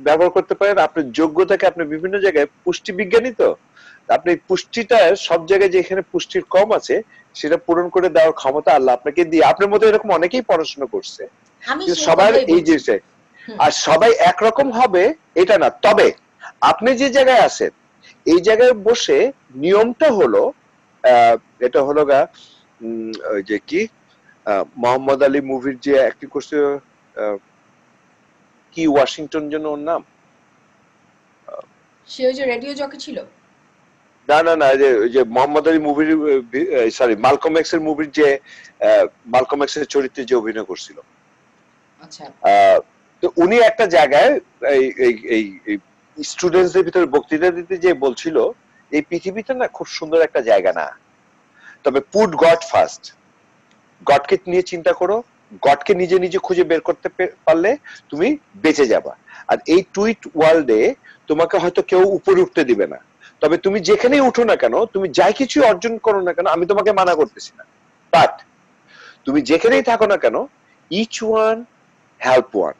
ব্যবহার করতে পারেন, আপনার যোগ্যতাকে আপনি বিভিন্ন জায়গায় পুষ্টি বিজ্ঞানী। তো আপনি পুষ্টিটা সব জায়গায় যেখানে পুষ্টির কম আছে সেটা পূরণ করে দেওয়ার ক্ষমতা আল্লাহ আপনাকে দিয়ে। আপনার মতো এরকম অনেকেই পড়াশোনা করছে, কিন্তু সবার এই জিনিসটা, আর সবাই একরকম হবে এটা না। তবে আপনি যে জায়গায় আছেন, এই জায়গায় বসে নিয়মটা হলো, এটা হলো গা ওই যে কি মোহাম্মদ আলী মুভির যে অ্যাক্টিং করছে, কি ওয়াশিংটন যেন ওর নাম, সে ওই যে রেডিও জকি ছিল। না না না, ওই যে মোহাম্মদ আলী মুভির, সরি মালকম এক্স এর মুভির যে মালকম এক্স এর চরিত্রে যে অভিনয় করছিল। আচ্ছা, তো উনি একটা জায়গায় এই স্টুডেন্টসদের ভিতরে বক্তৃতা দিতে যে বলছিল, এই পৃথিবীটা না খুব সুন্দর একটা জায়গা না, তবে পুট গড ফার্স্ট, গডকে নিয়ে চিন্তা করো, গডকে নিজে নিজে খুঁজে বের করতে পারলে তুমি বেঁচে যাবা। আর এই টুইট ওয়ার্ল্ডে তোমাকে হয়তো কেউ উপরে উঠতে দিবে না, তবে তুমি যেখানেই উঠো না কেন, তুমি যাই কিছু অর্জন করো না কেন, আমি তোমাকে মানা করতেছি না, বাট তুমি যেখানেই থাকো না কেন, ইচ ওয়ান হেল্প ওয়ান,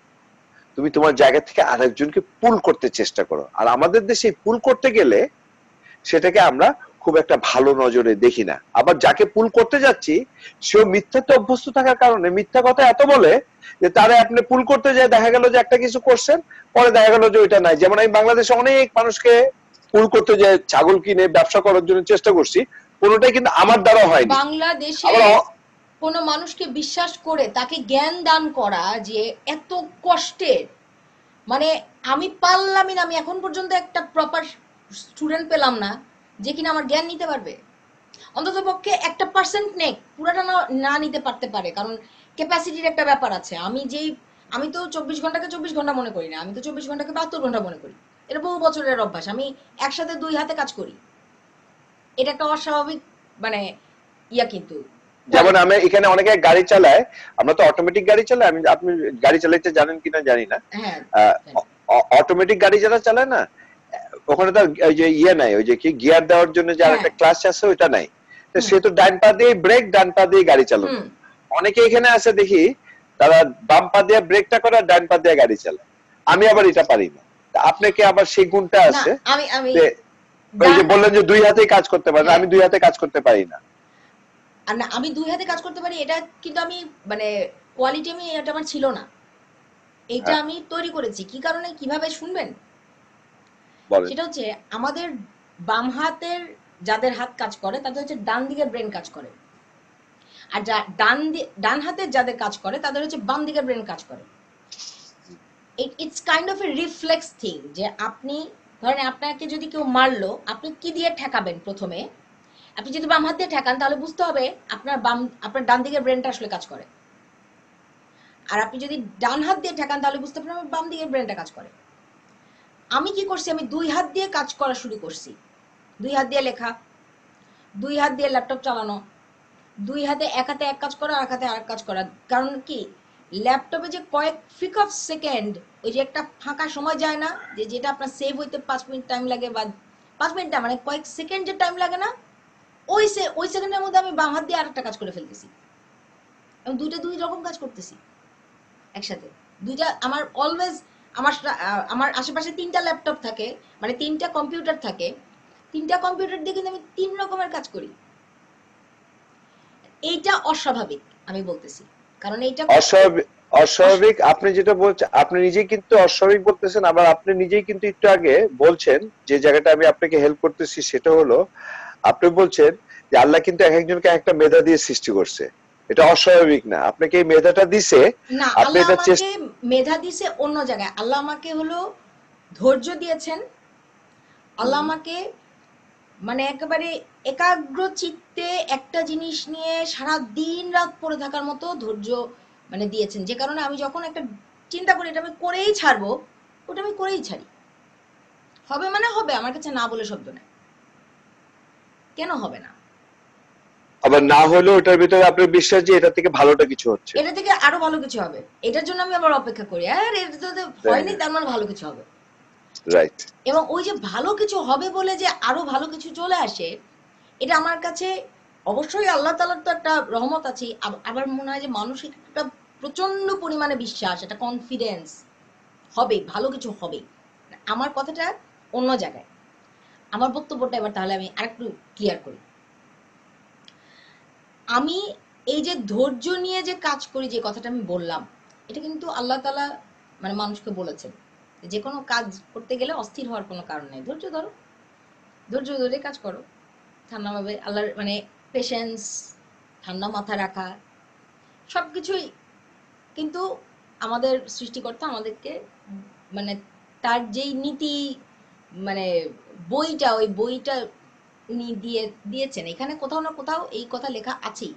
তুমি তোমার জায়গা থেকে আরেকজনকে পুল করতে চেষ্টা করো। আর আমাদের দেশে পুল করতে গেলে সেটাকে আমরা খুব একটা ভালো নজরে দেখি না। আবার যাকে পুল করতে যাচ্ছি সেও মিথ্যাতে অভ্যস্ত থাকার কারণে মিথ্যা কথা এত বলে যে তারা আপনি পুল করতে যায়, দেখা গেল যে একটা কিছু করছেন, পরে দেখা গেল যে ওইটা নাই। যেমন আমি বাংলাদেশে অনেক মানুষকে পুল করতে যায়, ছাগল কিনে ব্যবসা করার জন্য চেষ্টা করছি, কোনোটাই কিন্তু আমার দ্বারা হয়নি। বাংলাদেশে কোন মানুষকে বিশ্বাস করে তাকে জ্ঞান দান করা যে এত কষ্টের, মানে আমি পারলামই না, আমি এখন পর্যন্ত একটা প্রপার স্টুডেন্ট পেলাম না যে কিনা আমার জ্ঞান নিতে পারবে। অন্তত পক্ষে 1% নেক, পুরোটা না না নিতে পারতে পারে, কারণ ক্যাপাসিটির একটা ব্যাপার আছে। আমি তো 24 ঘন্টাকে 24 ঘন্টা মনে করি না, আমি তো 24 ঘন্টাকে 72 ঘন্টা মনে করি। এটা বহু বছরের অভ্যাস। আমি একসাথে 2 হাতে কাজ করি। এটা একটা অস্বাভাবিক মানে কিন্তু যেমন কোয়ালিটি। আমি এখানে অনেকে গাড়ি চালায়, আমরা তো অটোমেটিক গাড়ি চালাই, আপনি গাড়ি চালাইতে জানেন কিনা জানি না। হ্যাঁ, জানি। অটোমেটিক গাড়ি যারা চালায় না, ওখানে তো ওই যে নাই, ওই যে কি গিয়ার দেওয়ার জন্য যে হ্যাঁ। আরেকটা ক্লাচ আছে ওইটা নাই। তো হুম। সে তো ডান পা দিয়ে ব্রেক, ডান পা দিয়ে গাড়ি চালানো। হুম। অনেকে এখানে আছে দেখি, তারা বাম পা দিয়ে ব্রেকটা করে আর ডান পা দিয়ে গাড়ি চালায়। আমি আবার এটা পারি না। তা আপনার কি আবার সেই গুণটা না, আছে আমি আমি যে ওই যে ডান বললেন যে 2 হাতেই কাজ করতে পারেন, হ্যাঁ, আমি 2 হাতে কাজ করতে পারি না। আর না, আমি 2 হাতে কাজ করতে পারি, এটা কিন্তু আমি মানে কোয়ালিটি এটা আমার ছিল না। এইটা হ্যাঁ, আমি তৈরি করেছি। কি কারণে, কিভাবে শুনবেন? বলেন। সেটা হচ্ছে আমাদের বাম হাতের যাদের হাত কাজ করে তাদের হচ্ছে ডান দিকের ব্রেন কাজ করে। আর ডান হাতের যাদের কাজ করে তাদের হচ্ছে বাম দিকের ব্রেন কাজ করে। It's kind of A reflex thing, যে আপনি ধরেন আপনাকে যদি কেউ মারলো, আপনি কি দিয়ে ঠেকাবেন প্রথমে? আপনি যদি বাম হাত দিয়ে ঠেকান তাহলে বুঝতে হবে আপনার ডান দিকের ব্রেনটা আসলে কাজ করে। আর আপনি যদি ডান হাত দিয়ে ঠেকান তাহলে বুঝতে পারবেন বাম দিকের ব্রেনটা কাজ করে। আমি কি করছি, আমি 2 হাত দিয়ে কাজ করা শুরু করছি। 2 হাত দিয়ে লেখা, 2 হাত দিয়ে ল্যাপটপ চালানো, 2 হাতে, এক হাতে এক কাজ করা, এক হাতে আরেক কাজ করা। কারণ কি, ল্যাপটপে যে কয়েক ফ্রিক অফ সেকেন্ড, ওই যে একটা ফাঁকা সময় যায় না, যেটা আপনার সেভ হইতে 5 মিনিট টাইম লাগে, বা 5 মিনিট না, মানে কয়েক সেকেন্ড যে টাইম লাগে না, ওই সেকেন্ডের মধ্যে আমি বাম হাত দিয়ে আরেকটা কাজ করে ফেলতেছি। আমি দুই রকম কাজ করতেছি একসাথে। দুইটা আমার অলওয়েজ, আমার আশেপাশে 3টা ল্যাপটপ থাকে, মানে 3টা কম্পিউটার থাকে। 3টা কম্পিউটার দিয়ে কিন্তু আমি 3 রকমের কাজ করি। এইটা অস্বাভাবিক আমি বলতেছি, কারণ এইটা অস্বাভাবিক, অস্বাভাবিক আপনি যেটা বলছেন, আপনি নিজেই কিন্তু অস্বাভাবিক বলতেছেন, আবার আপনি নিজেই কিন্তু একটু আগে বলছেন যে জায়গাটা আমি আপনাকে হেল্প করতেছি সেটা হলো, আপনি বলছেন যে আল্লাহ কিন্তু এক একজনকে একটা মেধা দিয়ে সৃষ্টি করছে, এটা অস্বাভাবিক না, আপনাকে এই মেধাটা দিছে, না, আপনি আল্লাহ এটা আমাকে চেষ্টা। মেধা দিছে অন্য জায়গায়। আল্লাহ আমাকে হলো ধৈর্য দিয়েছেন। আল্লাহ আমাকে মানে একেবারে একাগ্র চিত্তে একটা জিনিস নিয়ে সারা দিন রাত পড়ে থাকার মতো ধৈর্য দিয়েছেন, যে কারণে আমি যখন একটা চিন্তা করি এটা আমি করেই ছাড়বো, ওটা আমি করেই ছাড়ি। হবে মানে হবে, আমার কাছে না বলে শব্দ নেই। কেন হবে না? আবার না হলেও ওটার ভিতরে আপনার বিশ্বাস যে এটা থেকে ভালোটা কিছু হচ্ছে। এটা থেকে আরো ভালো কিছু হবে, এটার জন্য আমি আবার অপেক্ষা করি। আর এটা তো তাই হয়নি, না? তার মানে ভালো কিছু হবে। রাইট। এবং ওই যে ভালো কিছু হবে বলে যে আরো ভালো কিছু চলে আসে, এটা আমার কাছে অবশ্যই আল্লাহ তাআলার তো একটা রহমত আছে। আবার মনে হয় যে মানসিক একটা প্রচন্ড পরিমাণে বিশ্বাস, একটা কনফিডেন্স, হবে ভালো কিছু হবে। আমার কথাটা অন্য জায়গায়। আমার বক্তব্যটা এবার তাহলে আমি আরেকটু ক্লিয়ার করি। আমি এই যে ধৈর্য নিয়ে যে কাজ করি, যে কথাটা আমি বললাম, এটা কিন্তু আল্লাহ তাআলা মানুষকে বলেছেন যে কোনো কাজ করতে গেলে অস্থির হওয়ার কোনো কারণ নেই, ধৈর্য ধরো, ধৈর্য ধরে কাজ করো ঠান্ডাভাবে। আল্লাহর পেশেন্স, ঠান্ডা মাথা রাখা, সবকিছুই কিন্তু আমাদের সৃষ্টিকর্তা আমাদেরকে মানে তার যেই নীতি, মানে বইটা, ওই বইটা উনি দিয়েছেন। এখানে কোথাও না কোথাও এই কথা লেখা আছেই।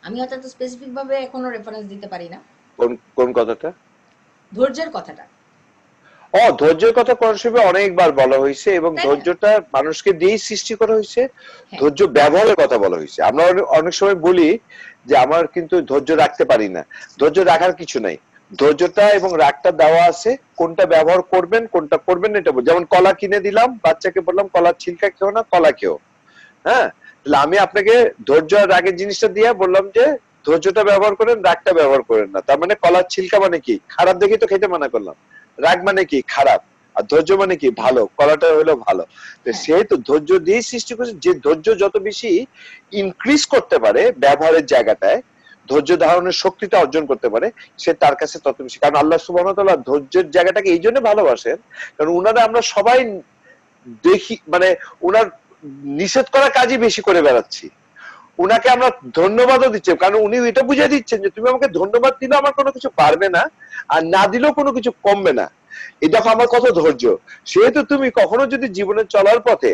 আমি হয়তো এত স্পেসিফিক ভাবে এখনো রেফারেন্স দিতে পারি না কোন কোন কথাটা? ধৈর্যের কথাটা, ধৈর্যের কথা কোরআন শরীফে অনেকবার বলা হয়েছে, এবং তাই না? ধৈর্যটা মানুষকে দিয়েই সৃষ্টি করা হয়েছে। হ্যাঁ। ধৈর্য ব্যবহারের কথা বলা হয়েছে। আমরা অনেক সময় বলি যে আমার কিন্তু ধৈর্য রাখতে পারি না, ধৈর্য রাখার কিছু নাই। ধৈর্যটা এবং রাগটা দেওয়া আছে, কোনটা ব্যবহার করবেন কোনটা করবেন এটা যেমন কলা কিনে দিলাম, বাচ্চাকে বললাম কলার ছিলকা খেও না, কলা খেও। হ্যাঁ, তাহলে আমি আপনাকে ধৈর্য আর রাগের জিনিসটা দিয়ে বললাম যে ধৈর্যটা ব্যবহার করেন, রাগটা ব্যবহার করেন না। তার মানে কলার ছিলকা মানে কি খারাপ, দেখে তো খেতে মানা করলাম। রাগ মানে কি খারাপ, আর ধৈর্য মানে কি ভালো, কলাটা হলো ভালো। তো হ্যাঁ। সে তো ধৈর্য দিয়ে সৃষ্টি করেছে, যে ধৈর্য যত বেশি ইনক্রিজ করতে পারে ব্যবহারের জায়গাটায়, ধৈর্য ধারণের শক্তিটা অর্জন করতে পারে, সে তার কাছে তত বেশি। কারণ আল্লাহ সুবহানাহু ওয়া তাআলা ধৈর্যের জায়গাটাকে এই জন্য ভালোবাসেন, কারণ উনারা আমরা সবাই দেখি উনার নিষেধ করা কাজই বেশি করে বেড়াচ্ছি, উনাকে আমরা ধন্যবাদও দিচ্ছি, কারণ উনি এটা বুঝিয়ে দিচ্ছেন যে তুমি আমাকে ধন্যবাদ দিলে আমার কোনো কিছু বাড়বে না, আর না দিলেও কোনো কিছু কমবে না। এই দেখো আমার কত ধৈর্য। সেহেতু তুমি কখনো যদি জীবনে চলার পথে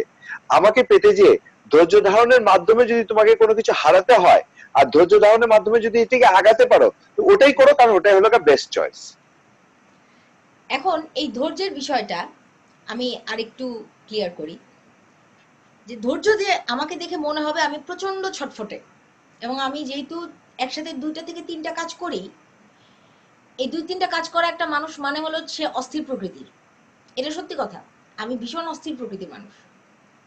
আমাকে পেতে যে ধৈর্য ধারণের মাধ্যমে যদি তোমাকে কোনো কিছু হারাতে হয় আর ধৈর্য ধারণের মাধ্যমে যদি এটাকে আগাতে পারো তো ওটাই করো, কারণ ওটাই হলো বেস্ট চয়েস। এখন এই ধৈর্যের বিষয়টা আমি আরেকটু ক্লিয়ার করি, যে ধৈর্য দিয়ে আমাকে দেখে মনে হবে আমি প্রচন্ড ছটফটে, এবং আমি যেহেতু একসাথে 2টা থেকে 3টা কাজ করি, এই 2-3টা কাজ করা একটা মানুষ মানে হলো সে অস্থির প্রকৃতির। এটা সত্যি কথা, আমি ভীষণ অস্থির প্রকৃতির মানুষ।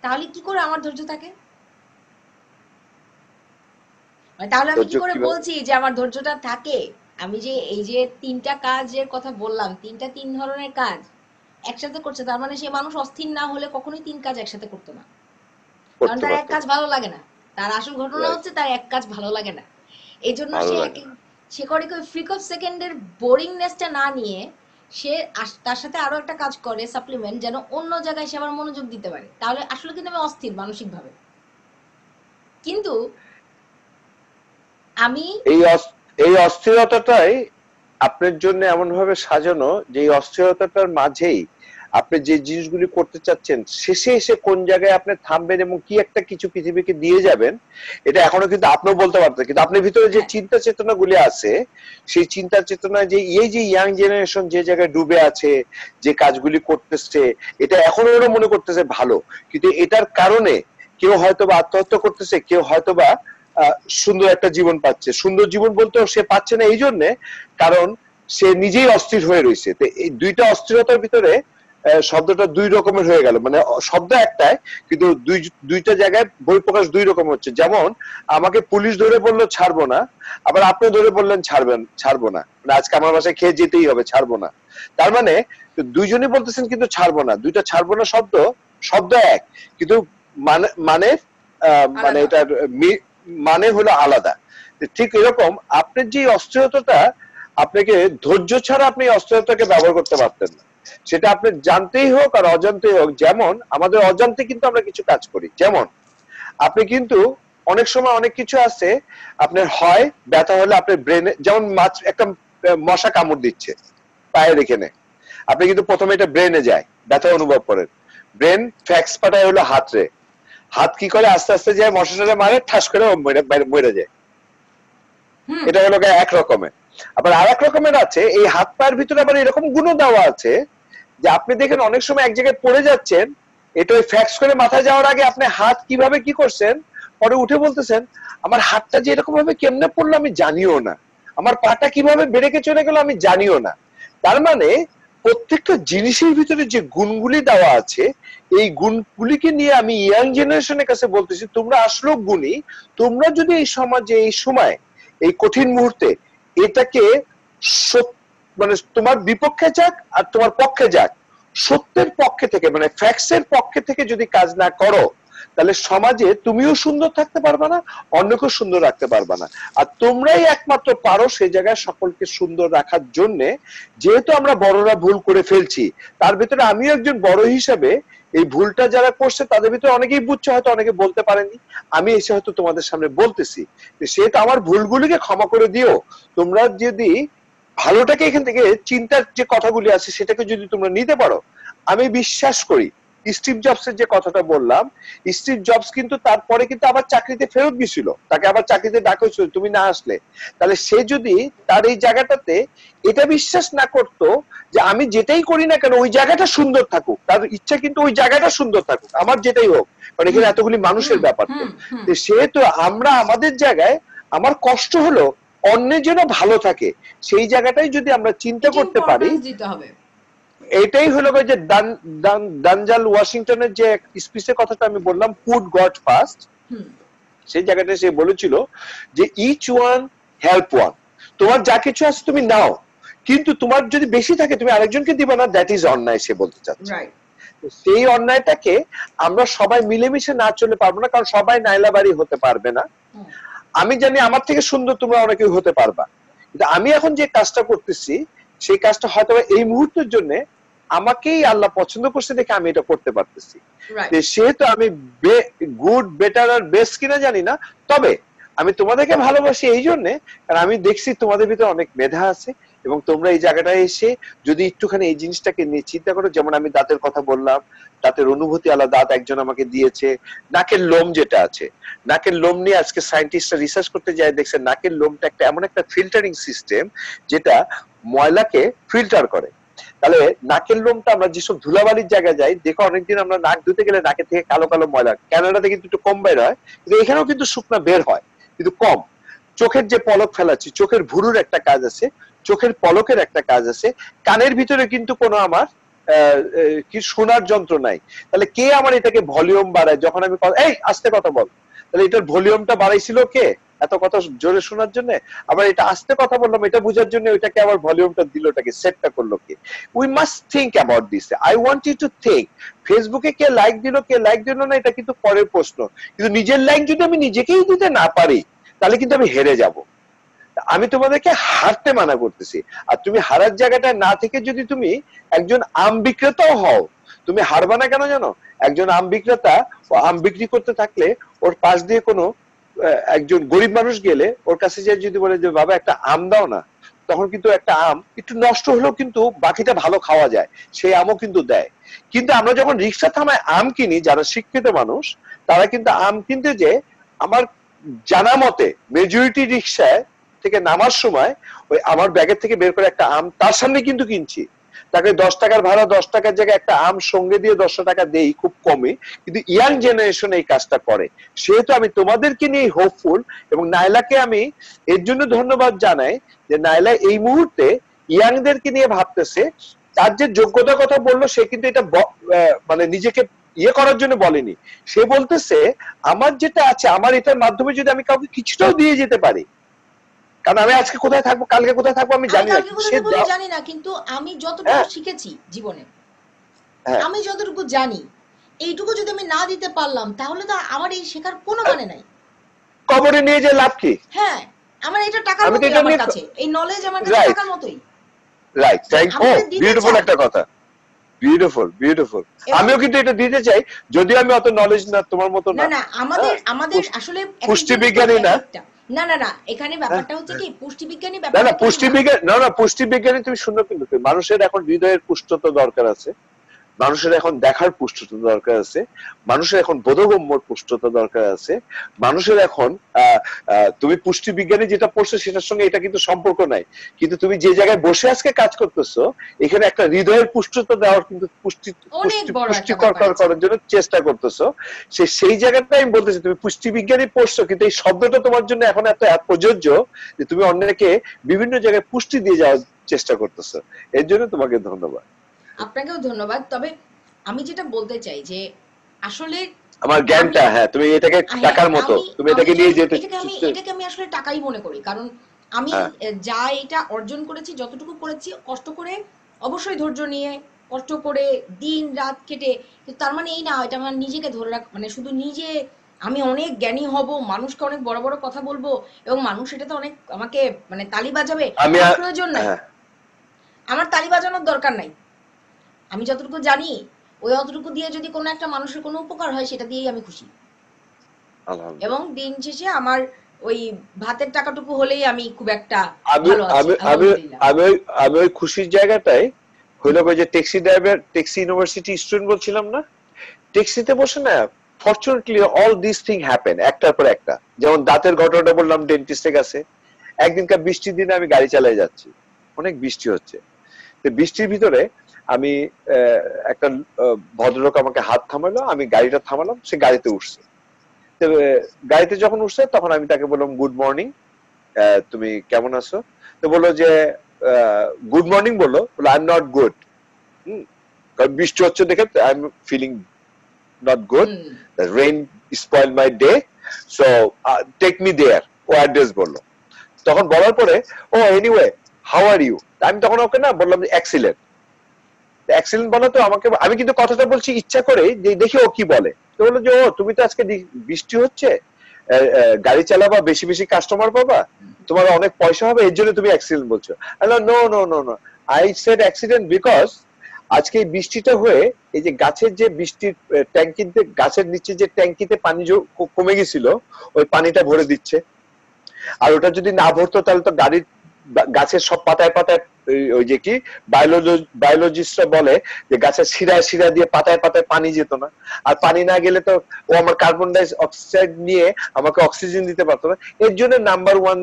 তাহলে কি করে আমার ধৈর্য থাকে? তাহলে আমি কি ধৈর্য করে কিভাবে? বলছি যে আমার ধৈর্যটা থাকে? আমি যে এই যে 3টা কাজের কথা বললাম, 3 ধরনের কাজ একসাথে করছে, তার মানে সে মানুষ অস্থির না হলে কখনোই 3 কাজ একসাথে করতো না। কারণ করতে তার এক পারতো কাজ না। ভালো লাগে না। তার আসল ঘটনা রাইট, হচ্ছে তার এক কাজ ভালো লাগে না। এই জন্য ভালো সে লাগে না। সে করে কি ফ্রিক অফ সেকেন্ডের বোরিংনেসটা না নিয়ে সে তার সাথে আরো একটা কাজ করে সাপ্লিমেন্ট, যেন অন্য জায়গায় সে আবার মনোযোগ দিতে পারে। তাহলে আসলে কিন্তু আমি অস্থির মানসিক ভাবে, কিন্তু আমি এই এই অস্থিরতাটাই আপনার জন্য এমন ভাবে সাজানো যে এই অস্থিরতাটার মাঝেই আপনি যে জিনিসগুলি করতে চাচ্ছেন শেষে এসে কোন জায়গায় আপনি থামবেন এবং কি একটা কিছু পৃথিবীকে দিয়ে যাবেন, এটা এখনো কিন্তু আপনিও বলতে পারতেন, কিন্তু আপনার ভিতরে যে হ্যাঁ, চিন্তা চেতনা গুলি আছে সেই চিন্তা চেতনা যে এই যে ইয়াং জেনারেশন যে জায়গায় ডুবে আছে, যে কাজগুলি করতেছে, এটা এখনো ওরা মনে করতেছে ভালো, কিন্তু এটার কারণে কেউ হয়তোবা আত্মহত্যা করতেছে, কেউ হয়তোবা সুন্দর একটা জীবন পাচ্ছে। সুন্দর জীবন বলতেও সে পাচ্ছে না এই জন্যে কারণ সে নিজেই অস্থির হয়ে রয়েছে। তো এই দুইটা অস্থিরতার ভিতরে শব্দটা 2 রকমের হয়ে গেল, মানে শব্দ একটাই কিন্তু দুইটা জায়গায় বহিঃপ্রকাশ 2 রকম হচ্ছে। যেমন আমাকে পুলিশ ধরে বললো ছাড়বো না, আবার আপনি ধরে বললেন ছাড়বো না, মানে আজকে আমার বাসায় খেয়ে যেতেই হবে, ছাড়বো না। তার মানে দুইজনই বলতেছেন কিন্তু ছাড়বো না, দুইটা ছাড়বো না শব্দ শব্দ এক, কিন্তু মানে মানে মানে আলাদা। এটার মানে হলো আলাদা। ঠিক এরকম আপনার যে অস্থিরতাটা, আপনাকে ধৈর্য ছাড়া আপনি এই অস্থিরতাকে ব্যবহার করতে পারতেন না। সেটা আপনি জানতেই হোক আর অজান্তেই হোক। যেমন আমাদের অজান্তে কিন্তু আমরা কিছু কাজ করি, যেমন আপনি কিন্তু অনেক সময় অনেক কিছু আছে আপনার হয় ব্যথা হলে আপনার ব্রেনে, যেমন মাছ একটা মশা কামড় দিচ্ছে পায়ের এখানে, আপনি কিন্তু প্রথমে এটা ব্রেনে যায়, ব্যথা অনুভব করেন, ব্রেন ফ্যাক্স পাঠায় হলো হাতরে, হাত কি করে আস্তে আস্তে যায় মশাটারে মারে, ঠাস করে মরে যায়। হুম। এটা হলো এক রকমের। আবার আর এক রকমের আছে এই হাত পায়ের ভিতরে আবার এরকম গুণও দেওয়া আছে যে আপনি দেখেন অনেক সময় এক জায়গায় পড়ে যাচ্ছেন, এটা ওই ফ্যাক্স করে মাথায় যাওয়ার আগে আপনি হাত কিভাবে কি করছেন পরে উঠে বলতেছেন আমার হাতটা যে এরকম ভাবে কেমনে পড়লো আমি জানিও না, আমার পাটা কিভাবে বেড়েকে চলে গেল আমি জানিও না। তার মানে প্রত্যেকটা জিনিসের ভিতরে যে গুণগুলি দেওয়া আছে এই গুণগুলিকে নিয়ে আমি ইয়াং জেনারেশনের কাছে বলতেছি তোমরা আসলেও গুণী। তোমরা যদি এই সমাজে এই সময় এই কঠিন মুহূর্তে এটাকে মানে তোমার বিপক্ষে যাক আর তোমার পক্ষে যাক, সত্যের পক্ষে থেকে মানে ফ্যাক্টসের পক্ষে থেকে যদি কাজ না করো তাহলে সমাজে তুমিও সুন্দর থাকতে পারবে না, অন্যকেও সুন্দর রাখতে পারবে না। আর তোমরাই একমাত্র পারো সেই জায়গায় সকলকে সুন্দর রাখার জন্য। যেহেতু আমরা বড়রা ভুল করে ফেলছি, তার ভিতরে আমিও একজন বড় হিসেবে এই ভুলটা যারা করছে তাদের ভিতরে অনেকেই বুঝছে, হয়তো অনেকে বলতে পারেনি, আমি এসে হয়তো তোমাদের সামনে বলতেছি, সেটা আমার ভুলগুলিকে ক্ষমা করে দিও। তোমরা যদি ভালোটাকে এখান থেকে চিন্তার যে কথাগুলি আছে সেটাকে যদি তোমরা নিতে পারো, আমি বিশ্বাস করি স্টিভ জবসের যে কথাটা বললাম, স্টিভ জবস কিন্তু তারপরে কিন্তু আবার চাকরিতে ফেরত গেছিল, তাকে আবার চাকরিতে ডাকা হয়েছিল তুমি না আসলে। তাহলে সে যদি তার এই জায়গাটাতে এটা বিশ্বাস না করতো যে আমি যেটাই করি না কেন ওই জায়গাটা সুন্দর থাকুক, তার ইচ্ছা কিন্তু ওই জায়গাটা সুন্দর থাকুক আমার যেটাই হোক, কারণ এখানে হুম, এতগুলি মানুষের হুম, ব্যাপার। তো হুম, হুম। সেহেতু আমরা আমাদের জায়গায় আমার কষ্ট হলো অন্যের যেন ভালো থাকে সেই জায়গাটাই যদি আমরা চিন্তা এটা করতে পারি, ইম্পর্টেন্স দিতে হবে। এটাই হলো যে ডানজাল ওয়াশিংটনের যে স্পিচের কথাটা আমি বললাম পুট গড ফার্স্ট, হুম। সেই জায়গাটা সে বলেছিল যে ইচ ওয়ান হেল্প ওয়ান, তোমার যা কিছু আছে তুমি নাও, কিন্তু তোমার যদি বেশি থাকে তুমি আরেকজনকে দিবে না, দ্যাট ইজ অন্যায় সে বলতে চাচ্ছে। রাইট। সেই অন্যায়টাকে আমরা সবাই মিলেমিশে না চলে পারবো না, কারণ সবাই নাইলাবাড়ি হতে পারবে না। আমি জানি আমার থেকে সুন্দর তোমরা অনেকে হতে পারবা, কিন্তু আমি এখন যে কাজটা করতেছি সেই কাজটা হয়তো এই মুহূর্তের জন্য আমাকেই আল্লাহ পছন্দ করছে দেখে আমি এটা করতে পারতেছি। রাইট। সেহেতু আমি গুড বেটার আর বেস্ট কিনা জানি না, তবে আমি তোমাদেরকে ভালোবাসি এই জন্যে, কারণ আমি দেখছি তোমাদের ভিতরে অনেক মেধা আছে, এবং তোমরা এই জায়গাটায় এসে যদি একটুখানি এই জিনিসটাকে নিয়ে চিন্তা করো, যেমন আমি দাঁতের কথা বললাম, দাঁতের অনুভূতি আলাদা, দাঁত একজন আমাকে দিয়েছে। নাকের লোম যেটা আছে, নাকের লোম নিয়ে আজকে সায়েন্টিস্টরা রিসার্চ করতে যায়, দেখছে নাকের লোমটা একটা এমন একটা ফিল্টারিং সিস্টেম যেটা ময়লাকে ফিল্টার করে। তাহলে নাকের লোমটা আমরা যেসব ধুলাবালির জায়গায় যাই, দেখো অনেকদিন আমরা নাক ধুতে গেলে নাকের থেকে কালো কালো ময়লা, কানাডাতে কিন্তু একটু কম বের হয়, কিন্তু এখানেও কিন্তু শুকনা বের হয়, কিন্তু কম। চোখের যে পলক ফেলাচ্ছি, চোখের ভুরুর একটা কাজ আছে, চোখের পলকের একটা কাজ আছে, কানের ভিতরে কিন্তু কোনো আমার কি শোনার যন্ত্র নাই। তাহলে কে আমার এটাকে ভলিউম বাড়ায়, যখন আমি এই আস্তে কথা বল, তাহলে এটার ভলিউমটা বাড়াইছিল কে? এত কথা জোরে শোনার জন্য। আবার এটা আস্তে কথা বললাম এটা বুঝার জন্য, ওইটাকে আবার ভলিউমটা দিল, ওটাকে সেটটা করলো কে? We must think about this. I want you to think. ফেসবুকে কে লাইক দিল কে লাইক দিল না এটা কিন্তু পরের প্রশ্ন, কিন্তু নিজের লাইক যদি আমি নিজেকেই দিতে না পারি তাহলে কিন্তু আমি হেরে যাব। আমি তোমাদেরকে হারতে মানা করতেছি। আর তুমি হারার জায়গাটা না থেকে যদি তুমি একজন আম বিক্রেতাও হও, তুমি হারবা না কেন জানো? একজন আম বিক্রেতা আম বিক্রি করতে থাকলে ওর পাশ দিয়ে কোনো একজন গরিব মানুষ গেলে ওর কাছে যে যদি বলে যে বাবা একটা আম দাও না, তখন কিন্তু একটা আম একটু নষ্ট হলেও কিন্তু বাকিটা ভালো খাওয়া যায়, সেই আমও কিন্তু দেয়। কিন্তু আমরা যখন রিক্সা থামায় আম কিনি, যারা শিক্ষিত মানুষ তারা কিন্তু আম কিনতে যে, আমার জানা মতে মেজরিটি রিক্সায় থেকে নামার সময় ওই আমার ব্যাগের থেকে বের করে একটা আম তার সামনে কিন্তু কিনছি। তাকে 10 টাকার ভাড়া, 10 টাকার জায়গায় একটা আম সঙ্গে দিয়ে 100 টাকা দেই খুব কমই, কিন্তু ইয়াং জেনারেশন এই কাজটা করে। সেহেতু আমি তোমাদেরকে নিয়ে হোপফুল, এবং নাইলাকে আমি এর জন্য ধন্যবাদ জানাই যে নাইলা এই মুহূর্তে ইয়াংদেরকে নিয়ে ভাবতেছে। তার যে যোগ্যতার কথা বললো সে কিন্তু এটা মানে নিজেকে ইয়ে করার জন্য বলেনি, সে বলতেছে আমার যেটা আছে, আমার এটার মাধ্যমে যদি আমি কাউকে কিছুটাও দিয়ে যেতে পারি, কারণ আমি আজকে কোথায় থাকবো কালকে কোথায় থাকবো আমি জানি না, জানি না, কিন্তু আমি যতটুকু শিখেছি জীবনে, আমি যতটুকু জানি, এইটুকু যদি আমি না দিতে পারলাম তাহলে তো আমার এই শেখার কোনো মানে নাই। কবরে নিয়ে যে লাভ কি? হ্যাঁ, আমার এটা টাকার মতোই, আমার কাছে এই নলেজ আমার কাছে টাকার মতোই। রাইট, থ্যাংক ইউ, বিউটিফুল একটা কথা, বিউটিফুল বিউটিফুল। আমিও কিন্তু এটা দিতে চাই, যদিও আমি অত নলেজ না তোমার মতো না। না আমাদের আসলে পুষ্টিবিজ্ঞানী না, না না না, এখানে ব্যাপারটা হচ্ছে কি পুষ্টিবিজ্ঞানী ব্যাপার না পুষ্টিবিজ্ঞান না পুষ্টিবিজ্ঞানী তুমি শুনো, কিন্তু মানুষের এখন হৃদয়ের পুষ্টতা দরকার আছে, মানুষের এখন দেখার পুষ্টতা দরকার আছে, মানুষের এখন বোধগম্যর পুষ্টতা দরকার আছে, মানুষের এখন তুমি পুষ্টি বিজ্ঞানে যেটা পড়ছো সেটার সঙ্গে এটা কিন্তু সম্পর্ক নাই, কিন্তু তুমি যে জায়গায় বসে আজকে কাজ করতেছো এখানে একটা হৃদয়ের পুষ্টতা দেওয়ার কিন্তু পুষ্টিকর করার জন্য চেষ্টা করতেছো। সেই জায়গাটা আমি বলতেছি তুমি পুষ্টি বিজ্ঞানে পড়ছো, কিন্তু এই শব্দটা তোমার জন্য এখন এত প্রযোজ্য যে তুমি অন্যকে বিভিন্ন জায়গায় পুষ্টি দিয়ে যাওয়ার চেষ্টা করতেছো। এর জন্য তোমাকে ধন্যবাদ। আপনাকেও ধন্যবাদ। তবে আমি যেটা বলতে চাই যে আসলে আমার জ্ঞানটা, হ্যাঁ তুমি এটাকে টাকার মতো, তুমি এটাকে নিয়ে যেতে, এটাকে আমি আসলে টাকাই মনে করি, কারণ আমি যা এটা অর্জন করেছি, যতটুকু করেছি কষ্ট করে, অবশ্যই ধৈর্য নিয়ে কষ্ট করে দিন রাত কেটে, কিন্তু তার মানে এই না এটা আমার নিজেকে ধরে রাখ, মানে শুধু নিজে আমি অনেক জ্ঞানী হব, মানুষকে অনেক বড় বড় কথা বলবো এবং মানুষ এটাতে অনেক আমাকে মানে তালি বাজাবে, আমার প্রয়োজন নাই, আমার তালি বাজানোর দরকার নাই। আমি যতটুকু জানি ওই অতটুকু দিয়ে যদি কোনো একটা মানুষের কোনো উপকার হয় সেটা দিয়েই আমি খুশি, এবং দিন শেষে আমার ওই ভাতের টাকাটুকু হলেই আমি খুব একটা ভালো আছি। আমি ওই খুশির জায়গাটাই হইলো যে taxi driver, taxi university student বলছিলাম না, ট্যাক্সিতে বসে না fortunately all this thing happen একটার পর একটা। যেমন দাঁতের ঘটনাটা বললাম ডেন্টিস্টের কাছে, একদিনকার বৃষ্টির দিনে আমি গাড়ি চালিয়ে যাচ্ছি, অনেক বৃষ্টি হচ্ছে, তো বৃষ্টির ভিতরে আমি একটা ভদ্রলোক আমাকে হাত থামালো, আমি গাড়িটা থামালাম, সে গাড়িতে উঠছে, গাড়িতে যখন উঠছে তখন আমি তাকে বললাম গুড মর্নিং, তুমি কেমন আছো? তো বললো যে গুড মর্নিং, বললো আই এম নট গুড, বৃষ্টি হচ্ছে দেখে I am feeling not good, the rain spoiled my day, so take me there, ও অ্যাড্রেস বললো। তখন বলার পরে ও এনিওয়ে হাউ আর ইউ, আমি তখন ওকে না বললাম এক্সিলেন্ট, এক্সিলেন্ট বলো তো আমাকে, আমি কিন্তু কথাটা বলছি ইচ্ছা করে যে দেখি ও কি বলে। তো বললো যে ও তুমি তো আজকে বৃষ্টি হচ্ছে, গাড়ি চালাবা, বেশি বেশি কাস্টমার পাবা, তোমার অনেক পয়সা হবে, এর জন্য তুমি অ্যাক্সিডেন্ট বলছো। No no no no, I said accident because আজকে এই বৃষ্টিটা হয়ে এই যে গাছের যে বৃষ্টির ট্যাঙ্কিতে, গাছের নিচে যে ট্যাঙ্কিতে পানি কমে গেছিল ওই পানিটা ভরে দিচ্ছে, আর ওটা যদি না ভরতো তাহলে তো গাড়ির গাছের সব পাতায় পাতায় ওই যে কি বায়োলজিস্টরা বলে যে গাছের শিরায় শিরা দিয়ে পাতায় পাতায় পানি যেত না, আর পানি না গেলে তো ও আমার কার্বন ডাই অক্সাইড নিয়ে আমাকে অক্সিজেন দিতে পারতো না। এর জন্য নাম্বার ওয়ান,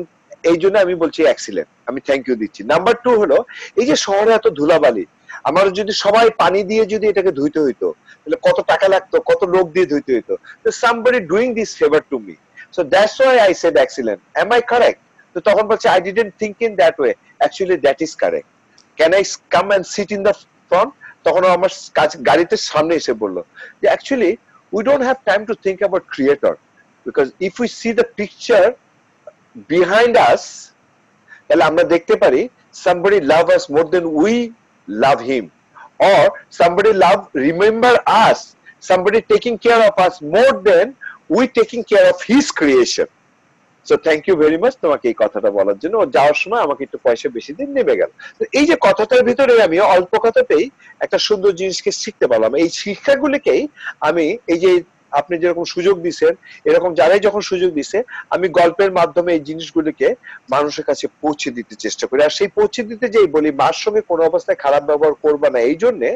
এই জন্য আমি বলছি অ্যাক্সিলেন্ট, আমি থ্যাংক ইউ দিচ্ছি। নাম্বার টু হলো এই যে শহরে এত ধুলাবালি, আমার যদি সবাই পানি দিয়ে যদি এটাকে ধুইতে হইতো তাহলে কত টাকা লাগতো, কত লোক দিয়ে ধুইতে হইতো। তো somebody doing this favor to me, so that's why I said excellent. Am I correct? তো তখন বলছে I didn't think in that way, actually that is correct. Can I come and sit in the front? তখন আমার গাড়িতে সামনে এসে বললো যে actually we don't have time to think about creator, because if we see the picture behind us তাহলে আমরা দেখতে পারি somebody love us more than we love him, or somebody remember us, somebody taking care of us more than we taking care of his creation. So thank you very much তোমাকে এই কথাটা বলার জন্য। ও যাওয়ার সময় আমাকে একটু পয়সা বেশি দিন নেমে গেল। তো এই যে কথাটার ভিতরে আমি অল্প কথাতেই একটা সুন্দর জিনিসকে শিখতে পারলাম। এই শিক্ষাগুলিকেই আমি এই যে আপনি যেরকম সুযোগ দিচ্ছেন, এরকম যারাই যখন সুযোগ দিচ্ছে, আমি গল্পের মাধ্যমে এই জিনিসগুলিকে মানুষের কাছে পৌঁছে দিতে চেষ্টা করি। আর সেই পৌঁছে দিতে যেই বলি মার সঙ্গে কোনো অবস্থায় খারাপ ব্যবহার করবা না, এই জন্যে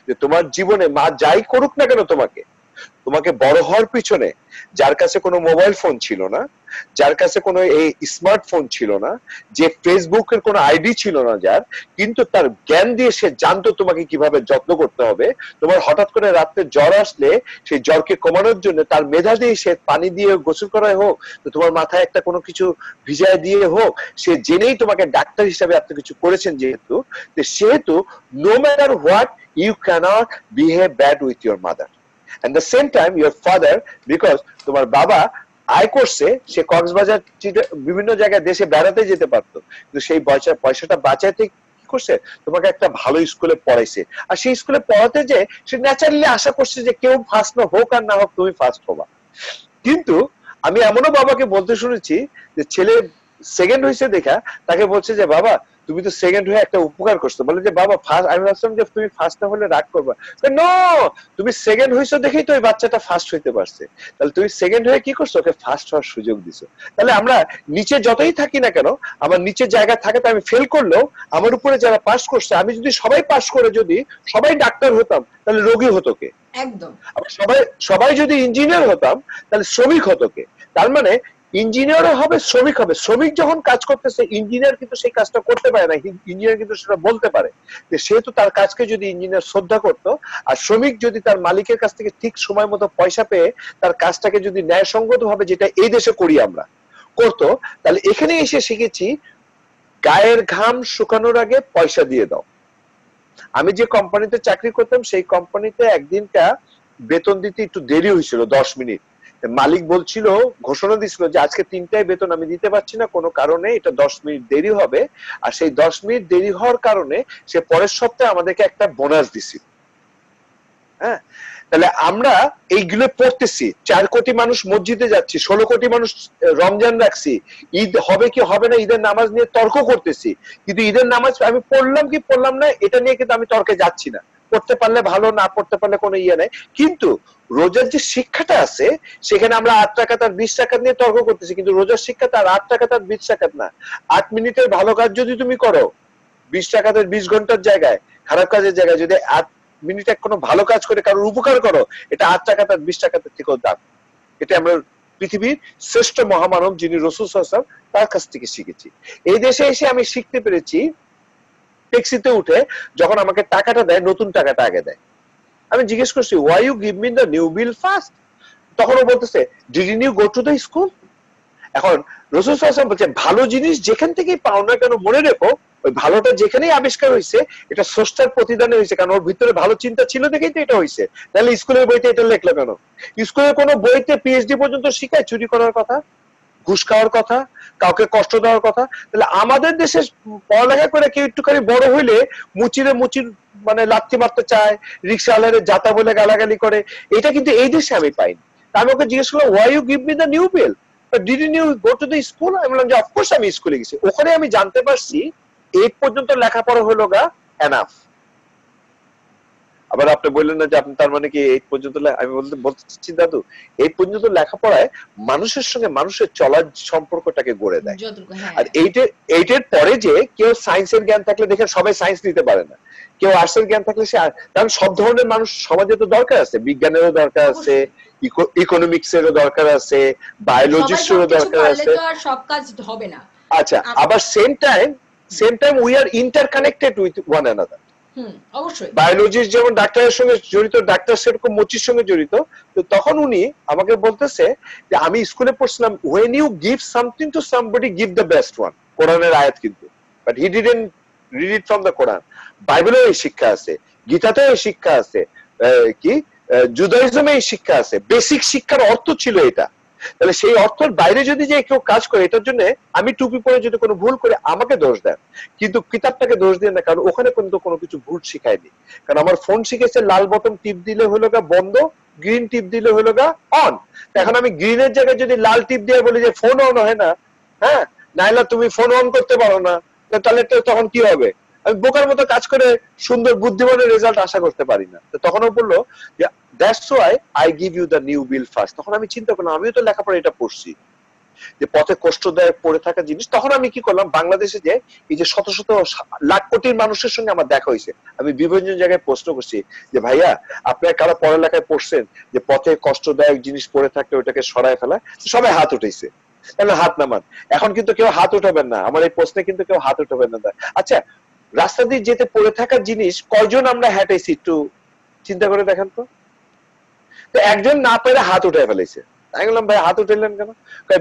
যে তোমার জীবনে মা যাই করুক না কেন তোমাকে বড় হওয়ার পিছনে যার কাছে কোনো মোবাইল ফোন ছিল না, যার কাছে কোনো এই স্মার্টফোন ছিল না, যে ফেসবুকের কোনো আইডি ছিল না যার, কিন্তু তার জ্ঞান দিয়ে সে জানতো তোমাকে কিভাবে যত্ন করতে হবে। তোমার হঠাৎ করে রাত্রে জ্বর আসলে সেই জ্বরকে কমানোর জন্য তার মেধা দিয়ে সে পানি দিয়ে গোসল করায় হোক, তো তোমার মাথায় একটা কোনো কিছু ভিজায় দিয়ে হোক, সে জেনেই তোমাকে ডাক্তার হিসাবে এত কিছু করেছেন যেহেতু, সেহেতু no matter what you can't behave bad with your mother. And the same time your father, because তোমার বাবা আয় করছে, সে কক্সবাজার বিভিন্ন জায়গায় দেশে বেড়াতে যেতে পারতো, কিন্তু সেই পয়সাটা বাঁচাইতে কি করছে, তোমাকে একটা ভালো স্কুলে পড়াইছে। আর সেই স্কুলে পড়াতে যে সে ন্যাচারালি আশা করছে যে কেউ ফার্স্ট না হোক আর না হোক তুমি ফার্স্ট হবা। কিন্তু আমি এমনও বাবাকে বলতে শুনেছি যে ছেলে সেকেন্ড হয়েছে দেখা তাকে বলছে যে বাবা তুমি তো সেকেন্ড হয়ে একটা উপকার করছো, বলে যে বাবা ফার্স্ট, আমি ভাবছিলাম যে তুমি ফার্স্ট না হলে রাগ করবা, নো তুমি সেকেন্ড হয়েছো দেখেই তো ওই বাচ্চাটা ফার্স্ট হইতে পারছে, তাহলে তুমি সেকেন্ড হয়ে কি করছো, ওকে ফার্স্ট হওয়ার সুযোগ দিছো। তাহলে আমরা নিচে যতই থাকি না কেন, আমার নিচে জায়গা থাকে, তো আমি ফেল করলেও আমার উপরে যারা পাস করছে, আমি যদি সবাই পাস করে যদি সবাই ডাক্তার হতাম তাহলে রোগী হতো কে, একদম। আবার সবাই যদি ইঞ্জিনিয়ার হতাম তাহলে শ্রমিক হতো কে। তার মানে ইঞ্জিনিয়ারও হবে, শ্রমিক হবে। শ্রমিক যখন কাজ করতেছে ইঞ্জিনিয়ার কিন্তু সেই কাজটা করতে পারে না, ইঞ্জিনিয়ার কিন্তু সেটা বলতে পারে। সেহেতু তার কাজকে যদি ইঞ্জিনিয়ার শ্রদ্ধা করতো, আর শ্রমিক যদি তার মালিকের কাছ থেকে ঠিক সময় মতো পয়সা পেয়ে তার কাজটাকে যদি ন্যায়সঙ্গত ভাবে, যেটা এই দেশে করি আমরা, করতো, তাহলে এখানে এসে শিখেছি গায়ের ঘাম শুকানোর আগে পয়সা দিয়ে দাও। আমি যে কোম্পানিতে চাকরি করতাম সেই কোম্পানিতে একদিনটা বেতন দিতে একটু দেরি হয়েছিল 10 মিনিট। মালিক বলছিল, ঘোষণা দিছিল যে আজকে 3টায় বেতন আমি দিতে পারছি না, কোনো কারণে এটা 10 মিনিট দেরি হবে। আর সেই 10 মিনিট দেরি হওয়ার কারণে সে পরের সপ্তাহে আমাদেরকে একটা বোনাস দিছিল। হ্যাঁ, তাহলে আমরা এইগুলো পড়তেছি, 4 কোটি মানুষ মসজিদে যাচ্ছি, 16 কোটি মানুষ রমজান রাখছি, ঈদ হবে কি হবে না ঈদের নামাজ নিয়ে তর্ক করতেছি, কিন্তু ঈদের নামাজ আমি পড়লাম কি পড়লাম না এটা নিয়ে কিন্তু আমি তর্কে যাচ্ছি না। পড়তে পারলে ভালো, না পড়তে পারলে কোনো ইয়ে নেই। কিন্তু রোজার যে শিক্ষাটা আছে সেখানে আমরা 8 টাকা তার 20 টাকা নিয়ে তর্ক করতেছি, কিন্তু রোজার শিক্ষা তার 8 টাকা তার 20 টাকা না। 8 মিনিটের ভালো কাজ যদি তুমি করো 20 টাকা তার 20 ঘন্টার জায়গায়, খারাপ কাজের জায়গায় যদি 8 মিনিটে কোনো ভালো কাজ করে কারোর উপকার করো, এটা 8 টাকা তার 20 টাকা থেকেও দাম। এটা আমরা পৃথিবীর শ্রেষ্ঠ মহামানব যিনি রাসূল সাল্লাল্লাহু আলাইহি ওয়াসাল্লাম তার কাছ থেকে শিখেছি। এই দেশে এসে আমি শিখতে পেরেছি ট্যাক্সিতে উঠে যখন আমাকে টাকাটা দেয়, নতুন টাকাটা আগে দেয়। আমি জিজ্ঞেস করছি why you give me the new bill first, তখন ও বলতেছে didn't you go to the school। এখন রাসূল সাল্লাল্লাহু আলাইহি ওয়াসাল্লাম বলছে ভালো জিনিস যেখান থেকেই পাও না কেন মনে রেখো ওই ভালোটা যেখানেই আবিষ্কার হয়েছে এটা স্রষ্টার প্রতিদানে হয়েছে, কারণ ওর ভিতরে ভালো চিন্তা ছিল দেখেই তো এটা হয়েছে। তাহলে স্কুলের বইতে এটা লেখলো কেন? স্কুলের কোনো বইতে পিএইচডি পর্যন্ত শিখায় চুরি করার কথা, ঘুষ খাওয়ার কথা, কাউকে কষ্ট দেওয়ার কথা? তাহলে আমাদের দেশে পড়ালেখা করে কেউ একটুখানি বড় হইলে মুচির মানে লাথি মারতে চায়, রিক্সাওয়ালারে জাতা বলে গালাগালি করে, এটা কিন্তু এই দেশে আমি পাইনি। তা আমি ওকে জিজ্ঞেস করলাম why you give me the new bill, didn't you go to the school? আমি বললাম যে অফকোর্স আমি স্কুলে গেছি। ওখানে আমি জানতে পারছি 8 পর্যন্ত লেখাপড়া হলো গা এনাফ। আবার আপনি বললেন না যে আপনি তার মানে কি এই পর্যন্ত আমি বলতে চাচ্ছি দাদু, এই পর্যন্ত লেখাপড়ায় মানুষের সঙ্গে মানুষের চলার সম্পর্কটাকে গড়ে দেয়। যতটুকু, আর হ্যাঁ। এইটার পরে যে কেউ সায়েন্সের জ্ঞান থাকলে দেখেন সবাই সায়েন্স নিতে পারে না, কেউ আর্টসের জ্ঞান থাকলে সে কারণ সব ধরনের মানুষ সমাজে তো দরকার আছে, বিজ্ঞানেরও দরকার আছে, অবশ্যই। ইকোনমিক্স এরও দরকার আছে, সবাই বায়োলজিস্টেরও সবকিছু দরকার পারলে আছে। তো আর সব কাজ হবে না। আচ্ছা, আম- আবার same time we are interconnected with one another. অবশ্যই। বায়োলজিস্ট যেমন ডাক্তারের সঙ্গে জড়িত, ডাক্তার সেরকম মুচির সঙ্গে জড়িত। তো তখন উনি আমাকে বলতেছে যে আমি স্কুলে পড়ছিলাম, when you give something to somebody give the best one, কোরআনের আয়াত কিন্তু, but he didn't read it from the Quran. বাইবেলেও এই শিক্ষা আছে, গীতাতেও এই শিক্ষা আছে, কি জুদাইজমে এই শিক্ষা আছে, বেসিক শিক্ষার অর্থ ছিল এটা। তাহলে সেই অর্থের বাইরে যদি যে কেউ কাজ করে, এটার জন্য আমি টুপি পরে যদি কোনো ভুল করে আমাকে দোষ দেন, কিন্তু কিতাবটাকে দোষ দিয়ে না, কারণ ওখানে কিন্তু কোনো কিছু ভুল শিখায়নি। কারণ আমার ফোন শিখেছে লাল বটন টিপ দিলে হলো গা বন্ধ, গ্রিন টিপ দিলে হলো গা অন। এখন আমি গ্রিনের জায়গায় যদি লাল টিপ দিয়ে বলি যে ফোন অন হয় না, হ্যাঁ, নাইলা তুমি ফোন অন করতে পারো না, তাহলে তো তখন কি হবে? আমি বোকার মতো কাজ করে সুন্দর বুদ্ধিমানের রেজাল্ট আশা করতে পারি না। তো তখন ও বললো যে that's why I give you the new bill first. তখন আমি চিন্তা করলাম, আমিও তো লেখাপড়া এটা পড়ছি, যে পথে কষ্টদায়ক পড়ে থাকা জিনিস। তখন আমি কি করলাম, বাংলাদেশে যে এই যে শত শত লাখ কোটির মানুষের সঙ্গে আমার দেখা হয়েছে, আমি বিভিন্ন জায়গায় প্রশ্ন করছি যে ভাইয়া আপনারা কারা পড়ালেখায় পড়ছেন যে পথে কষ্টদায়ক জিনিস পড়ে থাকলে ওটাকে সরায় ফেলা? সবাই হাত উঠেছে, তাহলে হাত নামান। এখন কিন্তু কেউ হাত উঠাবেন না, আমার এই প্রশ্নে কিন্তু কেউ হাত উঠাবেন না। আচ্ছা, রাস্তা দিয়ে যেতে পড়ে থাকার জিনিস কয়জন আমরা হাঁটাইছি একটু চিন্তা করে দেখেন তো। তো একজন না পেরে হাত উঠে ফেলেছে। আমি বললাম ভাই হাত উঠাইলেন কেন?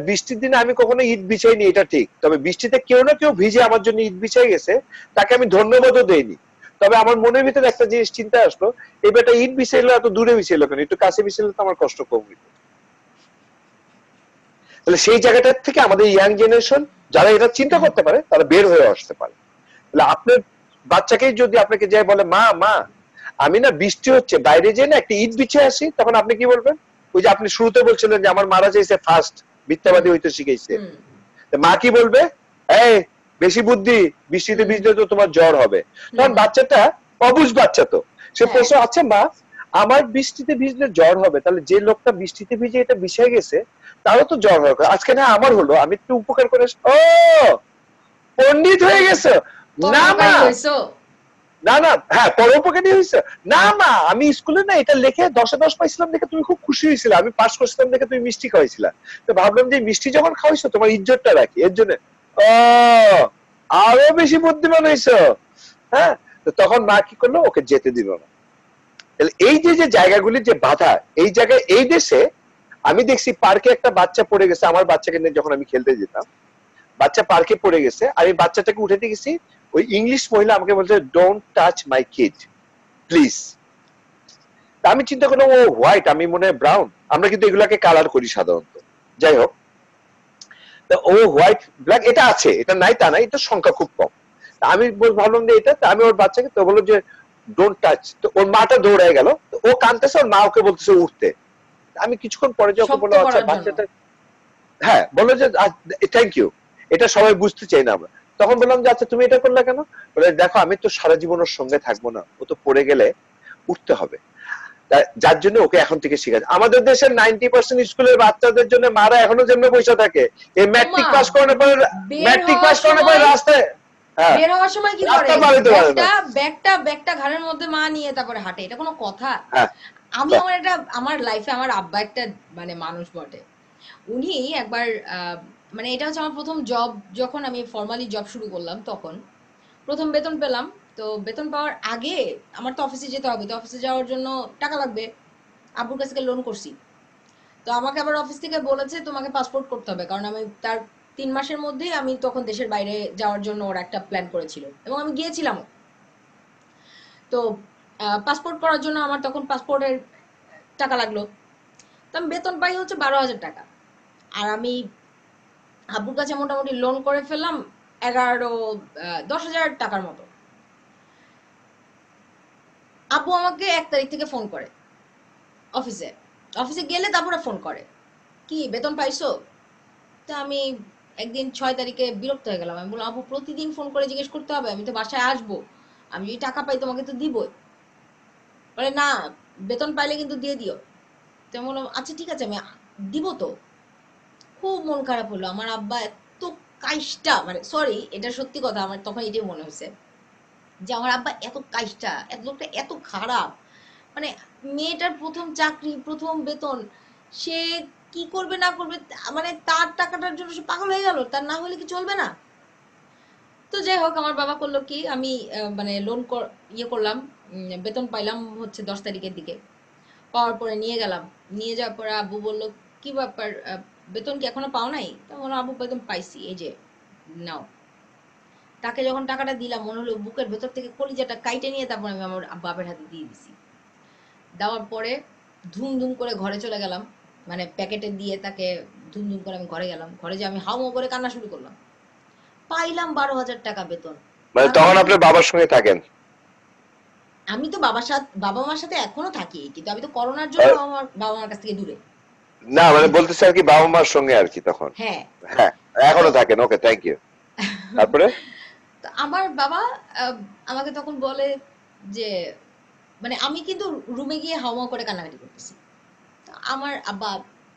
বৃষ্টির দিনে আমি কখনো ইট বিছাইনি, এটা ঠিক, তবে বৃষ্টিতে কেউ না কেউ ভিজে আমার জন্য ইট বিছাই গেছে, তাকে আমি ধন্যবাদও দেইনি। তবে আমার মনের ভিতরে একটা জিনিস চিন্তা আসলো, এই বেটা ইট বিছাইলো এত দূরে বিছাইলো কেন, একটু কাছে বিছাইলে তো আমার কষ্ট কম হইতো। তাহলে সেই জায়গাটার থেকে আমাদের ইয়াং জেনারেশন যারা এটা চিন্তা করতে পারে তারা বের হয়ে আসতে পারে। তাহলে আপনার বাচ্চাকে যদি আপনাকে যাই বলে মা মা আমি না বৃষ্টি হচ্ছে বাইরে যেয়ে না একটা ইট বিছিয়ে আসি, তখন আপনি কি বলবেন? ওই যে আপনি শুরুতে বলছিলেন যে আমার মারা যাইছে ফার্স্ট, মিথ্যাবাদী হইতে শিখাইছে। মা কি বলবে? এই বেশি বুদ্ধি, বৃষ্টিতে ভিজলে তো তোমার জ্বর হবে। তখন বাচ্চাটা অবুঝ বাচ্চা, তো সে প্রশ্ন, আচ্ছা মা আমার বৃষ্টিতে ভিজলে জ্বর হবে, তাহলে যে লোকটা বৃষ্টিতে ভিজে এটা বিছাই গেছে তারও তো জ্বর হবে, আজকে না আমার হলো, আমি একটু উপকার করে। ও পণ্ডিত হয়ে গেছে? না মা, না না, হ্যাঁ পরোপকারী হয়েছে। না মা আমি স্কুলে না এটা লিখে 10-এ 10 পাইছিলাম দেখে তুমি খুব খুশি হয়েছিলে, আমি পাস করছিলাম দেখে তুমি মিষ্টি খাওয়াইছিলা, তো ভাবলাম যে মিষ্টি যখন খাওয়াইছো তোমার ইজ্জতটা রাখি এর জন্য। ও আরো বেশি বুদ্ধিমান হয়েছো, হ্যাঁ। তো তখন মা কি করলো, ওকে যেতে দিল না। এই যে যে জায়গাগুলি যে বাধা, এই জায়গায় এই দেশে আমি দেখছি পার্কে একটা বাচ্চা পড়ে গেছে, আমার বাচ্চাকে নিয়ে যখন আমি খেলতে যেতাম, বাচ্চা পার্কে পড়ে গেছে, আমি বাচ্চাটাকে উঠাতে গেছি, ওই ইংলিশ মহিলা আমাকে বলছে don't touch my kid please. আমি চিন্তা করলাম ও হোয়াইট, আমি মনে হয় ব্রাউন, আমরা কিন্তু এগুলাকে কালার করি সাধারণত, যাই হোক। ও হোয়াইট ব্ল্যাক এটা আছে, এটা নাই তা নাই, এটা সংখ্যা খুব কম। আমি ভাবলাম যে এটা, আমি ওর বাচ্চাকে তো বললো যে ডোন্ট টাচ, তো ওর মাটা দৌড়ায় গেল, ও কাঁদতেছে, ওর মা ওকে বলতেছে উঠতে। আমি কিছুক্ষণ পরে যখন বললো আচ্ছা বাচ্চাটা, হ্যাঁ বললো যে থ্যাংক ইউ, এটা সবাই বুঝতে চাই না আমরা। তখন বললাম যে আচ্ছা তুমি এটা করলে কেন? বলে দেখো আমি তো সারা জীবন ওর সঙ্গে থাকবো না, ও তো পড়ে গেলে উঠতে হবে, যার জন্য ওকে এখন থেকে শিখাচ্ছে। আমাদের দেশের 90% স্কুলের বাচ্চাদের জন্য মারা এখনো জন্য পয়সা থাকে, এই ম্যাট্রিক পাস করানোর পরে, ম্যাট্রিক পাস করানোর পরে রাস্তায় বের হওয়ার সময় কি করে, ব্যাগটা ঘাড়ের মধ্যে মা নিয়ে তারপরে হাঁটে, এটা কোনো কথা? আমি আমার লাইফে আমার আব্বা একটা মানে মানুষ বটে। উনি একবার মানে এটা হচ্ছে আমার প্রথম জব, যখন আমি ফর্মালি জব শুরু করলাম তখন প্রথম বেতন পেলাম। তো বেতন পাওয়ার আগে আমার তো অফিসে যেতে হবে, তো অফিসে যাওয়ার জন্য টাকা লাগবে, আব্বুর কাছ থেকে লোন করছি। তো আমাকে আবার অফিস থেকে বলেছে তোমাকে পাসপোর্ট করতে হবে, কারণ আমি তার 3 মাসের মধ্যেই আমি তখন দেশের বাইরে যাওয়ার জন্য ওরা একটা প্ল্যান করেছিল এবং আমি গিয়েছিলাম। তো পাসপোর্ট করার জন্য আমার তখন পাসপোর্টের টাকা লাগলো। তো আমি বেতন পাই হচ্ছে 12,000 টাকা, আর আমি আব্বুর কাছে মোটামুটি লোন করে ফেললাম 10,000 টাকার মতো। আব্বু আমাকে 1 তারিখ থেকে ফোন করে, অফিসে অফিসে গেলে তারপরে ফোন করে, কি বেতন পাইছো? তো আমি একদিন 6 তারিখে বিরক্ত হয়ে গেলাম, আমি বললাম আব্বু প্রতিদিন ফোন করে জিজ্ঞেস করতে হবে? আমি তো বাসায় আসবো, আমি যদি টাকা পাই তোমাকে তো দিবই। বলে না বেতন পাইলে কিন্তু দিয়ে দিও। তো আমি বললাম আচ্ছা ঠিক আছে আমি দিব তো। খুব মন খারাপ হলো, আমার আব্বা এত কাইষ্টা, মানে সরি এটা সত্যি কথা, আমার তখন এটাই মনে হয়েছে যে আমার আব্বা এত কাইষ্টা, এত লোকটা এত খারাপ। মানে মেয়েটার প্রথম চাকরি, প্রথম বেতন, সে কি করবে না করবে, মানে তার টাকাটার জন্য সে পাগল হয়ে গেল, তার না হলে কি চলবে না। তো যাই হোক আমার বাবা করলো কি, আমি মানে লোন ইয়ে করলাম, বেতন পাইলাম হচ্ছে 10 তারিখের দিকে। পাওয়ার পরে নিয়ে গেলাম, নিয়ে যাওয়ার পরে আব্বু বললো কি ব্যাপার, বেতন কি এখনো পাও নাই? তো বললাম আব্বু বেতন পাইছি, এই যে নাও। তাকে যখন টাকাটা দিলাম মনে হলো বুকের ভেতর থেকে কলিজাটা কাইটে নিয়ে তারপর আমি আমার বাপের হাতে দিয়ে দিছি। দেওয়ার পরে ধুম ধুম করে ঘরে চলে গেলাম, মানে প্যাকেটে দিয়ে তাকে ধুম ধুম করে আমি ঘরে গেলাম। ঘরে যে আমি হাউমাউ করে কান্না শুরু করলাম। পাইলাম 12,000 টাকা বেতন। মানে তার তখন মানে আপনার বাবার সঙ্গে থাকেন? আমি তো বাবা মার সাথে এখনো থাকি, কিন্তু আমি তো করোনার জন্য বাবা মার কাছ থেকে দূরে। না মানে বলতেছে আর কি বাবা মার সঙ্গে আর কি তখন। হ্যাঁ। হ্যাঁ তো এখনো থাকেন, ওকে থ্যাংক ইউ। তারপরে তো আমার বাবা আমাকে তখন বলে যে, মানে আমি কিন্তু রুমে গিয়ে হাওমাও করে কান্নাকাটি করতেছি। তো আমার আব্বা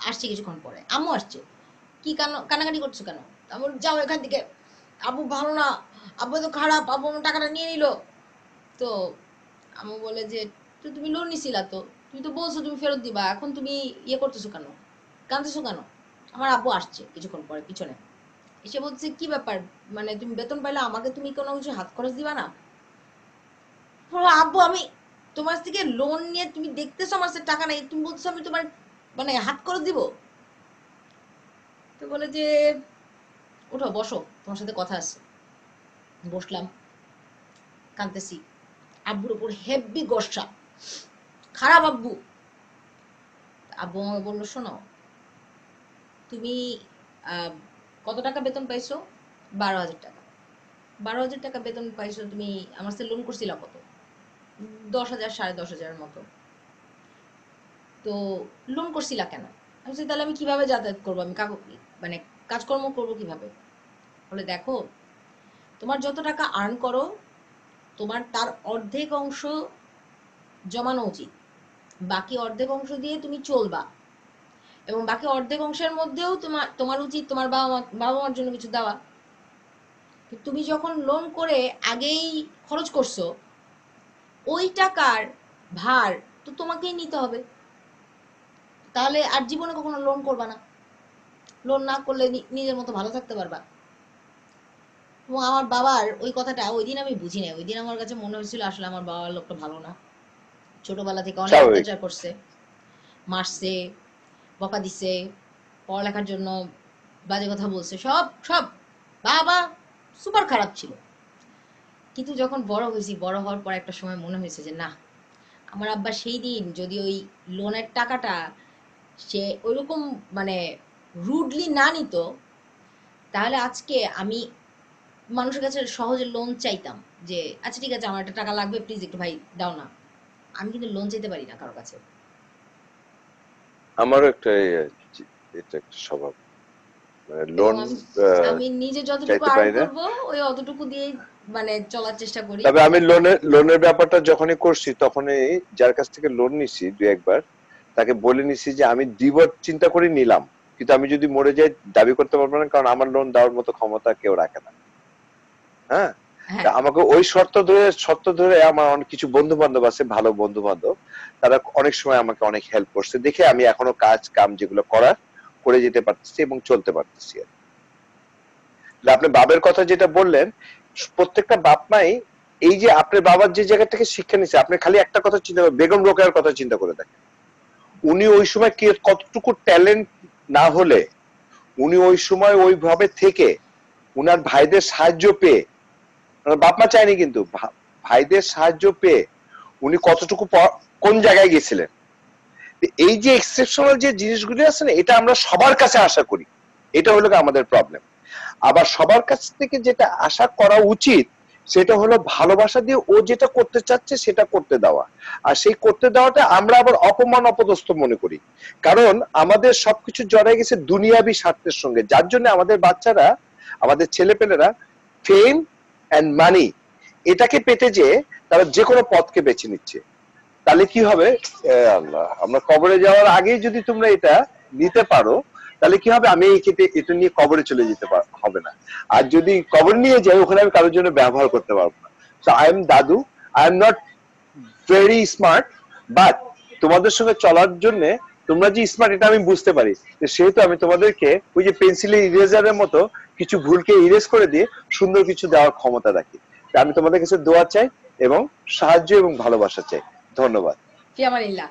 আসছে কিছুক্ষণ পরে, আম্মু আসছে, কি কান্নাকাটি করছো কেন? আমার যাও এখান থেকে, আব্বু ভালো না, আব্বু তো খারাপ, আব্বু আমার টাকাটা নিয়ে নিল। তো আম্মু বলে যে তো তুমি লোন নিছিলা, তো তুমি তো বলছো তুমি ফেরত দিবা, এখন তুমি ইয়ে করতেছো কেন, কাঁদতেছো কেন? আমার আব্বু আসছে কিছুক্ষণ পরে পিছনে, এসে বলছে কি ব্যাপার, মানে তুমি বেতন পাইলে আমাকে তুমি কোনো কিছু হাত খরচ দিবা না? বললাম, আব্বু আমি তোমার থেকে লোন নিয়ে তুমি দেখতেছো আমার কাছে টাকা নাই, তুমি বলছো আমি তোমার মানে হাত খরচ দিব? তো বলে যে উঠো বসো, তোমার সাথে কথা আছে। বসলাম, কাঁদতেছি, আব্বুর উপর হেব্বি গোসা, খারাপ আব্বু। আব্বু আমাকে বললো শোনো, তুমি আহ, কত টাকা বেতন পাইছো? 12,000 টাকা। 12,000 টাকা বেতন পাইছো, তুমি আমার সাথে লোন করছিলা কত? 10,000, 10,500 মতো। তো লোন করছিলা কেন? আমি বলছি তাহলে আমি কিভাবে যাতায়াত করবো, আমি মানে কাজকর্ম করবো কিভাবে? বলে দেখো, তোমার যত টাকা আর্ন করো তোমার তার অর্ধেক অংশ জমানো উচিত, বাকি অর্ধেক অংশ দিয়ে তুমি চলবা, এবং বাকি অর্ধেক অংশের মধ্যেও তোমার তোমার উচিত তোমার বাবা মার জন্য কিছু দেওয়া। তুমি যখন লোন করে আগেই খরচ করছো, ওই টাকার ভার তো তোমাকেই নিতে হবে, তাহলে আর জীবনে কখনো লোন করবা না, লোন না করলে নিজের মতো ভালো থাকতে পারবা। এবং আমার বাবার ওই কথাটা ওই দিন আমি বুঝি নাই, ওই দিন আমার কাছে মনে হয়েছিল আসলে আমার বাবার লোকটা ভালো না, ছোটবেলা থেকে অনেক স্বাভাবিক। অত্যাচার করছে, মারছে, বকা দিছে, পড়ালেখার জন্য বাজে কথা বলছে, সব সব বাবা সুপার খারাপ ছিল। কিন্তু যখন বড় হয়েছি, বড় হওয়ার পর একটা সময় মনে হয়েছে যে না, আমার আব্বা সেই দিন যদি ওই লোনের টাকাটা সে ওইরকম মানে রুডলি না নিত, তাহলে আজকে আমি মানুষের কাছে সহজে লোন চাইতাম যে আচ্ছা ঠিক আছে আমার একটা টাকা লাগবে প্লিজ একটু ভাই দাও না। আমি কিন্তু লোন চাইতে পারি না কারো কাছে। আমারও একটা এটা একটা স্বভাব, মানে এবং লোন আমি আমি নিজে যতটুকু চাইতে আর্ন পারি না। করব ওই অতটুকু দিয়েই মানে চলার চেষ্টা করি। তবে আমি লোনের ব্যাপারটা যখনই করছি তখনই যার কাছ থেকে লোন নিছি দুই একবার তাকে বলে নিছি যে আমি দিব চিন্তা করে নিলাম, কিন্তু আমি যদি মরে যাই দাবি করতে পারবো না, কারণ আমার লোন দেওয়ার মতো ক্ষমতা কেউ রাখে না। হ্যাঁ, তা হ্যাঁ। আমাকে ওই শর্ত ধরে আমার অনেক কিছু বন্ধু বান্ধব আছে, ভালো বন্ধু বান্ধব, তারা অনেক সময় আমাকে অনেক হেল্প করছে দেখে আমি এখনো কাজ কাম যেগুলো করার করে যেতে পারতেছি এবং চলতে পারতেছি। আপনি বাবার কথা যেটা বললেন, প্রত্যেকটা বাপ মাই এই যে আপনার বাবার যে জায়গা থেকে শিক্ষা নিচ্ছে, আপনি খালি একটা কথা চিন্তা করেন, বেগম রোকেয়ার কথা চিন্তা করে দেখেন, উনি ওই সময় কতটুকু ট্যালেন্ট না হলে উনি ওই সময় ওইভাবে থেকে উনার ভাইদের সাহায্য পেয়ে, বাপ মা চায়নি কিন্তু ভাইদের সাহায্য পেয়ে উনি কতটুকু কোন জায়গায় গেছিলেন। এই যে এক্সেপশনাল যে জিনিসগুলি আছে না, এটা আমরা সবার কাছে আশা করি, এটা হলো আমাদের প্রবলেম। আবার সবার কাছ থেকে যেটা আশা করা উচিত সেটা হলো ভালোবাসা দিয়ে ও যেটা করতে চাচ্ছে সেটা করতে দেওয়া, আর সেই করতে দেওয়াটা আমরা আবার অপমান অপদস্থ মনে করি, কারণ আমাদের সবকিছু জড়াই গেছে দুনিয়াবি স্বার্থের সঙ্গে, যার জন্য আমাদের বাচ্চারা, আমাদের ছেলেপেলেরা ফেম অ্যান্ড মানি এটাকে পেতে যে তারা যে কোনো পথকে বেছে নিচ্ছে। তাহলে কি হবে, আল্লাহ, আমরা কবরে যাওয়ার আগেই যদি তোমরা এটা নিতে পারো তাহলে কি হবে, আমি এটা নিয়ে কবরে চলে যেতে হবে না। আর যদি কবর নিয়ে যাই ওখানে আমি কারোর জন্য ব্যবহার করতে পারবো না। সো আই এম দাদু, I am not very smart, but তোমাদের সঙ্গে চলার জন্য তোমরা যে স্মার্ট এটা আমি বুঝতে পারি, সেহেতু আমি তোমাদেরকে ওই যে পেন্সিলের ইরেজারের মতো কিছু ভুলকে ইরেজ করে দিয়ে সুন্দর কিছু দেওয়ার ক্ষমতা রাখি। আমি তোমাদের কাছে দোয়া চাই এবং সাহায্য এবং ভালোবাসা চাই। ধন্যবাদ। ফি আমানিল্লাহ।